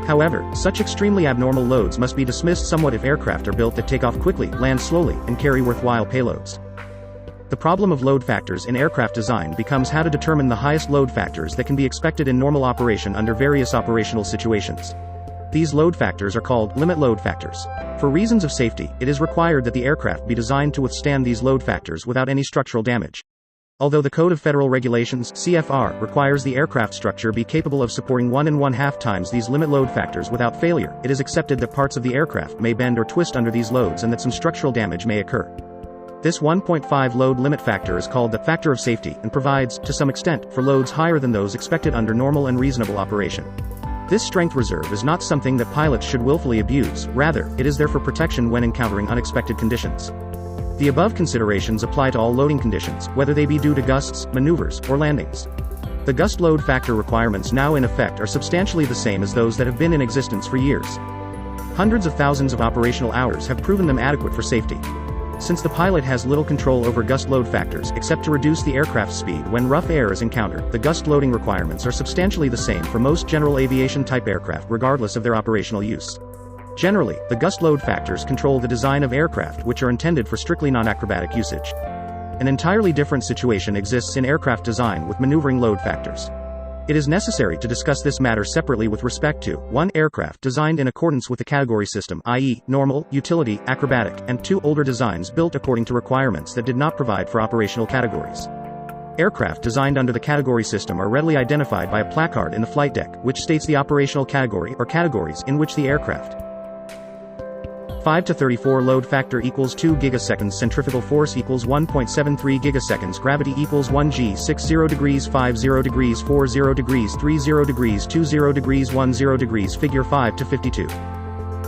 However, such extremely abnormal loads must be dismissed somewhat if aircraft are built that take off quickly, land slowly, and carry worthwhile payloads. The problem of load factors in aircraft design becomes how to determine the highest load factors that can be expected in normal operation under various operational situations. These load factors are called limit load factors. For reasons of safety, it is required that the aircraft be designed to withstand these load factors without any structural damage. Although the Code of Federal Regulations, CFR, requires the aircraft structure be capable of supporting 1 1/2 times these limit load factors without failure, it is accepted that parts of the aircraft may bend or twist under these loads and that some structural damage may occur. This 1.5 load limit factor is called the factor of safety and provides, to some extent, for loads higher than those expected under normal and reasonable operation. This strength reserve is not something that pilots should willfully abuse, rather, it is there for protection when encountering unexpected conditions. The above considerations apply to all loading conditions, whether they be due to gusts, maneuvers, or landings. The gust load factor requirements now in effect are substantially the same as those that have been in existence for years. Hundreds of thousands of operational hours have proven them adequate for safety. Since the pilot has little control over gust load factors except to reduce the aircraft's speed when rough air is encountered, the gust loading requirements are substantially the same for most general aviation type aircraft regardless of their operational use. Generally, the gust load factors control the design of aircraft which are intended for strictly non-acrobatic usage. An entirely different situation exists in aircraft design with maneuvering load factors. It is necessary to discuss this matter separately with respect to 1. Aircraft designed in accordance with the category system, i.e., normal, utility, acrobatic, and 2. Older designs built according to requirements that did not provide for operational categories. Aircraft designed under the category system are readily identified by a placard in the flight deck, which states the operational category or categories in which the aircraft 5 to 34 load factor equals 2 gigaseconds, centrifugal force equals 1.73 gigaseconds, gravity equals 1 g, 60 degrees, 50 degrees, 40 degrees, 30 degrees, 20 degrees, 10 degrees. Figure 5 to 52.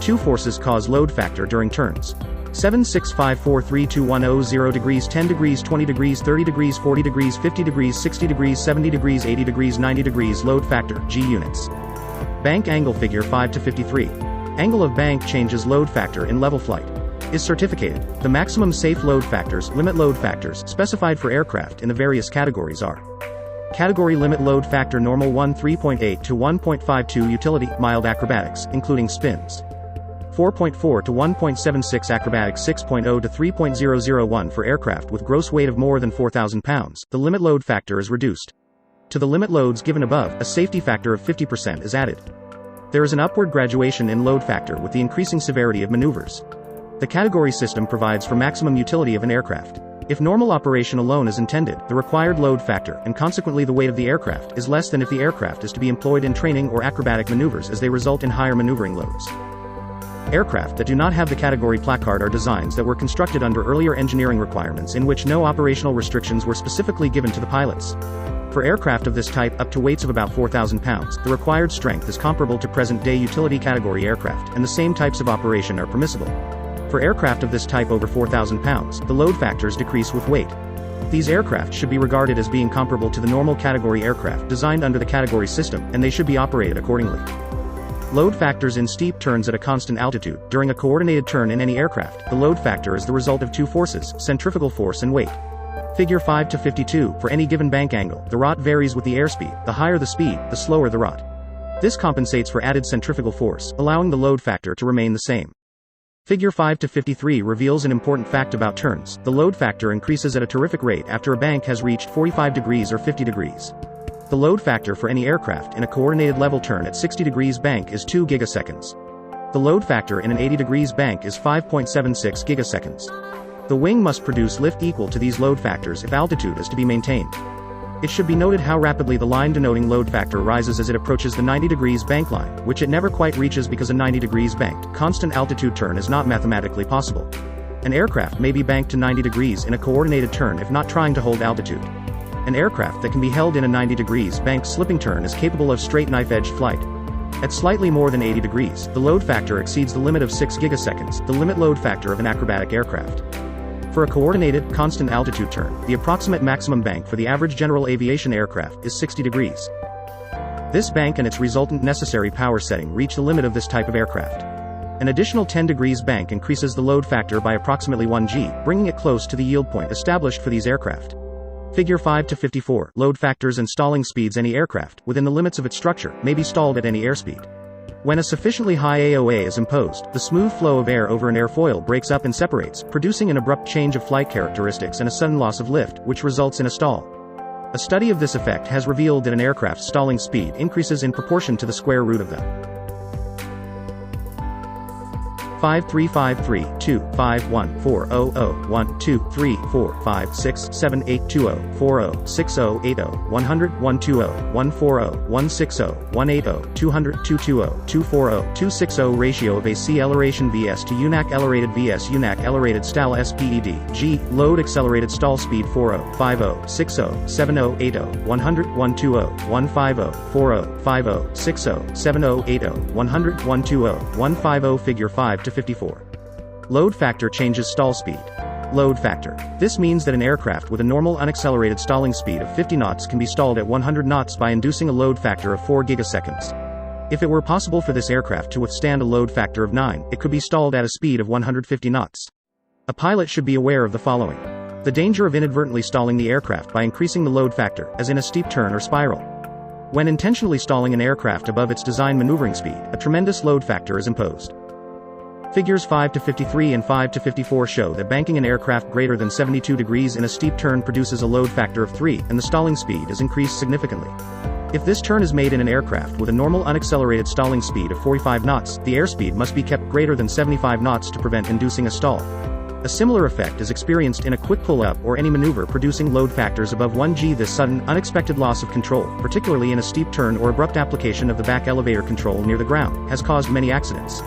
2 forces cause load factor during turns. 7 6 5 4 3 2 1 0 0 degrees, 10 degrees, 20 degrees, 30 degrees, 40 degrees, 50 degrees, 60 degrees, 70 degrees, 80 degrees, 90 degrees. Load factor, G units. Bank angle. Figure 5 to 53. Angle of bank changes load factor in level flight. Is certificated. The maximum safe load factors, limit load factors, specified for aircraft in the various categories are: Category limit load factor normal 1 3.8 to 1.52 utility, mild acrobatics, including spins. 4.4 to 1.76 acrobatics, 6.0 to 3.001 for aircraft with gross weight of more than 4,000 pounds, the limit load factor is reduced. To the limit loads given above, a safety factor of 50% is added. There is an upward graduation in load factor with the increasing severity of maneuvers. The category system provides for maximum utility of an aircraft. If normal operation alone is intended, the required load factor, and consequently the weight of the aircraft, is less than if the aircraft is to be employed in training or acrobatic maneuvers as they result in higher maneuvering loads. Aircraft that do not have the category placard are designs that were constructed under earlier engineering requirements in which no operational restrictions were specifically given to the pilots. For aircraft of this type up to weights of about 4,000 pounds, the required strength is comparable to present-day utility category aircraft, and the same types of operation are permissible. For aircraft of this type over 4,000 pounds, the load factors decrease with weight. These aircraft should be regarded as being comparable to the normal category aircraft designed under the category system, and they should be operated accordingly. Load factors in steep turns at a constant altitude. During a coordinated turn in any aircraft, the load factor is the result of two forces, centrifugal force and weight. Figure 5 to 52, for any given bank angle, the rot varies with the airspeed. The higher the speed, the slower the rot. This compensates for added centrifugal force, allowing the load factor to remain the same. Figure 5 to 53 reveals an important fact about turns. The load factor increases at a terrific rate after a bank has reached 45 degrees or 50 degrees. The load factor for any aircraft in a coordinated level turn at 60 degrees bank is 2 gigaseconds. The load factor in an 80 degrees bank is 5.76 gigaseconds. The wing must produce lift equal to these load factors if altitude is to be maintained. It should be noted how rapidly the line denoting load factor rises as it approaches the 90 degrees bank line, which it never quite reaches because a 90 degrees banked, constant altitude turn is not mathematically possible. An aircraft may be banked to 90 degrees in a coordinated turn if not trying to hold altitude. An aircraft that can be held in a 90 degrees banked slipping turn is capable of straight knife-edge flight. At slightly more than 80 degrees, the load factor exceeds the limit of 6 gigaseconds, the limit load factor of an acrobatic aircraft. For a coordinated, constant altitude turn, the approximate maximum bank for the average general aviation aircraft is 60 degrees. This bank and its resultant necessary power setting reach the limit of this type of aircraft. An additional 10 degrees bank increases the load factor by approximately 1 g, bringing it close to the yield point established for these aircraft. Figure 5 to 54, load factors and stalling speeds. Any aircraft, within the limits of its structure, may be stalled at any airspeed. When a sufficiently high AOA is imposed, the smooth flow of air over an airfoil breaks up and separates, producing an abrupt change of flight characteristics and a sudden loss of lift, which results in a stall. A study of this effect has revealed that an aircraft's stalling speed increases in proportion to the square root of the 5353 2 51 400 1 2 3 4 5 6 7 8 20 40 60 80 100 120 140 160 180 200 220 240 260 ratio of AC acceleration vs to UNAC accelerated vs UNAC accelerated stall SPED G load accelerated stall speed 40 50 60 70 80 100 120 150 40 50 60 70 80 100 120 150 figure 5 to 54. Load factor changes stall speed. Load factor. This means that an aircraft with a normal unaccelerated stalling speed of 50 knots can be stalled at 100 knots by inducing a load factor of 4 gigaseconds. If it were possible for this aircraft to withstand a load factor of 9, it could be stalled at a speed of 150 knots. A pilot should be aware of the following. The danger of inadvertently stalling the aircraft by increasing the load factor, as in a steep turn or spiral. When intentionally stalling an aircraft above its design maneuvering speed, a tremendous load factor is imposed. Figures 5 to 53 and 5 to 54 show that banking an aircraft greater than 72 degrees in a steep turn produces a load factor of 3, and the stalling speed is increased significantly. If this turn is made in an aircraft with a normal unaccelerated stalling speed of 45 knots, the airspeed must be kept greater than 75 knots to prevent inducing a stall. A similar effect is experienced in a quick pull-up or any maneuver producing load factors above 1 g. This sudden, unexpected loss of control, particularly in a steep turn or abrupt application of the back elevator control near the ground, has caused many accidents.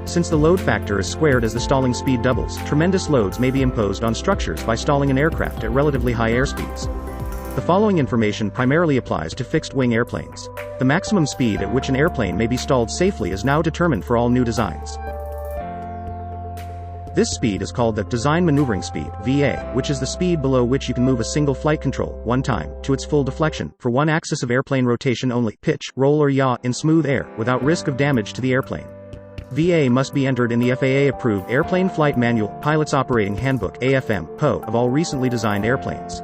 Since the load factor is squared as the stalling speed doubles, tremendous loads may be imposed on structures by stalling an aircraft at relatively high airspeeds. The following information primarily applies to fixed-wing airplanes. The maximum speed at which an airplane may be stalled safely is now determined for all new designs. This speed is called the design maneuvering speed, VA, which is the speed below which you can move a single flight control, one time, to its full deflection, for one axis of airplane rotation only, pitch, roll or yaw, in smooth air, without risk of damage to the airplane. VA must be entered in the FAA-approved Airplane Flight Manual, Pilot's Operating Handbook (AFM) PO of all recently designed airplanes.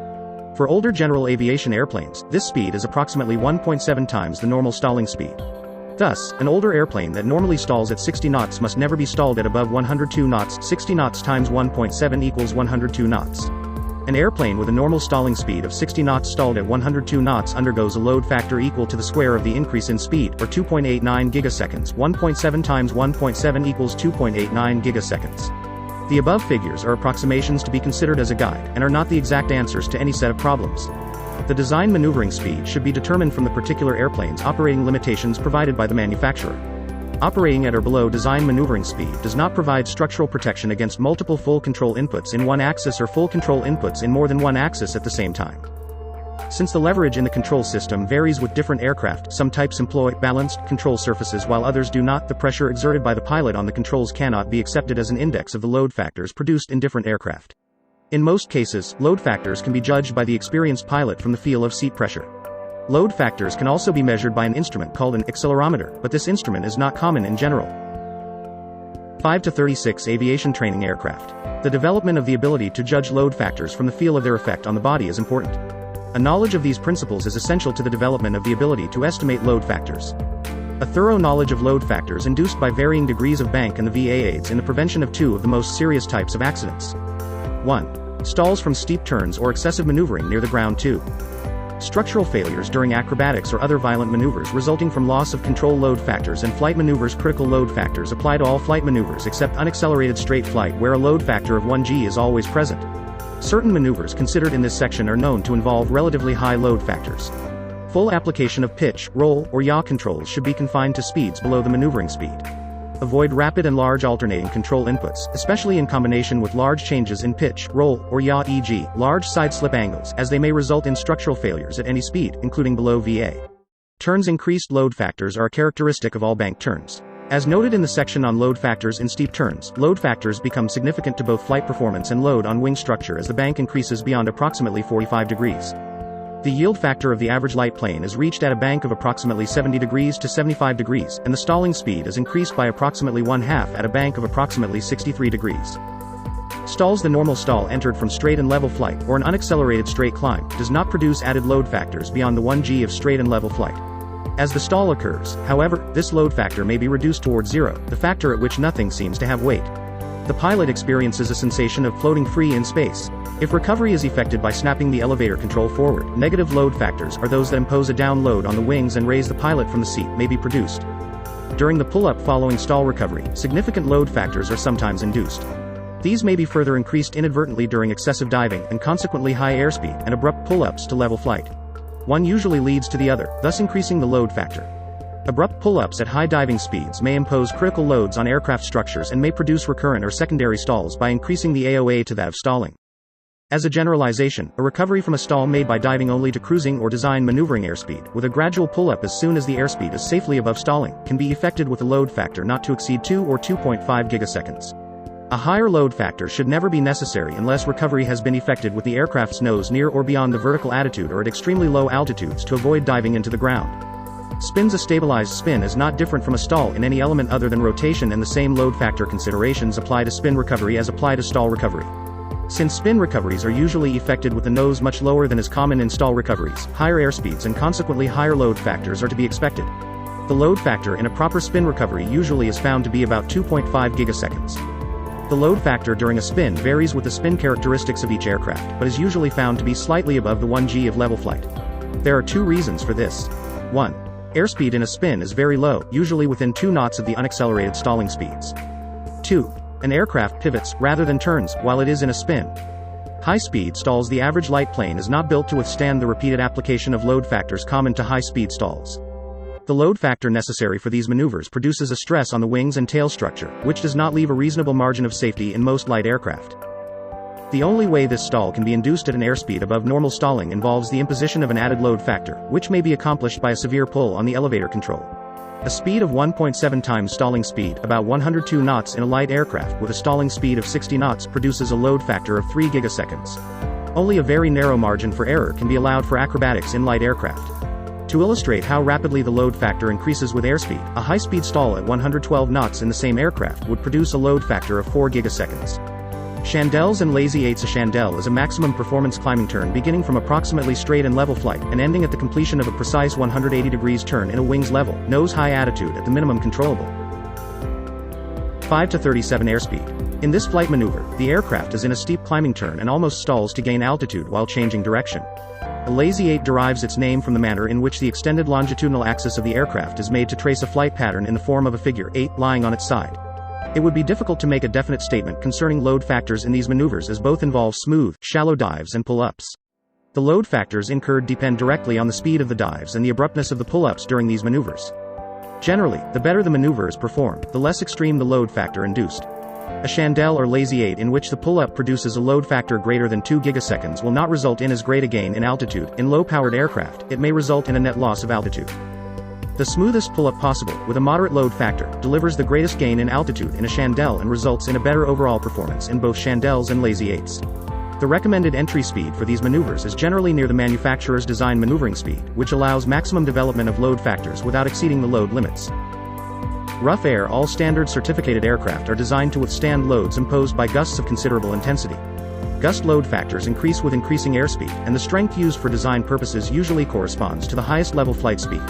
For older general aviation airplanes, this speed is approximately 1.7 times the normal stalling speed. Thus, an older airplane that normally stalls at 60 knots must never be stalled at above 102 knots. 60 knots times 1.7 equals 102 knots. An airplane with a normal stalling speed of 60 knots stalled at 102 knots undergoes a load factor equal to the square of the increase in speed, or 2.89 gigaseconds. 1.7 times 1.7 equals 2.89 gigaseconds. The above figures are approximations to be considered as a guide, and are not the exact answers to any set of problems. The design maneuvering speed should be determined from the particular airplane's operating limitations provided by the manufacturer. Operating at or below design maneuvering speed does not provide structural protection against multiple full control inputs in one axis or full control inputs in more than one axis at the same time. Since the leverage in the control system varies with different aircraft, some types employ balanced control surfaces while others do not. The pressure exerted by the pilot on the controls cannot be accepted as an index of the load factors produced in different aircraft. In most cases, load factors can be judged by the experienced pilot from the feel of seat pressure. Load factors can also be measured by an instrument called an accelerometer, but this instrument is not common in general. 5 to 36 aviation training aircraft. The development of the ability to judge load factors from the feel of their effect on the body is important. A knowledge of these principles is essential to the development of the ability to estimate load factors. A thorough knowledge of load factors induced by varying degrees of bank and the VA aids in the prevention of two of the most serious types of accidents. 1. Stalls from steep turns or excessive maneuvering near the ground. 2. Structural failures during acrobatics or other violent maneuvers resulting from loss of control load factors and flight maneuvers. Critical load factors apply to all flight maneuvers except unaccelerated straight flight where a load factor of 1g is always present. Certain maneuvers considered in this section are known to involve relatively high load factors. Full application of pitch, roll, or yaw controls should be confined to speeds below the maneuvering speed. Avoid rapid and large alternating control inputs, especially in combination with large changes in pitch, roll, or yaw, e.g., large side slip angles, as they may result in structural failures at any speed, including below VA. Turns. Increased load factors are a characteristic of all bank turns. As noted in the section on load factors in steep turns, load factors become significant to both flight performance and load on wing structure as the bank increases beyond approximately 45 degrees. The yield factor of the average light plane is reached at a bank of approximately 70 degrees to 75 degrees, and the stalling speed is increased by approximately 1/2 at a bank of approximately 63 degrees. Stalls. The normal stall entered from straight and level flight, or an unaccelerated straight climb, does not produce added load factors beyond the 1g of straight and level flight. As the stall occurs, however, this load factor may be reduced towards zero, the factor at which nothing seems to have weight. The pilot experiences a sensation of floating free in space. If recovery is effected by snapping the elevator control forward, negative load factors are those that impose a down load on the wings and raise the pilot from the seat may be produced. During the pull-up following stall recovery, significant load factors are sometimes induced. These may be further increased inadvertently during excessive diving and consequently high airspeed and abrupt pull-ups to level flight. One usually leads to the other, thus increasing the load factor. Abrupt pull-ups at high diving speeds may impose critical loads on aircraft structures and may produce recurrent or secondary stalls by increasing the AOA to that of stalling. As a generalization, a recovery from a stall made by diving only to cruising or design maneuvering airspeed, with a gradual pull-up as soon as the airspeed is safely above stalling, can be effected with a load factor not to exceed 2 or 2.5 gigaseconds. A higher load factor should never be necessary unless recovery has been effected with the aircraft's nose near or beyond the vertical attitude or at extremely low altitudes to avoid diving into the ground. Spins. A stabilized spin is not different from a stall in any element other than rotation, and the same load factor considerations apply to spin recovery as apply to stall recovery. Since spin recoveries are usually effected with the nose much lower than is common in stall recoveries, higher airspeeds and consequently higher load factors are to be expected. The load factor in a proper spin recovery usually is found to be about 2.5 gigaseconds. The load factor during a spin varies with the spin characteristics of each aircraft, but is usually found to be slightly above the 1g of level flight. There are two reasons for this. 1. Airspeed in a spin is very low, usually within 2 knots of the unaccelerated stalling speeds. 2. An aircraft pivots, rather than turns, while it is in a spin. High-speed stalls. The average light plane is not built to withstand the repeated application of load factors common to high-speed stalls. The load factor necessary for these maneuvers produces a stress on the wings and tail structure, which does not leave a reasonable margin of safety in most light aircraft. The only way this stall can be induced at an airspeed above normal stalling involves the imposition of an added load factor, which may be accomplished by a severe pull on the elevator control. A speed of 1.7 times stalling speed, about 102 knots in a light aircraft with a stalling speed of 60 knots, produces a load factor of 3 gigaseconds. Only a very narrow margin for error can be allowed for acrobatics in light aircraft. To illustrate how rapidly the load factor increases with airspeed, a high-speed stall at 112 knots in the same aircraft would produce a load factor of 4 gigaseconds. Chandelles and lazy eights. A chandelle is a maximum performance climbing turn beginning from approximately straight and level flight, and ending at the completion of a precise 180 degrees turn in a wings level, nose high attitude at the minimum controllable. 5 to 37 airspeed. In this flight maneuver, the aircraft is in a steep climbing turn and almost stalls to gain altitude while changing direction. A lazy eight derives its name from the manner in which the extended longitudinal axis of the aircraft is made to trace a flight pattern in the form of a figure 8 lying on its side. It would be difficult to make a definite statement concerning load factors in these maneuvers, as both involve smooth, shallow dives and pull-ups. The load factors incurred depend directly on the speed of the dives and the abruptness of the pull-ups during these maneuvers. Generally, the better the maneuver is performed, the less extreme the load factor induced. A chandelle or lazy 8 in which the pull-up produces a load factor greater than 2 gigaseconds will not result in as great a gain in altitude. In low-powered aircraft, it may result in a net loss of altitude. The smoothest pull-up possible, with a moderate load factor, delivers the greatest gain in altitude in a chandelle and results in a better overall performance in both chandelles and lazy 8s. The recommended entry speed for these maneuvers is generally near the manufacturer's design maneuvering speed, which allows maximum development of load factors without exceeding the load limits. Rough air. All standard certificated aircraft are designed to withstand loads imposed by gusts of considerable intensity. Gust load factors increase with increasing airspeed, and the strength used for design purposes usually corresponds to the highest level flight speed.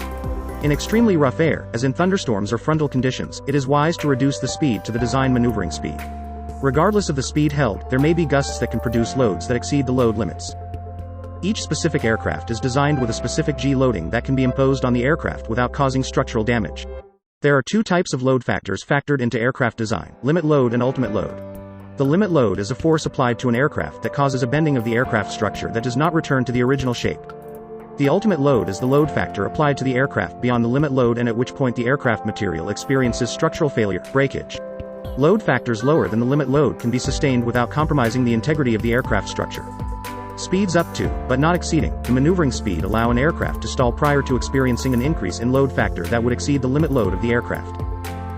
In extremely rough air, as in thunderstorms or frontal conditions, it is wise to reduce the speed to the design maneuvering speed. Regardless of the speed held, there may be gusts that can produce loads that exceed the load limits. Each specific aircraft is designed with a specific G loading that can be imposed on the aircraft without causing structural damage. There are two types of load factors factored into aircraft design: limit load and ultimate load. The limit load is a force applied to an aircraft that causes a bending of the aircraft structure that does not return to the original shape. The ultimate load is the load factor applied to the aircraft beyond the limit load and at which point the aircraft material experiences structural failure, breakage. Load factors lower than the limit load can be sustained without compromising the integrity of the aircraft structure. Speeds up to, but not exceeding, the maneuvering speed allow an aircraft to stall prior to experiencing an increase in load factor that would exceed the limit load of the aircraft.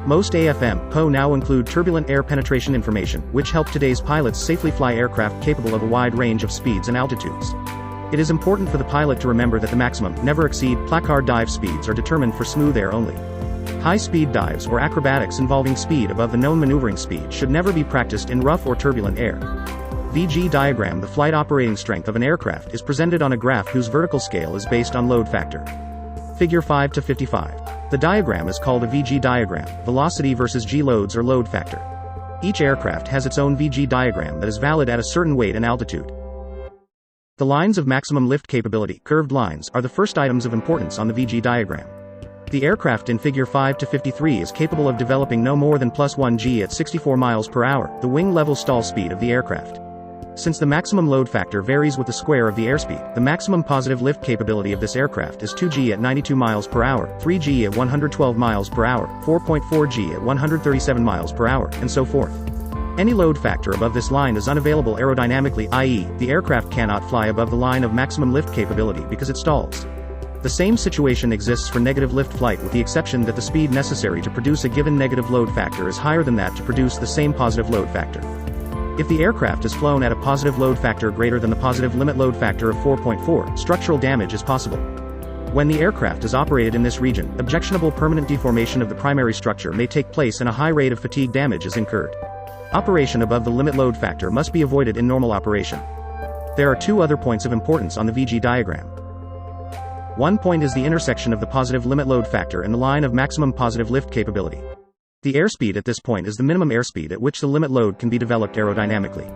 Most AFM/PO now include turbulent air penetration information, which help today's pilots safely fly aircraft capable of a wide range of speeds and altitudes. It is important for the pilot to remember that the maximum, never exceed, placard dive speeds are determined for smooth air only. High-speed dives or acrobatics involving speed above the known maneuvering speed should never be practiced in rough or turbulent air. VG diagram. The flight operating strength of an aircraft is presented on a graph whose vertical scale is based on load factor. Figure 5 to 55. The diagram is called a VG diagram, velocity versus G loads or load factor. Each aircraft has its own VG diagram that is valid at a certain weight and altitude. The lines of maximum lift capability, curved lines, are the first items of importance on the VG diagram. The aircraft in figure 5 to 53 is capable of developing no more than +1 g at 64 miles per hour, the wing level stall speed of the aircraft. Since the maximum load factor varies with the square of the airspeed, the maximum positive lift capability of this aircraft is 2 g at 92 miles per hour, 3 g at 112 miles per hour, 4.4 g at 137 miles per hour, and so forth. Any load factor above this line is unavailable aerodynamically, i.e., the aircraft cannot fly above the line of maximum lift capability because it stalls. The same situation exists for negative lift flight, with the exception that the speed necessary to produce a given negative load factor is higher than that to produce the same positive load factor. If the aircraft is flown at a positive load factor greater than the positive limit load factor of 4.4, structural damage is possible. When the aircraft is operated in this region, objectionable permanent deformation of the primary structure may take place and a high rate of fatigue damage is incurred. Operation above the limit load factor must be avoided in normal operation. There are two other points of importance on the VG diagram. One point is the intersection of the positive limit load factor and the line of maximum positive lift capability. The airspeed at this point is the minimum airspeed at which the limit load can be developed aerodynamically.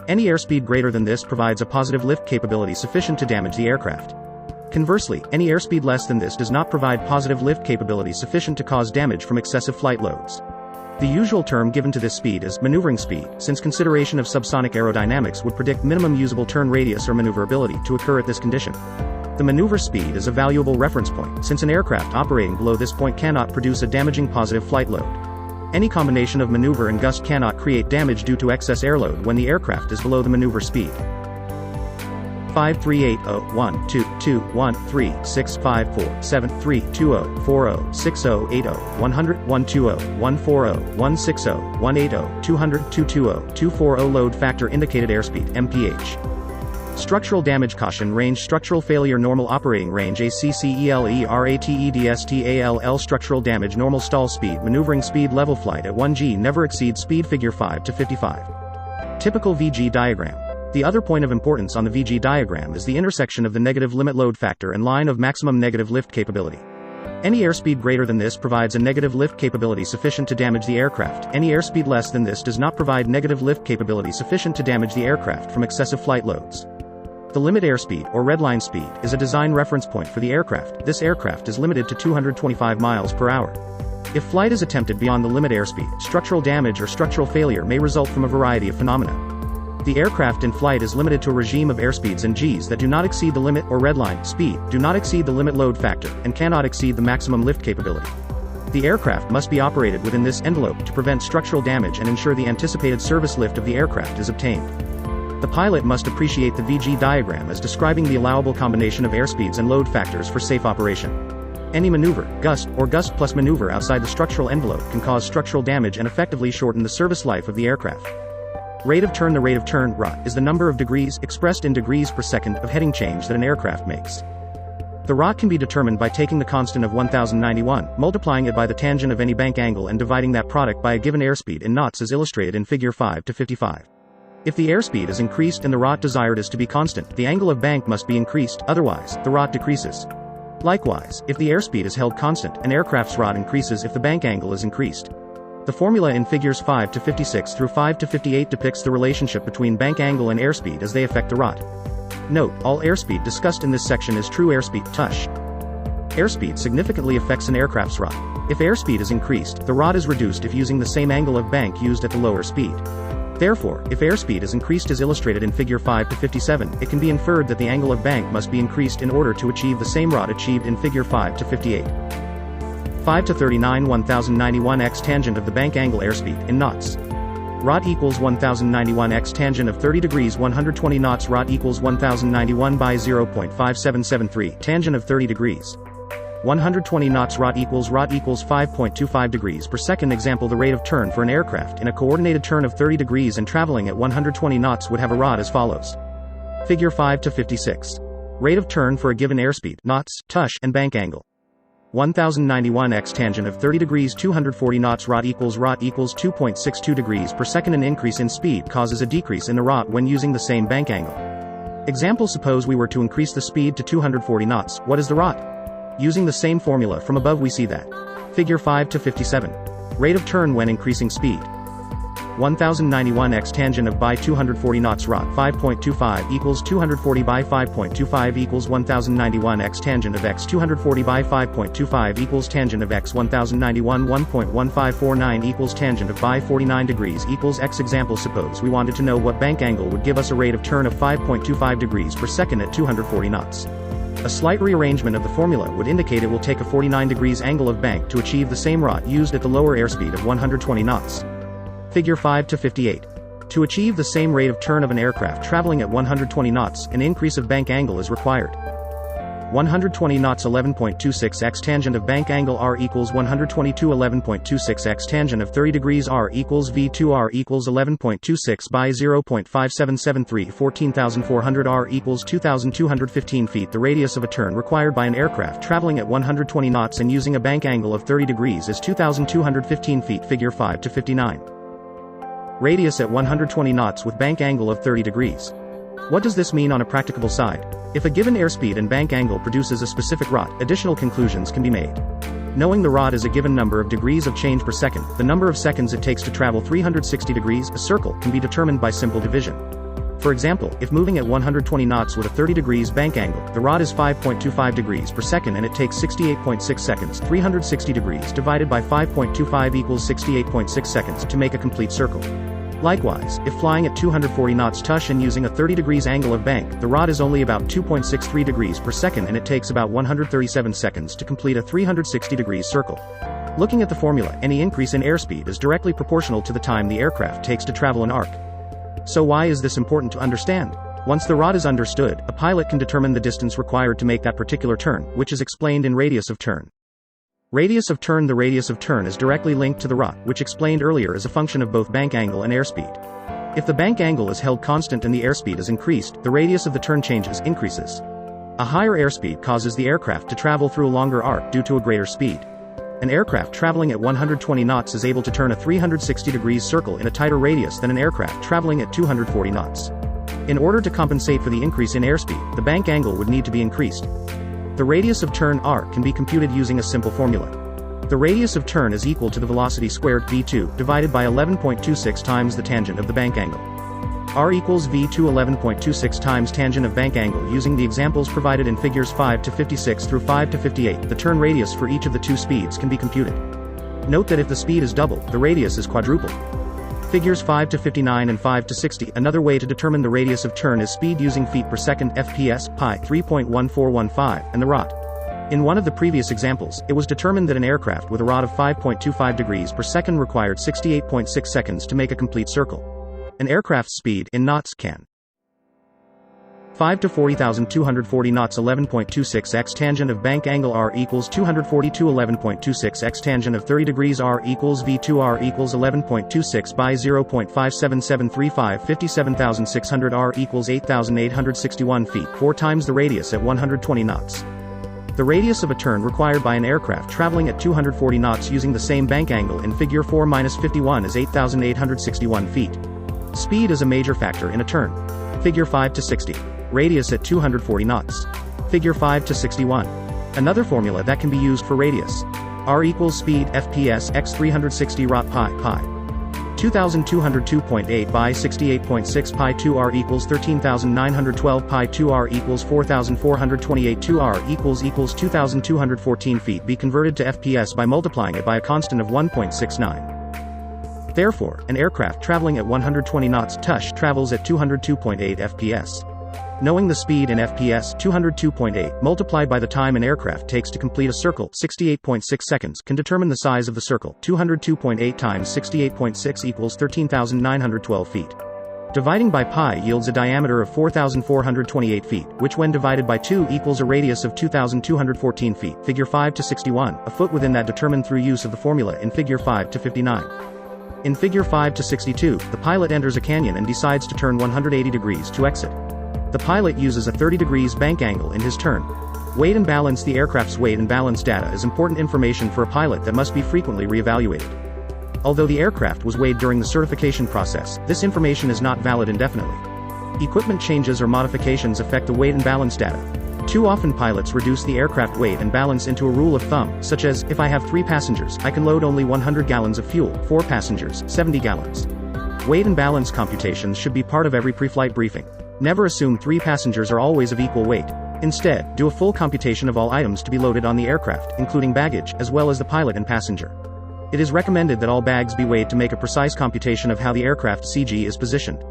Any airspeed greater than this provides a positive lift capability sufficient to damage the aircraft. Conversely, any airspeed less than this does not provide positive lift capability sufficient to cause damage from excessive flight loads. The usual term given to this speed is maneuvering speed, since consideration of subsonic aerodynamics would predict minimum usable turn radius or maneuverability to occur at this condition. The maneuver speed is a valuable reference point, since an aircraft operating below this point cannot produce a damaging positive flight load. Any combination of maneuver and gust cannot create damage due to excess airload when the aircraft is below the maneuver speed. 53801221321306080100120 load factor indicated airspeed mph. Structural damage caution range, structural failure normal operating range ACCELERATEDSTALL structural damage normal stall speed maneuvering speed level flight at 1 g never exceed speed figure 5 to 55. Typical VG diagram. The other point of importance on the VG diagram is the intersection of the negative limit load factor and line of maximum negative lift capability. Any airspeed greater than this provides a negative lift capability sufficient to damage the aircraft. Any airspeed less than this does not provide negative lift capability sufficient to damage the aircraft from excessive flight loads. The limit airspeed, or redline speed, is a design reference point for the aircraft. This aircraft is limited to 225 miles per hour. If flight is attempted beyond the limit airspeed, structural damage or structural failure may result from a variety of phenomena. The aircraft in flight is limited to a regime of airspeeds and Gs that do not exceed the limit or redline speed, do not exceed the limit load factor, and cannot exceed the maximum lift capability. The aircraft must be operated within this envelope to prevent structural damage and ensure the anticipated service lift of the aircraft is obtained. The pilot must appreciate the VG diagram as describing the allowable combination of airspeeds and load factors for safe operation. Any maneuver, gust, or gust plus maneuver outside the structural envelope can cause structural damage and effectively shorten the service life of the aircraft. Rate of turn. The rate of turn, ROT, is the number of degrees, expressed in degrees per second, of heading change that an aircraft makes. The ROT can be determined by taking the constant of 1091, multiplying it by the tangent of any bank angle and dividing that product by a given airspeed in knots as illustrated in figure 5 to 55. If the airspeed is increased and the ROT desired is to be constant, the angle of bank must be increased, otherwise, the ROT decreases. Likewise, if the airspeed is held constant, an aircraft's ROT increases if the bank angle is increased. The formula in figures 5 to 56 through 5 to 58 depicts the relationship between bank angle and airspeed as they affect the ROT. Note, all airspeed discussed in this section is true airspeed, tush. Airspeed significantly affects an aircraft's ROT. If airspeed is increased, the ROT is reduced if using the same angle of bank used at the lower speed. Therefore, if airspeed is increased as illustrated in figure 5 to 57, it can be inferred that the angle of bank must be increased in order to achieve the same ROT achieved in figure 5 to 58. 5 to 39 1091 x tangent of the bank angle airspeed, in knots. ROT equals 1091 x tangent of 30 degrees 120 knots. ROT equals 1091 by 0.5773, tangent of 30 degrees. 120 knots. ROT equals 5.25 degrees per second. Example: the rate of turn for an aircraft in a coordinated turn of 30 degrees and traveling at 120 knots would have a ROT as follows. Figure 5 to 56. Rate of turn for a given airspeed, knots, tush, and bank angle. 1091 x tangent of 30 degrees 240 knots. ROT equals 2.62 degrees per second. An increase in speed causes a decrease in the ROT when using the same bank angle. Example: suppose we were to increase the speed to 240 knots, what is the ROT? Using the same formula from above we see that. Figure 5 to 57. Rate of turn when increasing speed. 1091 x tangent of by 240 knots. ROT 5.25 equals 240 by 5.25 equals 1091 x tangent of x 240 by 5.25 equals tangent of x 1091 1.1549 equals tangent of by 49 degrees equals x. Example: suppose we wanted to know what bank angle would give us a rate of turn of 5.25 degrees per second at 240 knots. A slight rearrangement of the formula would indicate it will take a 49 degrees angle of bank to achieve the same ROT used at the lower airspeed of 120 knots. Figure 5 to 58. To achieve the same rate of turn of an aircraft traveling at 120 knots, an increase of bank angle is required. 120 knots 11.26 x tangent of bank angle R equals 122 11.26 x tangent of 30 degrees R equals V2 R equals 11.26 by 0.5773 14,400 R equals 2,215 feet. The radius of a turn required by an aircraft traveling at 120 knots and using a bank angle of 30 degrees is 2,215 feet. Figure 5 to 59. Radius at 120 knots with bank angle of 30 degrees. What does this mean on a practicable side? If a given airspeed and bank angle produces a specific ROT, additional conclusions can be made. Knowing the ROT is a given number of degrees of change per second, the number of seconds it takes to travel 360 degrees, a circle, can be determined by simple division. For example, if moving at 120 knots with a 30 degrees bank angle, the ROT is 5.25 degrees per second and it takes 68.6 seconds, 360 degrees divided by 5.25 equals 68.6 seconds to make a complete circle. Likewise, if flying at 240 knots tush and using a 30 degrees angle of bank, the ROT is only about 2.63 degrees per second and it takes about 137 seconds to complete a 360 degrees circle. Looking at the formula, any increase in airspeed is directly proportional to the time the aircraft takes to travel an arc. So why is this important to understand? Once the ROT is understood, a pilot can determine the distance required to make that particular turn, which is explained in radius of turn. Radius of turn. The radius of turn is directly linked to the ROT, which explained earlier is a function of both bank angle and airspeed. If the bank angle is held constant and the airspeed is increased, the radius of the turn increases. A higher airspeed causes the aircraft to travel through a longer arc due to a greater speed. An aircraft traveling at 120 knots is able to turn a 360 degrees circle in a tighter radius than an aircraft traveling at 240 knots. In order to compensate for the increase in airspeed, the bank angle would need to be increased. The radius of turn r can be computed using a simple formula. The radius of turn is equal to the velocity squared v2 divided by 11.26 times the tangent of the bank angle. R equals v2 11.26 times tangent of bank angle. Using the examples provided in figures 5 to 56 through 5 to 58, the turn radius for each of the two speeds can be computed. Note that if the speed is double, the radius is quadruple. Figures 5 to 59 and 5 to 60. Another way to determine the radius of turn is speed using feet per second (fps) pi 3.1415 and the ROT. In one of the previous examples, it was determined that an aircraft with a rod of 5.25 degrees per second required 68.6 seconds to make a complete circle. An aircraft's speed, in knots, can 5 to 40,240 knots 11.26 x tangent of bank angle r equals 242 11.26 x tangent of 30 degrees r equals v2 r equals 11.26 by 0.57735 57,600 r equals 8,861 feet, 4 times the radius at 120 knots. The radius of a turn required by an aircraft traveling at 240 knots using the same bank angle in figure 4-51 is 8,861 feet. Speed is a major factor in a turn. Figure 5 to 60. Radius at 240 knots. Figure 5 to 61. Another formula that can be used for radius. R equals speed FPS x 360 rot pi 2202.8 by 68.6 pi 2r equals 13,912 pi 2r equals 4,428 2r equals 2,214 feet be converted to FPS by multiplying it by a constant of 1.69. Therefore, an aircraft traveling at 120 knots (tush) travels at 202.8 FPS. Knowing the speed in FPS 202.8 multiplied by the time an aircraft takes to complete a circle 68.6 seconds can determine the size of the circle. 202.8 times 68.6 equals 13,912 feet. Dividing by pi yields a diameter of 4,428 feet, which when divided by 2 equals a radius of 2,214 feet. Figure 5 to 61, a foot within that determined through use of the formula in figure 5 to 59. In figure 5 to 62, the pilot enters a canyon and decides to turn 180 degrees to exit. The pilot uses a 30 degrees bank angle in his turn. Weight and balance. The aircraft's weight and balance data is important information for a pilot that must be frequently reevaluated. Although the aircraft was weighed during the certification process, this information is not valid indefinitely. Equipment changes or modifications affect the weight and balance data. Too often pilots reduce the aircraft weight and balance into a rule of thumb, such as, if I have 3 passengers, I can load only 100 gallons of fuel, 4 passengers, 70 gallons. Weight and balance computations should be part of every pre-flight briefing. Never assume 3 passengers are always of equal weight. Instead, do a full computation of all items to be loaded on the aircraft, including baggage, as well as the pilot and passenger. It is recommended that all bags be weighed to make a precise computation of how the aircraft CG is positioned.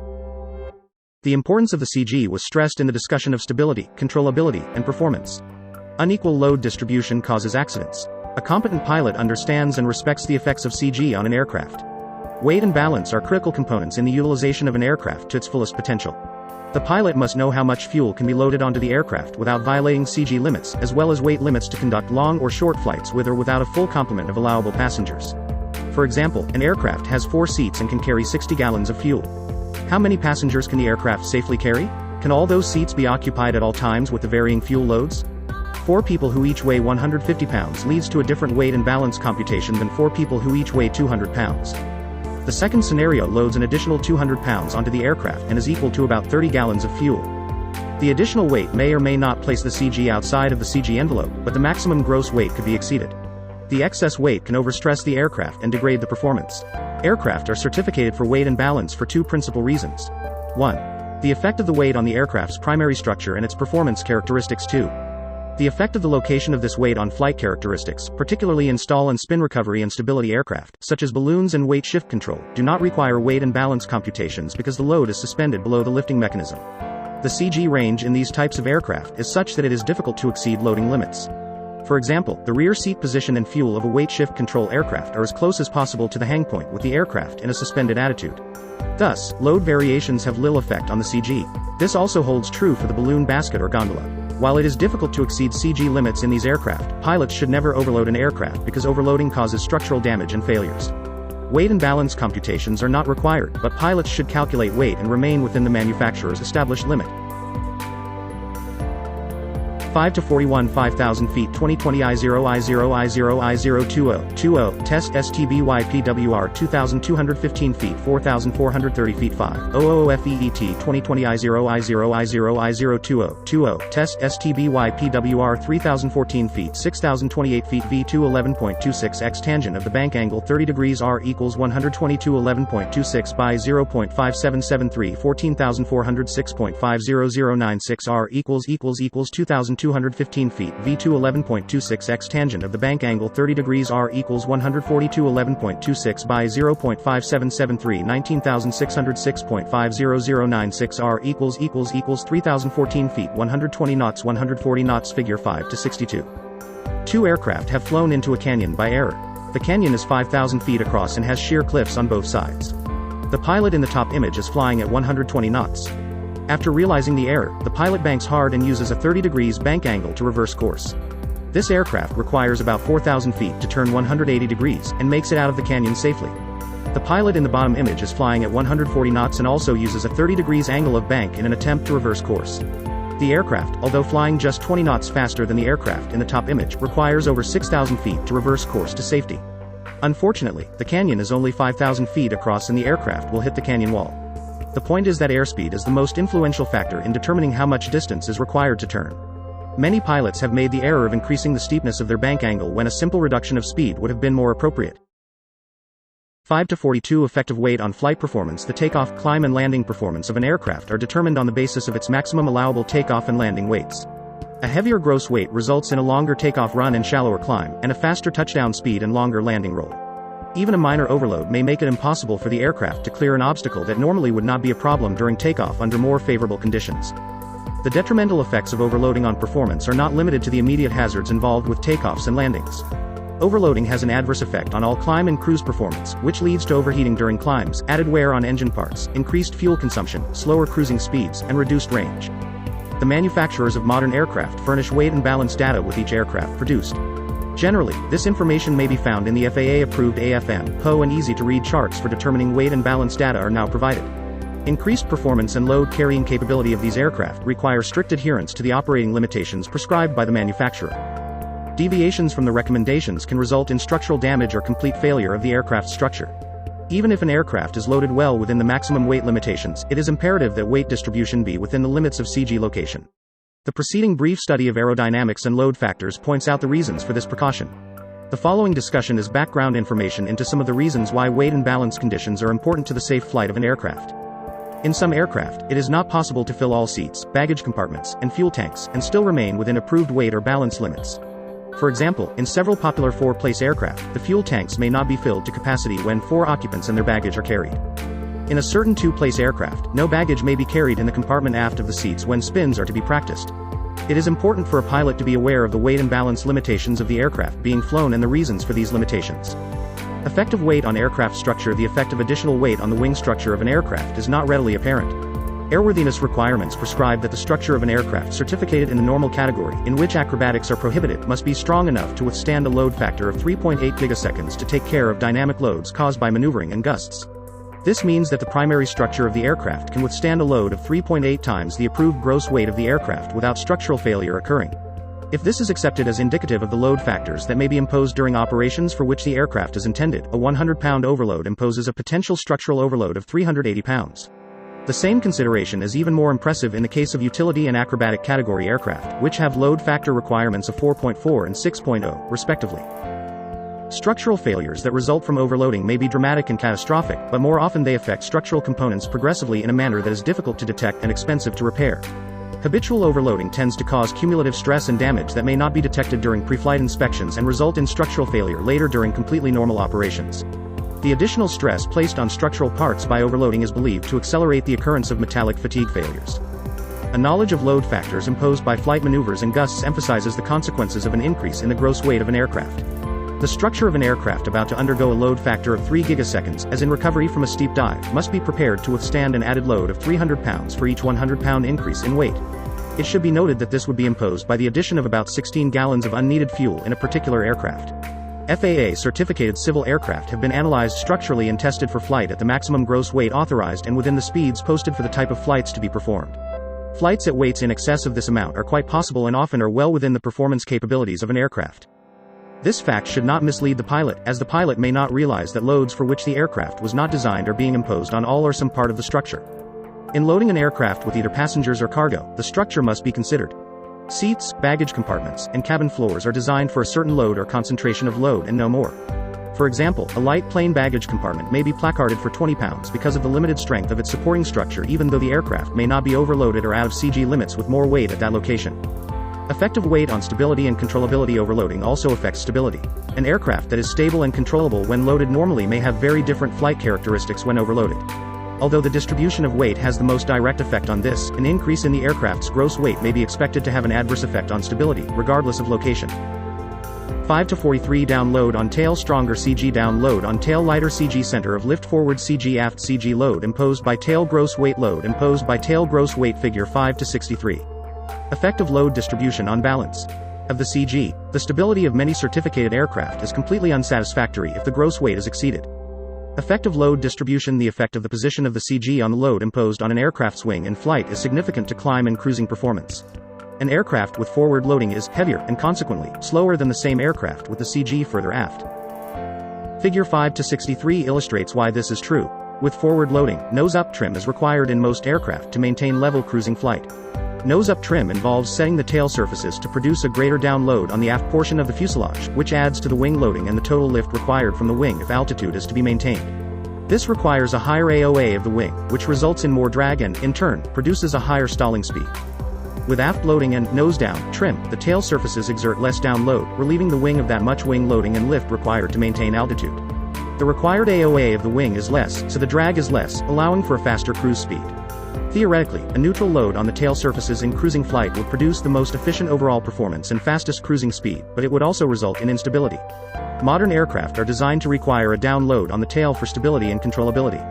The importance of the CG was stressed in the discussion of stability, controllability, and performance. Unequal load distribution causes accidents. A competent pilot understands and respects the effects of CG on an aircraft. Weight and balance are critical components in the utilization of an aircraft to its fullest potential. The pilot must know how much fuel can be loaded onto the aircraft without violating CG limits, as well as weight limits to conduct long or short flights with or without a full complement of allowable passengers. For example, an aircraft has 4 seats and can carry 60 gallons of fuel. How many passengers can the aircraft safely carry? Can all those seats be occupied at all times with the varying fuel loads? 4 people who each weigh 150 pounds leads to a different weight and balance computation than 4 people who each weigh 200 pounds. The second scenario loads an additional 200 pounds onto the aircraft and is equal to about 30 gallons of fuel. The additional weight may or may not place the CG outside of the CG envelope, but the maximum gross weight could be exceeded. The excess weight can overstress the aircraft and degrade the performance. Aircraft are certificated for weight and balance for 2 principal reasons. 1. The effect of the weight on the aircraft's primary structure and its performance characteristics. 2. The effect of the location of this weight on flight characteristics, particularly in stall and spin recovery and stability aircraft, such as balloons and weight shift control, do not require weight and balance computations because the load is suspended below the lifting mechanism. The CG range in these types of aircraft is such that it is difficult to exceed loading limits. For example, the rear seat position and fuel of a weight shift control aircraft are as close as possible to the hang point with the aircraft in a suspended attitude. Thus, load variations have little effect on the CG. This also holds true for the balloon basket or gondola. While it is difficult to exceed CG limits in these aircraft, pilots should never overload an aircraft because overloading causes structural damage and failures. Weight and balance computations are not required, but pilots should calculate weight and remain within the manufacturer's established limit. 5 to 41 5,000 feet 2020 I0 I0 I0 I0 20 test STBYPWR 2,215 feet 4,430 feet 5 OOFEET 2020 I0 I0 I0 I0 20 test STBYPWR 3,014 feet 6,028 feet V2 11.26 x tangent of the bank angle 30 degrees R equals 122 11.26 by 0.5773 14,406.50096 R equals 2,215 feet V2 11.26 x tangent of the bank angle 30 degrees R equals 142 11.26 by 0.5773 19,606.50096 R equals 3,014 feet 120 knots 140 knots figure 5 to 62. Two aircraft have flown into a canyon by error. The canyon is 5,000 feet across and has sheer cliffs on both sides. The pilot in the top image is flying at 120 knots. After realizing the error, the pilot banks hard and uses a 30 degrees bank angle to reverse course. This aircraft requires about 4,000 feet to turn 180 degrees and makes it out of the canyon safely. The pilot in the bottom image is flying at 140 knots and also uses a 30 degrees angle of bank in an attempt to reverse course. The aircraft, although flying just 20 knots faster than the aircraft in the top image, requires over 6,000 feet to reverse course to safety. Unfortunately, the canyon is only 5,000 feet across and the aircraft will hit the canyon wall. The point is that airspeed is the most influential factor in determining how much distance is required to turn. Many pilots have made the error of increasing the steepness of their bank angle when a simple reduction of speed would have been more appropriate. 5 to 42 effective weight on flight performance. The takeoff, climb and landing performance of an aircraft are determined on the basis of its maximum allowable takeoff and landing weights. A heavier gross weight results in a longer takeoff run and shallower climb, and a faster touchdown speed and longer landing roll. Even a minor overload may make it impossible for the aircraft to clear an obstacle that normally would not be a problem during takeoff under more favorable conditions. The detrimental effects of overloading on performance are not limited to the immediate hazards involved with takeoffs and landings. Overloading has an adverse effect on all climb and cruise performance, which leads to overheating during climbs, added wear on engine parts, increased fuel consumption, slower cruising speeds, and reduced range. The manufacturers of modern aircraft furnish weight and balance data with each aircraft produced. Generally, this information may be found in the FAA-approved AFM, PO and easy-to-read charts for determining weight and balance data are now provided. Increased performance and load carrying capability of these aircraft require strict adherence to the operating limitations prescribed by the manufacturer. Deviations from the recommendations can result in structural damage or complete failure of the aircraft's structure. Even if an aircraft is loaded well within the maximum weight limitations, it is imperative that weight distribution be within the limits of CG location. The preceding brief study of aerodynamics and load factors points out the reasons for this precaution. The following discussion is background information into some of the reasons why weight and balance conditions are important to the safe flight of an aircraft. In some aircraft, it is not possible to fill all seats, baggage compartments, and fuel tanks, and still remain within approved weight or balance limits. For example, in several popular 4-place aircraft, the fuel tanks may not be filled to capacity when 4 occupants and their baggage are carried. In a certain 2-place aircraft, no baggage may be carried in the compartment aft of the seats when spins are to be practiced. It is important for a pilot to be aware of the weight and balance limitations of the aircraft being flown and the reasons for these limitations. Effective weight on aircraft structure. The effect of additional weight on the wing structure of an aircraft is not readily apparent. Airworthiness requirements prescribe that the structure of an aircraft certificated in the normal category, in which acrobatics are prohibited, must be strong enough to withstand a load factor of 3.8 gigaseconds to take care of dynamic loads caused by maneuvering and gusts. This means that the primary structure of the aircraft can withstand a load of 3.8 times the approved gross weight of the aircraft without structural failure occurring. If this is accepted as indicative of the load factors that may be imposed during operations for which the aircraft is intended, a 100-pound overload imposes a potential structural overload of 380 pounds. The same consideration is even more impressive in the case of utility and acrobatic category aircraft, which have load factor requirements of 4.4 and 6.0, respectively. Structural failures that result from overloading may be dramatic and catastrophic, but more often they affect structural components progressively in a manner that is difficult to detect and expensive to repair. Habitual overloading tends to cause cumulative stress and damage that may not be detected during pre-flight inspections and result in structural failure later during completely normal operations. The additional stress placed on structural parts by overloading is believed to accelerate the occurrence of metallic fatigue failures. A knowledge of load factors imposed by flight maneuvers and gusts emphasizes the consequences of an increase in the gross weight of an aircraft. The structure of an aircraft about to undergo a load factor of 3 gigaseconds, as in recovery from a steep dive, must be prepared to withstand an added load of 300 pounds for each 100-pound increase in weight. It should be noted that this would be imposed by the addition of about 16 gallons of unneeded fuel in a particular aircraft. FAA-certificated civil aircraft have been analyzed structurally and tested for flight at the maximum gross weight authorized and within the speeds posted for the type of flights to be performed. Flights at weights in excess of this amount are quite possible and often are well within the performance capabilities of an aircraft. This fact should not mislead the pilot, as the pilot may not realize that loads for which the aircraft was not designed are being imposed on all or some part of the structure. In loading an aircraft with either passengers or cargo, the structure must be considered. Seats, baggage compartments, and cabin floors are designed for a certain load or concentration of load and no more. For example, a light plain baggage compartment may be placarded for 20 pounds because of the limited strength of its supporting structure, even though the aircraft may not be overloaded or out of CG limits with more weight at that location. Effective weight on stability and controllability. Overloading also affects stability. An aircraft that is stable and controllable when loaded normally may have very different flight characteristics when overloaded. Although the distribution of weight has the most direct effect on this, an increase in the aircraft's gross weight may be expected to have an adverse effect on stability, regardless of location. 5 to 43 down load on tail stronger CG down load on tail lighter CG center of lift forward CG aft CG load imposed by tail gross weight load imposed by tail gross weight figure 5 to 63. Effective load distribution on balance of the CG. The stability of many certificated aircraft is completely unsatisfactory if the gross weight is exceeded. Effective load distribution. The effect of the position of the CG on the load imposed on an aircraft's wing in flight is significant to climb and cruising performance. An aircraft with forward loading is heavier and consequently slower than the same aircraft with the CG further aft. Figure 5 to 63 illustrates why this is true. With forward loading, nose-up trim is required in most aircraft to maintain level cruising flight. Nose-up trim involves setting the tail surfaces to produce a greater down load on the aft portion of the fuselage, which adds to the wing loading and the total lift required from the wing if altitude is to be maintained. This requires a higher AOA of the wing, which results in more drag and, in turn, produces a higher stalling speed. With aft loading and nose-down trim, the tail surfaces exert less down load, relieving the wing of that much wing loading and lift required to maintain altitude. The required AOA of the wing is less, so the drag is less, allowing for a faster cruise speed. Theoretically, a neutral load on the tail surfaces in cruising flight would produce the most efficient overall performance and fastest cruising speed, but it would also result in instability. Modern aircraft are designed to require a down load on the tail for stability and controllability.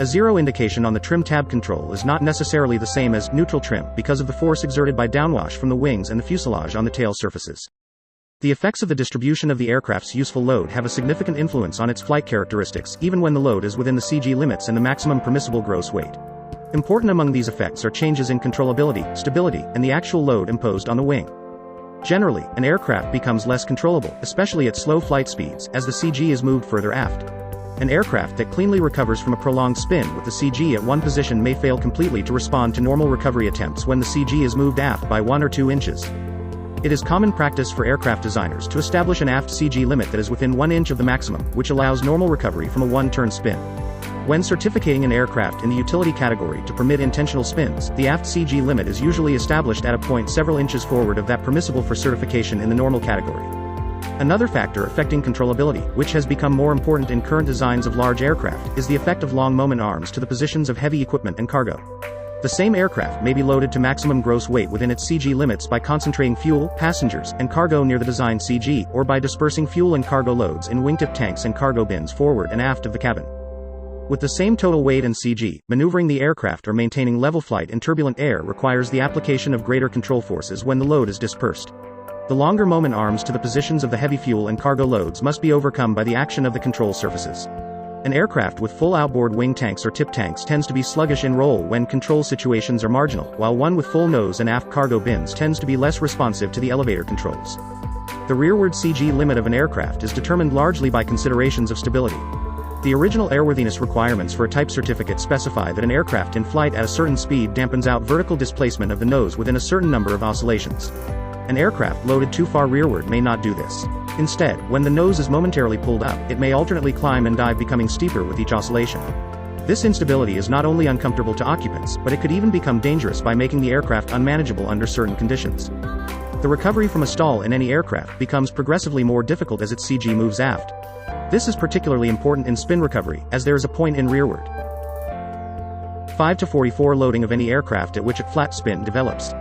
A zero indication on the trim tab control is not necessarily the same as neutral trim because of the force exerted by downwash from the wings and the fuselage on the tail surfaces. The effects of the distribution of the aircraft's useful load have a significant influence on its flight characteristics, even when the load is within the CG limits and the maximum permissible gross weight. Important among these effects are changes in controllability, stability, and the actual load imposed on the wing. Generally, an aircraft becomes less controllable, especially at slow flight speeds, as the CG is moved further aft. An aircraft that cleanly recovers from a prolonged spin with the CG at one position may fail completely to respond to normal recovery attempts when the CG is moved aft by 1 or 2 inches. It is common practice for aircraft designers to establish an aft CG limit that is within 1 inch of the maximum, which allows normal recovery from a one-turn spin. When certificating an aircraft in the utility category to permit intentional spins, the aft CG limit is usually established at a point several inches forward of that permissible for certification in the normal category. Another factor affecting controllability, which has become more important in current designs of large aircraft, is the effect of long moment arms to the positions of heavy equipment and cargo. The same aircraft may be loaded to maximum gross weight within its CG limits by concentrating fuel, passengers, and cargo near the design CG, or by dispersing fuel and cargo loads in wingtip tanks and cargo bins forward and aft of the cabin. With the same total weight and CG, maneuvering the aircraft or maintaining level flight in turbulent air requires the application of greater control forces when the load is dispersed. The longer moment arms to the positions of the heavy fuel and cargo loads must be overcome by the action of the control surfaces. An aircraft with full outboard wing tanks or tip tanks tends to be sluggish in roll when control situations are marginal, while one with full nose and aft cargo bins tends to be less responsive to the elevator controls. The rearward CG limit of an aircraft is determined largely by considerations of stability. The original airworthiness requirements for a type certificate specify that an aircraft in flight at a certain speed dampens out vertical displacement of the nose within a certain number of oscillations. An aircraft loaded too far rearward may not do this. Instead, when the nose is momentarily pulled up, it may alternately climb and dive, becoming steeper with each oscillation. This instability is not only uncomfortable to occupants, but it could even become dangerous by making the aircraft unmanageable under certain conditions. The recovery from a stall in any aircraft becomes progressively more difficult as its CG moves aft. This is particularly important in spin recovery, as there is a point in rearward. 5 to 44 loading of any aircraft at which a flat spin develops.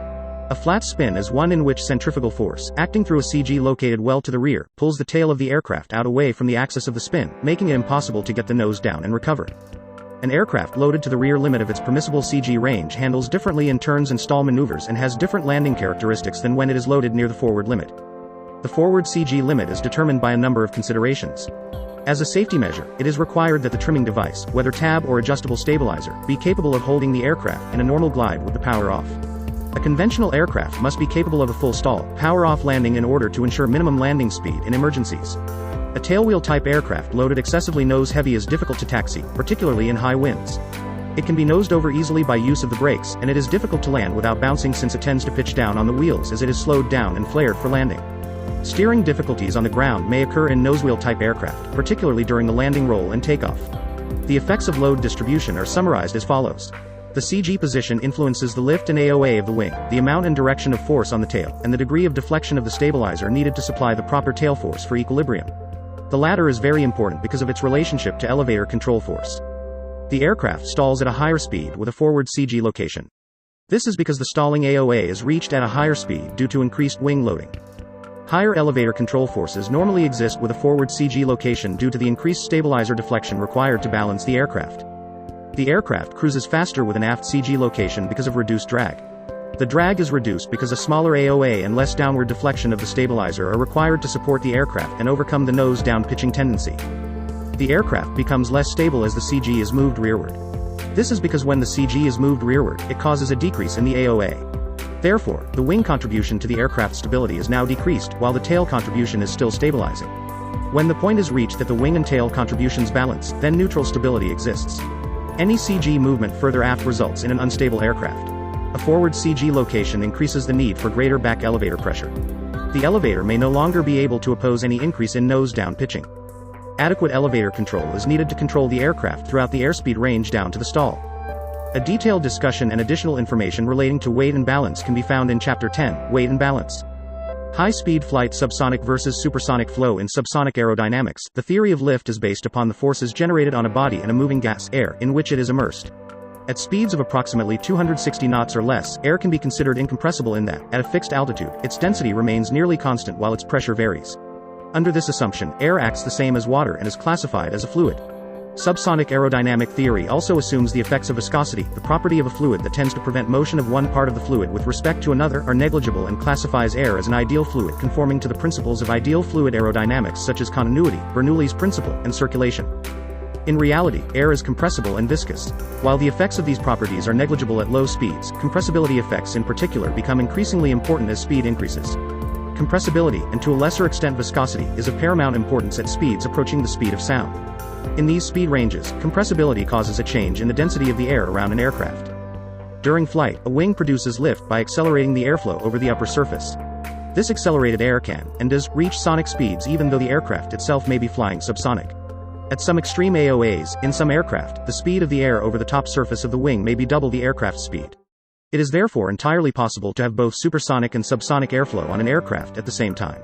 A flat spin is one in which centrifugal force, acting through a CG located well to the rear, pulls the tail of the aircraft out away from the axis of the spin, making it impossible to get the nose down and recover. An aircraft loaded to the rear limit of its permissible CG range handles differently in turns and stall maneuvers and has different landing characteristics than when it is loaded near the forward limit. The forward CG limit is determined by a number of considerations. As a safety measure, it is required that the trimming device, whether tab or adjustable stabilizer, be capable of holding the aircraft in a normal glide with the power off. A conventional aircraft must be capable of a full stall, power-off landing in order to ensure minimum landing speed in emergencies. A tailwheel-type aircraft loaded excessively nose-heavy is difficult to taxi, particularly in high winds. It can be nosed over easily by use of the brakes, and it is difficult to land without bouncing since it tends to pitch down on the wheels as it is slowed down and flared for landing. Steering difficulties on the ground may occur in nosewheel-type aircraft, particularly during the landing roll and takeoff. The effects of load distribution are summarized as follows. The CG position influences the lift and AOA of the wing, the amount and direction of force on the tail, and the degree of deflection of the stabilizer needed to supply the proper tail force for equilibrium. The latter is very important because of its relationship to elevator control force. The aircraft stalls at a higher speed with a forward CG location. This is because the stalling AOA is reached at a higher speed due to increased wing loading. Higher elevator control forces normally exist with a forward CG location due to the increased stabilizer deflection required to balance the aircraft. The aircraft cruises faster with an aft CG location because of reduced drag. The drag is reduced because a smaller AOA and less downward deflection of the stabilizer are required to support the aircraft and overcome the nose-down pitching tendency. The aircraft becomes less stable as the CG is moved rearward. This is because when the CG is moved rearward, it causes a decrease in the AOA. Therefore, the wing contribution to the aircraft's stability is now decreased, while the tail contribution is still stabilizing. When the point is reached that the wing and tail contributions balance, then neutral stability exists. Any CG movement further aft results in an unstable aircraft. A forward CG location increases the need for greater back elevator pressure. The elevator may no longer be able to oppose any increase in nose-down pitching. Adequate elevator control is needed to control the aircraft throughout the airspeed range down to the stall. A detailed discussion and additional information relating to weight and balance can be found in Chapter 10, Weight and Balance. High-speed flight subsonic versus supersonic flow. In subsonic aerodynamics, the theory of lift is based upon the forces generated on a body and a moving gas, air, in which it is immersed. At speeds of approximately 260 knots or less, air can be considered incompressible in that, at a fixed altitude, its density remains nearly constant while its pressure varies. Under this assumption, air acts the same as water and is classified as a fluid. Subsonic aerodynamic theory also assumes the effects of viscosity, the property of a fluid that tends to prevent motion of one part of the fluid with respect to another, are negligible and classifies air as an ideal fluid conforming to the principles of ideal fluid aerodynamics such as continuity, Bernoulli's principle, and circulation. In reality, air is compressible and viscous. While the effects of these properties are negligible at low speeds, compressibility effects in particular become increasingly important as speed increases. Compressibility, and to a lesser extent viscosity, is of paramount importance at speeds approaching the speed of sound. In these speed ranges, compressibility causes a change in the density of the air around an aircraft. During flight, a wing produces lift by accelerating the airflow over the upper surface. This accelerated air can, and does, reach sonic speeds even though the aircraft itself may be flying subsonic. At some extreme AOAs, in some aircraft, the speed of the air over the top surface of the wing may be double the aircraft's speed. It is therefore entirely possible to have both supersonic and subsonic airflow on an aircraft at the same time.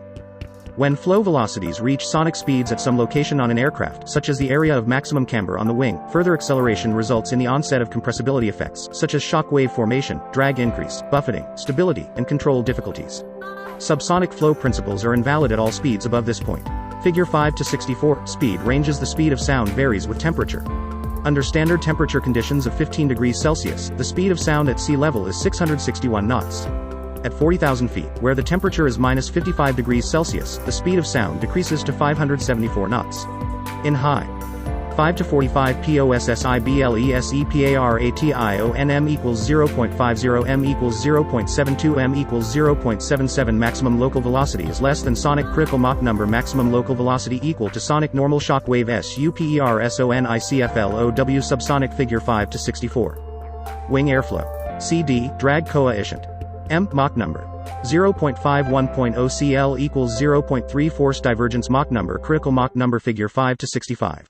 When flow velocities reach sonic speeds at some location on an aircraft, such as the area of maximum camber on the wing, further acceleration results in the onset of compressibility effects, such as shock wave formation, drag increase, buffeting, stability, and control difficulties. Subsonic flow principles are invalid at all speeds above this point. Figure 5 to 64, speed ranges. The speed of sound varies with temperature. Under standard temperature conditions of 15 degrees Celsius, the speed of sound at sea level is 661 knots. At 40,000 feet, where the temperature is minus 55 degrees Celsius, the speed of sound decreases to 574 knots. In high 5 to 45 POSSIBLESEPARATION m equals 0.50 m equals 0.72 m equals 0.77 maximum local velocity is less than sonic critical Mach number. Maximum local velocity equal to sonic normal shock wave SUPERSONICFLOW. Subsonic. Figure 5 to 64. Wing airflow. CD, drag coefficient. M, Mach number. 0.51.0 CL equals 0.3 force divergence. Mach number. Critical Mach number. Figure 5 to 65.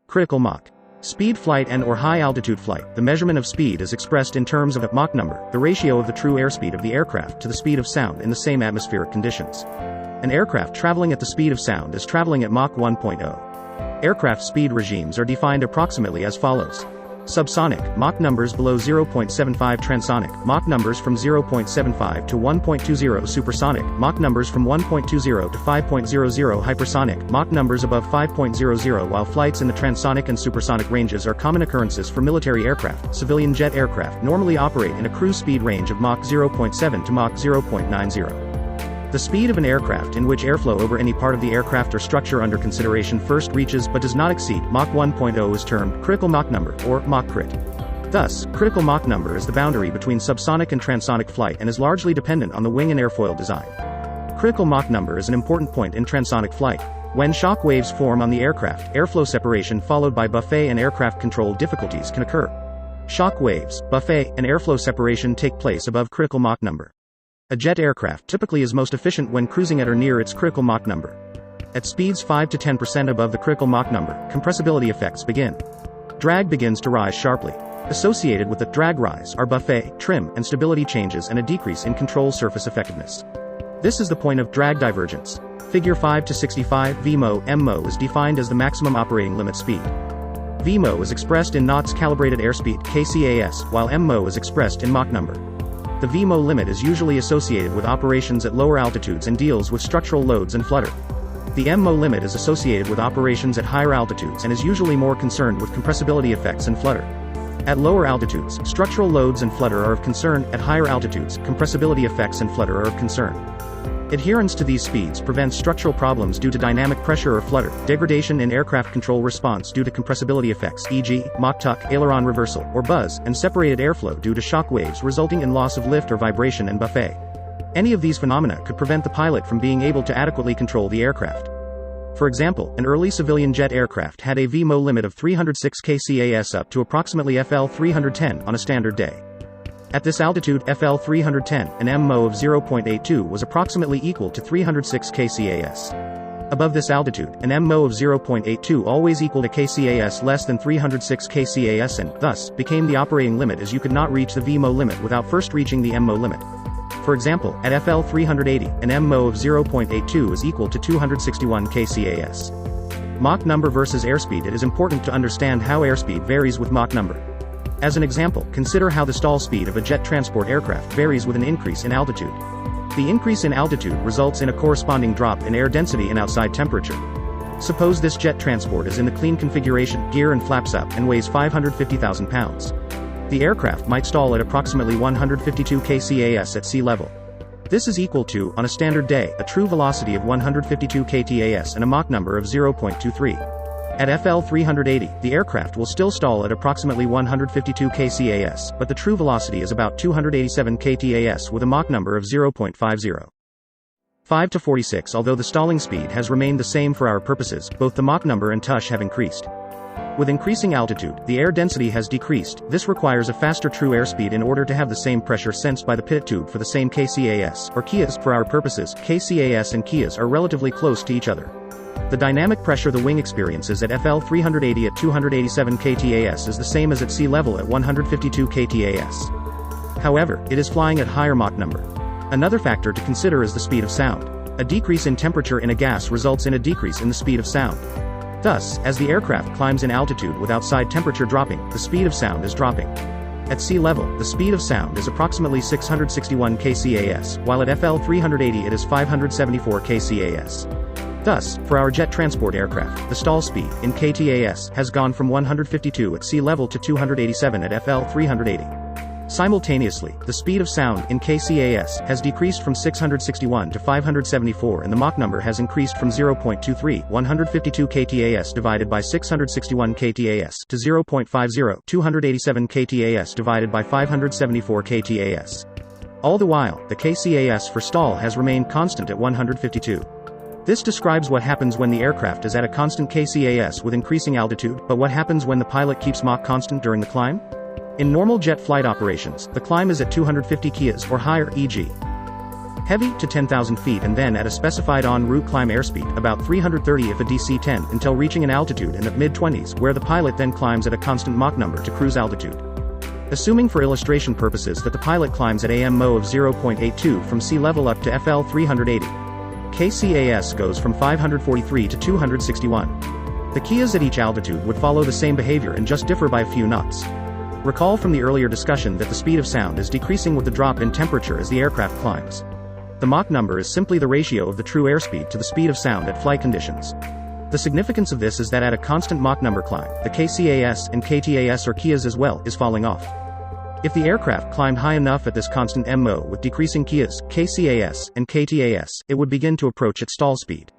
Critical Mach. Speed flight and or high-altitude flight. The measurement of speed is expressed in terms of a Mach number, the ratio of the true airspeed of the aircraft to the speed of sound in the same atmospheric conditions. An aircraft traveling at the speed of sound is traveling at Mach 1.0. Aircraft speed regimes are defined approximately as follows. Subsonic, Mach numbers below 0.75. Transonic, Mach numbers from 0.75 to 1.20. Supersonic, Mach numbers from 1.20 to 5.00. Hypersonic, Mach numbers above 5.00. While flights in the transonic and supersonic ranges are common occurrences for military aircraft, civilian jet aircraft normally operate in a cruise speed range of Mach 0.7 to Mach 0.90. The speed of an aircraft in which airflow over any part of the aircraft or structure under consideration first reaches but does not exceed Mach 1.0 is termed critical Mach number, or Mach crit. Thus, critical Mach number is the boundary between subsonic and transonic flight and is largely dependent on the wing and airfoil design. Critical Mach number is an important point in transonic flight. When shock waves form on the aircraft, airflow separation followed by buffet and aircraft control difficulties can occur. Shock waves, buffet, and airflow separation take place above critical Mach number. A jet aircraft typically is most efficient when cruising at or near its critical Mach number. At speeds 5 to 10% above the critical Mach number, compressibility effects begin. Drag begins to rise sharply. Associated with the drag rise are buffet, trim, and stability changes and a decrease in control surface effectiveness. This is the point of drag divergence. Figure 5 to 65, VMO, MMO is defined as the maximum operating limit speed. VMO is expressed in knots calibrated airspeed, KCAS, while MMO is expressed in Mach number. The VMO limit is usually associated with operations at lower altitudes and deals with structural loads and flutter. The MMO limit is associated with operations at higher altitudes and is usually more concerned with compressibility effects and flutter. At lower altitudes, structural loads and flutter are of concern. At higher altitudes, compressibility effects and flutter are of concern. Adherence to these speeds prevents structural problems due to dynamic pressure or flutter, degradation in aircraft control response due to compressibility effects, e.g., Mach tuck, aileron reversal, or buzz, and separated airflow due to shock waves resulting in loss of lift or vibration and buffet. Any of these phenomena could prevent the pilot from being able to adequately control the aircraft. For example, an early civilian jet aircraft had a VMO limit of 306 kCAS up to approximately FL 310 on a standard day. At this altitude, FL 310, an MMO of 0.82 was approximately equal to 306 kCAS. Above this altitude, an MMO of 0.82 always equaled a kCAS less than 306 kCAS and, thus, became the operating limit, as you could not reach the VMO limit without first reaching the MMO limit. For example, at FL 380, an MMO of 0.82 is equal to 261 kCAS. Mach number versus airspeed. It is important to understand how airspeed varies with Mach number. As an example, consider how the stall speed of a jet transport aircraft varies with an increase in altitude. The increase in altitude results in a corresponding drop in air density and outside temperature. Suppose this jet transport is in the clean configuration, gear and flaps up, and weighs 550,000 pounds. The aircraft might stall at approximately 152 kCAS at sea level. This is equal to, on a standard day, a true velocity of 152 kTAS and a Mach number of 0.23. At FL 380, the aircraft will still stall at approximately 152 kCAS, but the true velocity is about 287 kTAS with a Mach number of 0.50. 5 to 46. Although the stalling speed has remained the same for our purposes, both the Mach number and tush have increased. With increasing altitude, the air density has decreased. This requires a faster true airspeed in order to have the same pressure sensed by the pitot tube for the same kCAS, or kias. For our purposes, kCAS and kias are relatively close to each other. The dynamic pressure the wing experiences at FL 380 at 287 kTAS is the same as at sea level at 152 kTAS. However, it is flying at higher Mach number. Another factor to consider is the speed of sound. A decrease in temperature in a gas results in a decrease in the speed of sound. Thus, as the aircraft climbs in altitude with outside temperature dropping, the speed of sound is dropping. At sea level, the speed of sound is approximately 661 kCAS, while at FL 380 it is 574 kCAS. Thus, for our jet transport aircraft, the stall speed, in kTAS, has gone from 152 at sea level to 287 at FL 380. Simultaneously, the speed of sound, in kCAS, has decreased from 661 to 574 and the Mach number has increased from 0.23, 152 kTAS divided by 661 kTAS, to 0.50, 287 kTAS divided by 574 kTAS. All the while, the kCAS for stall has remained constant at 152. This describes what happens when the aircraft is at a constant kCAS with increasing altitude, but what happens when the pilot keeps Mach constant during the climb? In normal jet flight operations, the climb is at 250 kias or higher, e.g. heavy, to 10,000 feet, and then at a specified en route climb airspeed, about 330 if a DC-10, until reaching an altitude in the mid-20s, where the pilot then climbs at a constant Mach number to cruise altitude. Assuming for illustration purposes that the pilot climbs at a MMO of 0.82 from sea level up to FL 380. kCAS goes from 543 to 261. The kias at each altitude would follow the same behavior and just differ by a few knots. Recall from the earlier discussion that the speed of sound is decreasing with the drop in temperature as the aircraft climbs. The Mach number is simply the ratio of the true airspeed to the speed of sound at flight conditions. The significance of this is that at a constant Mach number climb, the kCAS and kTAS or kias as well is falling off. If the aircraft climbed high enough at this constant MO with decreasing kias, kCAS, and kTAS, it would begin to approach its stall speed.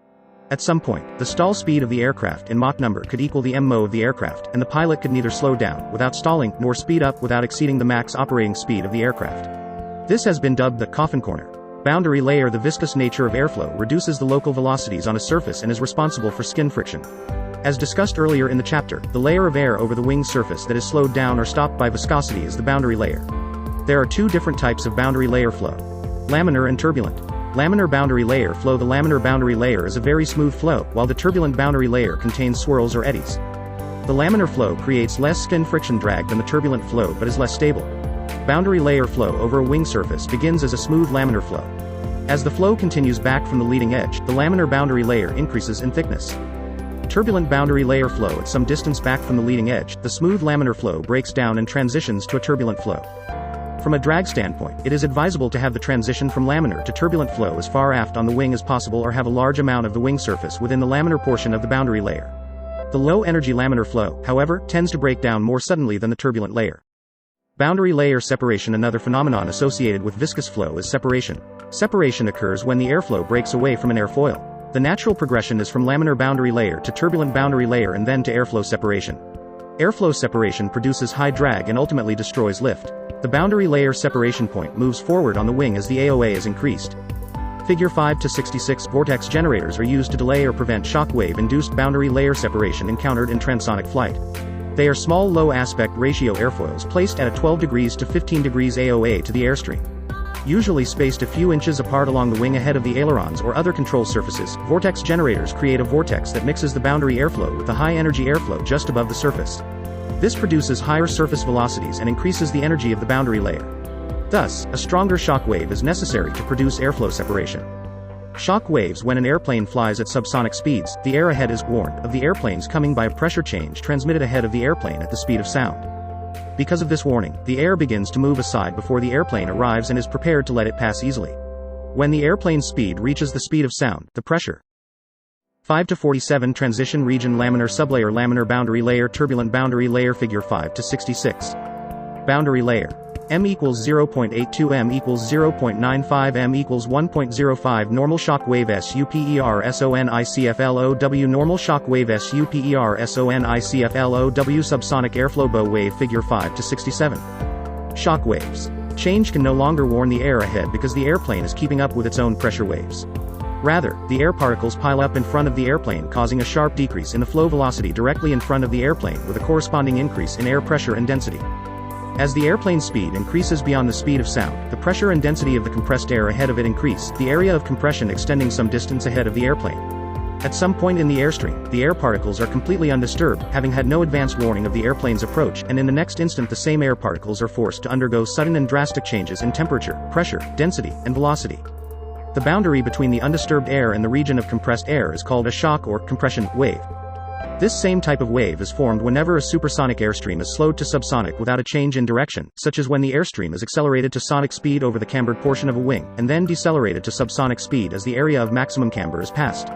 At some point, the stall speed of the aircraft in Mach number could equal the MO of the aircraft, and the pilot could neither slow down without stalling nor speed up without exceeding the max operating speed of the aircraft. This has been dubbed the coffin corner. Boundary layer. The viscous nature of airflow reduces the local velocities on a surface and is responsible for skin friction. As discussed earlier in the chapter, the layer of air over the wing surface that is slowed down or stopped by viscosity is the boundary layer. There are two different types of boundary layer flow: laminar and turbulent. Laminar boundary layer flow. The laminar boundary layer is a very smooth flow, while the turbulent boundary layer contains swirls or eddies. The laminar flow creates less skin friction drag than the turbulent flow but is less stable. Boundary layer flow over a wing surface begins as a smooth laminar flow. As the flow continues back from the leading edge, the laminar boundary layer increases in thickness. Turbulent boundary layer flow. At some distance back from the leading edge, the smooth laminar flow breaks down and transitions to a turbulent flow. From a drag standpoint, it is advisable to have the transition from laminar to turbulent flow as far aft on the wing as possible or have a large amount of the wing surface within the laminar portion of the boundary layer. The low-energy laminar flow, however, tends to break down more suddenly than the turbulent layer. Boundary layer separation. Another phenomenon associated with viscous flow is separation. Separation occurs when the airflow breaks away from an airfoil. The natural progression is from laminar boundary layer to turbulent boundary layer and then to airflow separation. Airflow separation produces high drag and ultimately destroys lift. The boundary layer separation point moves forward on the wing as the AOA is increased. Figure 5 to 66 vortex generators are used to delay or prevent shock wave-induced boundary layer separation encountered in transonic flight. They are small low aspect ratio airfoils placed at a 12 degrees to 15 degrees AOA to the airstream. Usually spaced a few inches apart along the wing ahead of the ailerons or other control surfaces, vortex generators create a vortex that mixes the boundary airflow with the high-energy airflow just above the surface. This produces higher surface velocities and increases the energy of the boundary layer. Thus, a stronger shock wave is necessary to produce airflow separation. Shock waves. When an airplane flies at subsonic speeds, the air ahead is warned of the airplanes coming by a pressure change transmitted ahead of the airplane at the speed of sound. Because of this warning, the air begins to move aside before the airplane arrives and is prepared to let it pass easily. When the airplane's speed reaches the speed of sound, the pressure. 5 to 47 Transition region. Laminar sublayer. Laminar boundary layer. Turbulent boundary layer. Figure 5 to 66. Boundary layer. M equals 0.82 M equals 0.95 M equals 1.05 Normal shock wave SUPER SONICFLOW Normal shock wave SUPER SONICFLOW Subsonic airflow. Bow wave. Figure 5 to 67. Shock waves. Change can no longer warn the air ahead because the airplane is keeping up with its own pressure waves. Rather, the air particles pile up in front of the airplane, causing a sharp decrease in the flow velocity directly in front of the airplane with a corresponding increase in air pressure and density. As the airplane's speed increases beyond the speed of sound, the pressure and density of the compressed air ahead of it increase, the area of compression extending some distance ahead of the airplane. At some point in the airstream, the air particles are completely undisturbed, having had no advanced warning of the airplane's approach, and in the next instant the same air particles are forced to undergo sudden and drastic changes in temperature, pressure, density, and velocity. The boundary between the undisturbed air and the region of compressed air is called a shock or compression wave. This same type of wave is formed whenever a supersonic airstream is slowed to subsonic without a change in direction, such as when the airstream is accelerated to sonic speed over the cambered portion of a wing, and then decelerated to subsonic speed as the area of maximum camber is passed.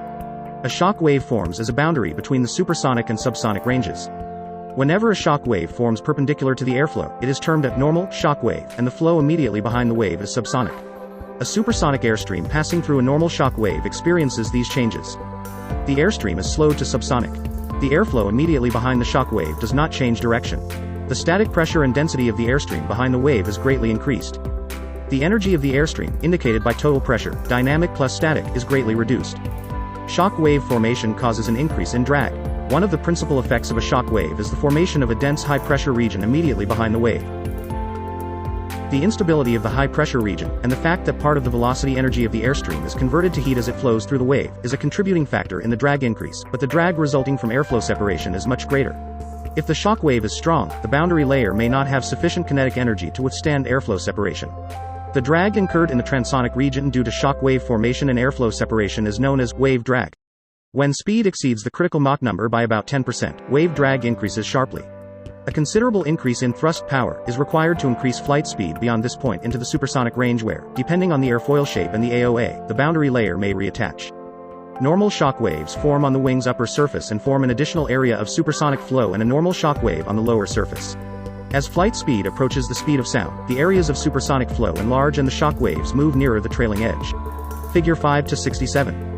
A shock wave forms as a boundary between the supersonic and subsonic ranges. Whenever a shock wave forms perpendicular to the airflow, it is termed a normal shock wave, and the flow immediately behind the wave is subsonic. A supersonic airstream passing through a normal shock wave experiences these changes. The airstream is slowed to subsonic. The airflow immediately behind the shock wave does not change direction. The static pressure and density of the airstream behind the wave is greatly increased. The energy of the airstream, indicated by total pressure, dynamic plus static, is greatly reduced. Shock wave formation causes an increase in drag. One of the principal effects of a shock wave is the formation of a dense high-pressure region immediately behind the wave. The instability of the high-pressure region, and the fact that part of the velocity energy of the airstream is converted to heat as it flows through the wave, is a contributing factor in the drag increase, but the drag resulting from airflow separation is much greater. If the shock wave is strong, the boundary layer may not have sufficient kinetic energy to withstand airflow separation. The drag incurred in the transonic region due to shock wave formation and airflow separation is known as wave drag. When speed exceeds the critical Mach number by about 10%, wave drag increases sharply. A considerable increase in thrust power is required to increase flight speed beyond this point into the supersonic range where, depending on the airfoil shape and the AOA, the boundary layer may reattach. Normal shock waves form on the wing's upper surface and form an additional area of supersonic flow and a normal shock wave on the lower surface. As flight speed approaches the speed of sound, the areas of supersonic flow enlarge and the shock waves move nearer the trailing edge. Figure 5 to 67.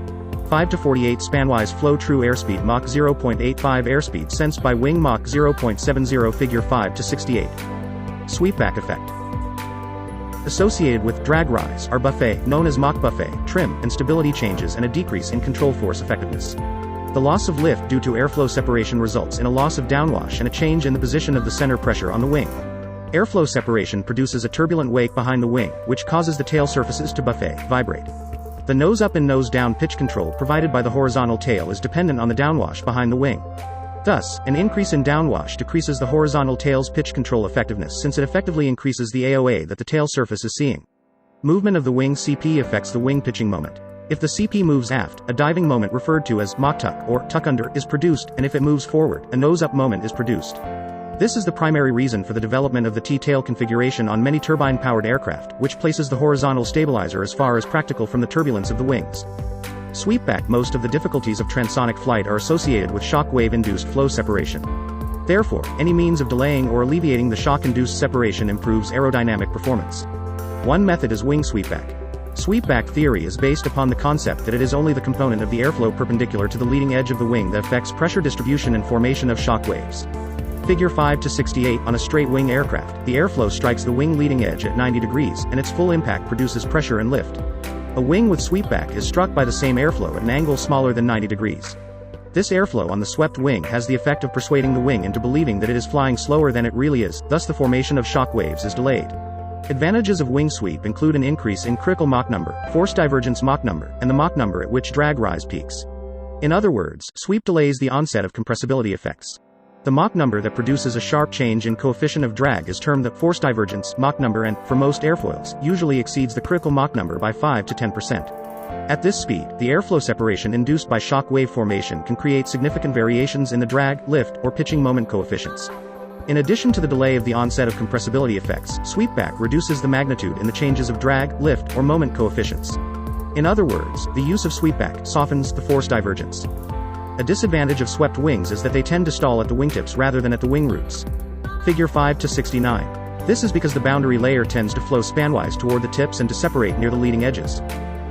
5 to 48 Spanwise flow. True airspeed Mach 0.85 airspeed sensed by wing Mach 0.70. Figure 5 to 68. Sweepback effect. Associated with drag rise are buffet, known as Mach buffet, trim, and stability changes and a decrease in control force effectiveness. The loss of lift due to airflow separation results in a loss of downwash and a change in the position of the center pressure on the wing. Airflow separation produces a turbulent wake behind the wing, which causes the tail surfaces to buffet, vibrate. The nose-up and nose-down pitch control provided by the horizontal tail is dependent on the downwash behind the wing. Thus, an increase in downwash decreases the horizontal tail's pitch control effectiveness since it effectively increases the AOA that the tail surface is seeing. Movement of the wing CP affects the wing pitching moment. If the CP moves aft, a diving moment referred to as Mach tuck or tuck under is produced, and if it moves forward, a nose-up moment is produced. This is the primary reason for the development of the T-tail configuration on many turbine-powered aircraft, which places the horizontal stabilizer as far as practical from the turbulence of the wings. Sweepback. Most of the difficulties of transonic flight are associated with shock wave-induced flow separation. Therefore, any means of delaying or alleviating the shock-induced separation improves aerodynamic performance. One method is wing sweepback. Sweepback theory is based upon the concept that it is only the component of the airflow perpendicular to the leading edge of the wing that affects pressure distribution and formation of shock waves. Figure 5-68. On a straight wing aircraft, the airflow strikes the wing leading edge at 90 degrees, and its full impact produces pressure and lift. A wing with sweepback is struck by the same airflow at an angle smaller than 90 degrees. This airflow on the swept wing has the effect of persuading the wing into believing that it is flying slower than it really is, thus the formation of shock waves is delayed. Advantages of wing sweep include an increase in critical Mach number, force divergence Mach number, and the Mach number at which drag rise peaks. In other words, sweep delays the onset of compressibility effects. The Mach number that produces a sharp change in coefficient of drag is termed the force divergence Mach number and, for most airfoils, usually exceeds the critical Mach number by 5 to 10%. At this speed, the airflow separation induced by shock wave formation can create significant variations in the drag, lift, or pitching moment coefficients. In addition to the delay of the onset of compressibility effects, sweepback reduces the magnitude in the changes of drag, lift, or moment coefficients. In other words, the use of sweepback softens the force divergence. A disadvantage of swept wings is that they tend to stall at the wingtips rather than at the wing roots. Figure 5-69. This is because the boundary layer tends to flow spanwise toward the tips and to separate near the leading edges.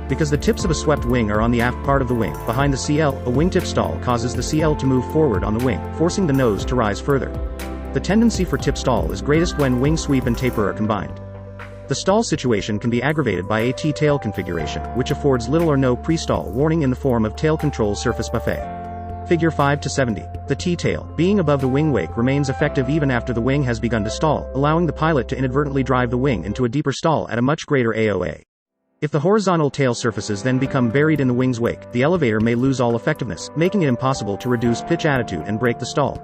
Because the tips of a swept wing are on the aft part of the wing, behind the CL, a wingtip stall causes the CL to move forward on the wing, forcing the nose to rise further. The tendency for tip stall is greatest when wing sweep and taper are combined. The stall situation can be aggravated by a T-tail configuration, which affords little or no pre-stall warning in the form of tail control surface buffet. Figure 5-70. The T-tail, being above the wing wake, remains effective even after the wing has begun to stall, allowing the pilot to inadvertently drive the wing into a deeper stall at a much greater AOA. If the horizontal tail surfaces then become buried in the wing's wake, the elevator may lose all effectiveness, making it impossible to reduce pitch attitude and break the stall.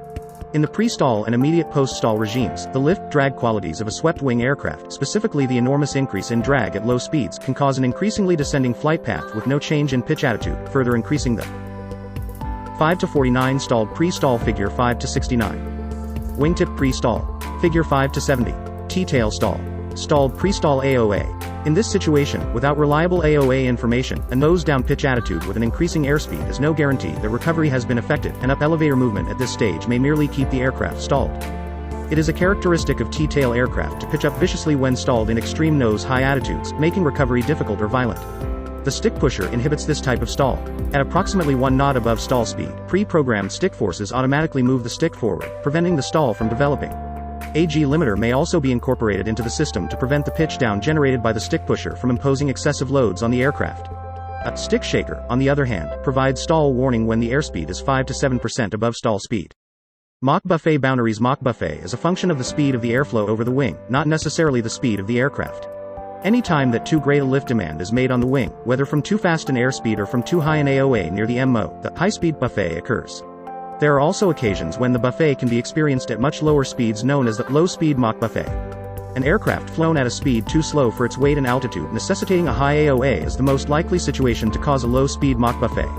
In the pre-stall and immediate post-stall regimes, the lift-drag qualities of a swept-wing aircraft, specifically the enormous increase in drag at low speeds, can cause an increasingly descending flight path with no change in pitch attitude, further increasing the 5-49 stalled pre-stall. Figure 5-69. Wingtip pre-stall. Figure 5-70. T-tail stall. Stalled pre-stall AOA. In this situation, without reliable AOA information, a nose-down pitch attitude with an increasing airspeed is no guarantee that recovery has been effected, and up-elevator movement at this stage may merely keep the aircraft stalled. It is a characteristic of T-tail aircraft to pitch up viciously when stalled in extreme nose-high attitudes, making recovery difficult or violent. The stick pusher inhibits this type of stall. At approximately 1 knot above stall speed, pre-programmed stick forces automatically move the stick forward, preventing the stall from developing. A G limiter may also be incorporated into the system to prevent the pitch down generated by the stick pusher from imposing excessive loads on the aircraft. A stick shaker, on the other hand, provides stall warning when the airspeed is 5 to 7% above stall speed. Mach buffet boundaries. Mach buffet is a function of the speed of the airflow over the wing, not necessarily the speed of the aircraft. Any time that too great a lift demand is made on the wing, whether from too fast an airspeed or from too high an AOA near the MO, the high-speed buffet occurs. There are also occasions when the buffet can be experienced at much lower speeds, known as the low-speed Mach buffet. An aircraft flown at a speed too slow for its weight and altitude, necessitating a high AOA, is the most likely situation to cause a low-speed Mach buffet.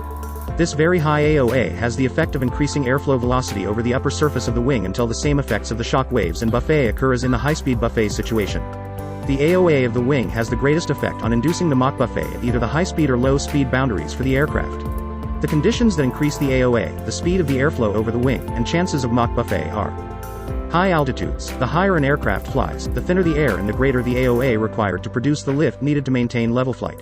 This very high AOA has the effect of increasing airflow velocity over the upper surface of the wing until the same effects of the shock waves and buffet occur as in the high-speed buffet situation. The AOA of the wing has the greatest effect on inducing the Mach buffet at either the high-speed or low-speed boundaries for the aircraft. The conditions that increase the AOA, the speed of the airflow over the wing, and chances of Mach buffet are: high altitudes. The higher an aircraft flies, the thinner the air and the greater the AOA required to produce the lift needed to maintain level flight.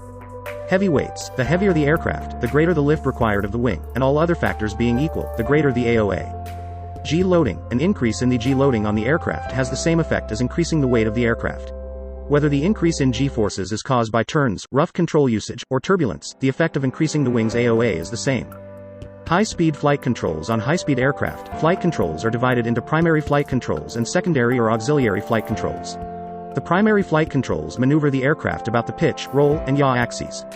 Heavy weights. The heavier the aircraft, the greater the lift required of the wing, and all other factors being equal, the greater the AOA. G loading. An increase in the G loading on the aircraft has the same effect as increasing the weight of the aircraft. Whether the increase in G-forces is caused by turns, rough control usage, or turbulence, the effect of increasing the wing's AOA is the same. High-speed flight controls. On high-speed aircraft, flight controls are divided into primary flight controls and secondary or auxiliary flight controls. The primary flight controls maneuver the aircraft about the pitch, roll, and yaw axes.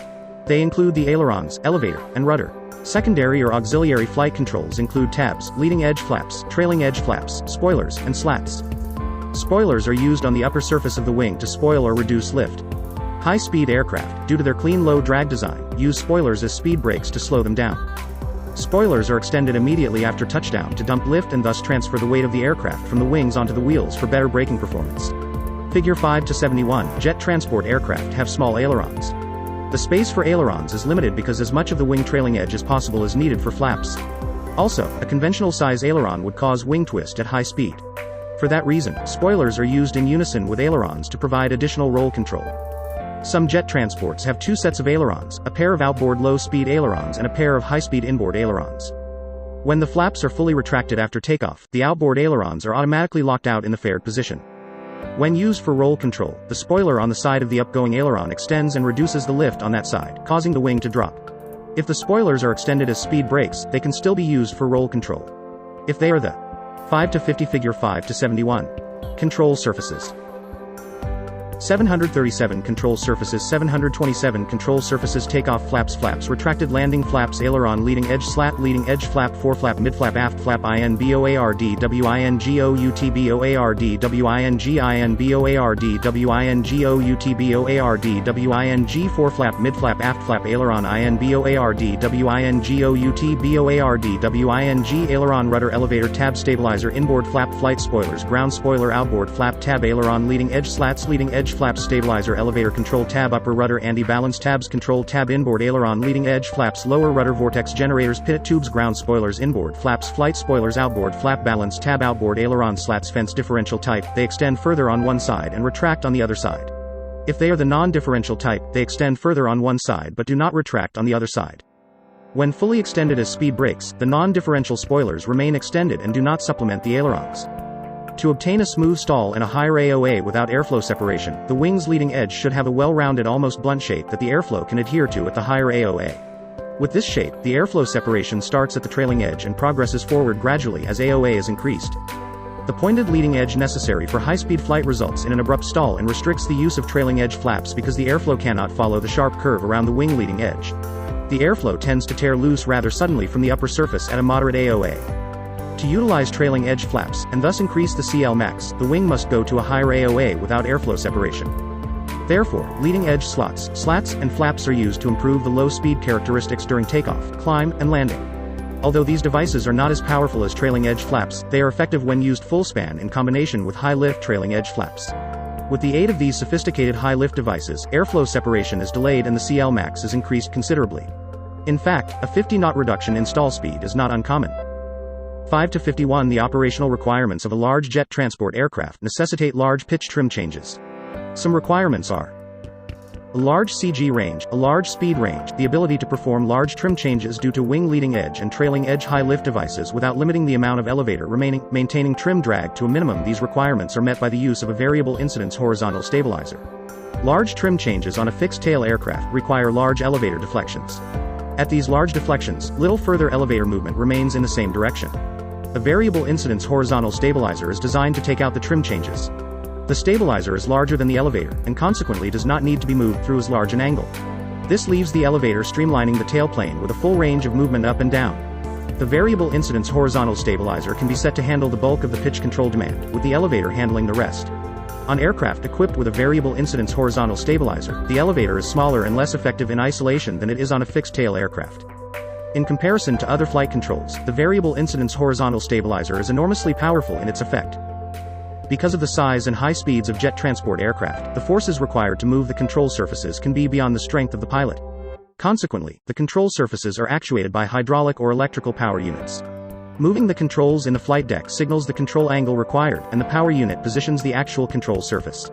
They include the ailerons, elevator, and rudder. Secondary or auxiliary flight controls include tabs, leading edge flaps, trailing edge flaps, spoilers, and slats. Spoilers are used on the upper surface of the wing to spoil or reduce lift. High-speed aircraft, due to their clean low-drag design, use spoilers as speed brakes to slow them down. Spoilers are extended immediately after touchdown to dump lift and thus transfer the weight of the aircraft from the wings onto the wheels for better braking performance. Figure 5-71, jet transport aircraft have small ailerons. The space for ailerons is limited because as much of the wing trailing edge as possible is needed for flaps. Also, a conventional size aileron would cause wing twist at high speed. For that reason, spoilers are used in unison with ailerons to provide additional roll control. Some jet transports have two sets of ailerons, a pair of outboard low-speed ailerons and a pair of high-speed inboard ailerons. When the flaps are fully retracted after takeoff, the outboard ailerons are automatically locked out in the faired position. When used for roll control, the spoiler on the side of the upgoing aileron extends and reduces the lift on that side, causing the wing to drop. If the spoilers are extended as speed brakes, they can still be used for roll control. If they are the 5-50 figure 5-71. Control surfaces. 737 control surfaces. 727 control surfaces. Takeoff flaps. Flaps retracted. Landing flaps. Aileron leading edge slat. Leading edge flap. Foreflap. Midflap. Aft flap. INBOARD WINGOUT BOARD WING INBOARD WINGOUT BOARD WING foreflap. Midflap. Aft flap. Aileron INBOARD WINGOUT BOARD WING aileron. Rudder. Elevator. Tab. Stabilizer. Inboard flap. Flight spoilers. Ground spoiler. Outboard flap. Tab. Aileron leading edge slats. Leading edge flaps. Stabilizer. Elevator control tab. Upper rudder anti-balance tabs. Control tab. Inboard aileron leading edge flaps. Lower rudder vortex generators. Pit tubes. Ground spoilers. Inboard flaps. Flight spoilers. Outboard flap. Balance tab. Outboard aileron slats. Fence differential type, they extend further on one side and retract on the other side. If they are the non-differential type, they extend further on one side but do not retract on the other side. When fully extended as speed brakes, the non-differential spoilers remain extended and do not supplement the ailerons. To obtain a smooth stall and a higher AOA without airflow separation, the wing's leading edge should have a well-rounded almost blunt shape that the airflow can adhere to at the higher AOA. With this shape, the airflow separation starts at the trailing edge and progresses forward gradually as AOA is increased. The pointed leading edge necessary for high-speed flight results in an abrupt stall and restricts the use of trailing edge flaps because the airflow cannot follow the sharp curve around the wing leading edge. The airflow tends to tear loose rather suddenly from the upper surface at a moderate AOA. To utilize trailing edge flaps, and thus increase the CL max, the wing must go to a higher AOA without airflow separation. Therefore, leading edge slots, slats, and flaps are used to improve the low speed characteristics during takeoff, climb, and landing. Although these devices are not as powerful as trailing edge flaps, they are effective when used full span in combination with high lift trailing edge flaps. With the aid of these sophisticated high lift devices, airflow separation is delayed and the CL max is increased considerably. In fact, a 50-knot reduction in stall speed is not uncommon. 5-51 The operational requirements of a large jet transport aircraft necessitate large pitch trim changes. Some requirements are a large CG range, a large speed range, the ability to perform large trim changes due to wing leading edge and trailing edge high lift devices without limiting the amount of elevator remaining, maintaining trim drag to a minimum. These requirements are met by the use of a variable incidence horizontal stabilizer. Large trim changes on a fixed tail aircraft require large elevator deflections. At these large deflections, little further elevator movement remains in the same direction. A variable incidence horizontal stabilizer is designed to take out the trim changes. The stabilizer is larger than the elevator, and consequently does not need to be moved through as large an angle. This leaves the elevator streamlining the tailplane with a full range of movement up and down. The variable incidence horizontal stabilizer can be set to handle the bulk of the pitch control demand, with the elevator handling the rest. On aircraft equipped with a variable incidence horizontal stabilizer, the elevator is smaller and less effective in isolation than it is on a fixed-tail aircraft. In comparison to other flight controls, the variable incidence horizontal stabilizer is enormously powerful in its effect. Because of the size and high speeds of jet transport aircraft, the forces required to move the control surfaces can be beyond the strength of the pilot. Consequently, the control surfaces are actuated by hydraulic or electrical power units. Moving the controls in the flight deck signals the control angle required, and the power unit positions the actual control surface.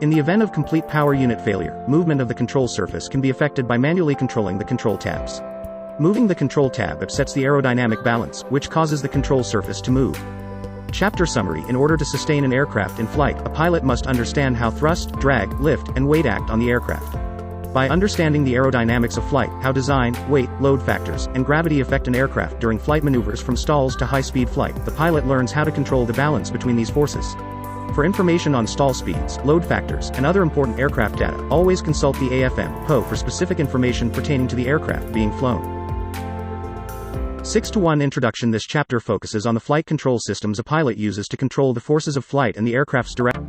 In the event of complete power unit failure, movement of the control surface can be effected by manually controlling the control tabs. Moving the control tab upsets the aerodynamic balance, which causes the control surface to move. Chapter summary: in order to sustain an aircraft in flight, a pilot must understand how thrust, drag, lift, and weight act on the aircraft. By understanding the aerodynamics of flight, how design, weight, load factors, and gravity affect an aircraft during flight maneuvers from stalls to high-speed flight, the pilot learns how to control the balance between these forces. For information on stall speeds, load factors, and other important aircraft data, always consult the AFM/PO for specific information pertaining to the aircraft being flown. 6-1 Introduction. This chapter focuses on the flight control systems a pilot uses to control the forces of flight and the aircraft's direction.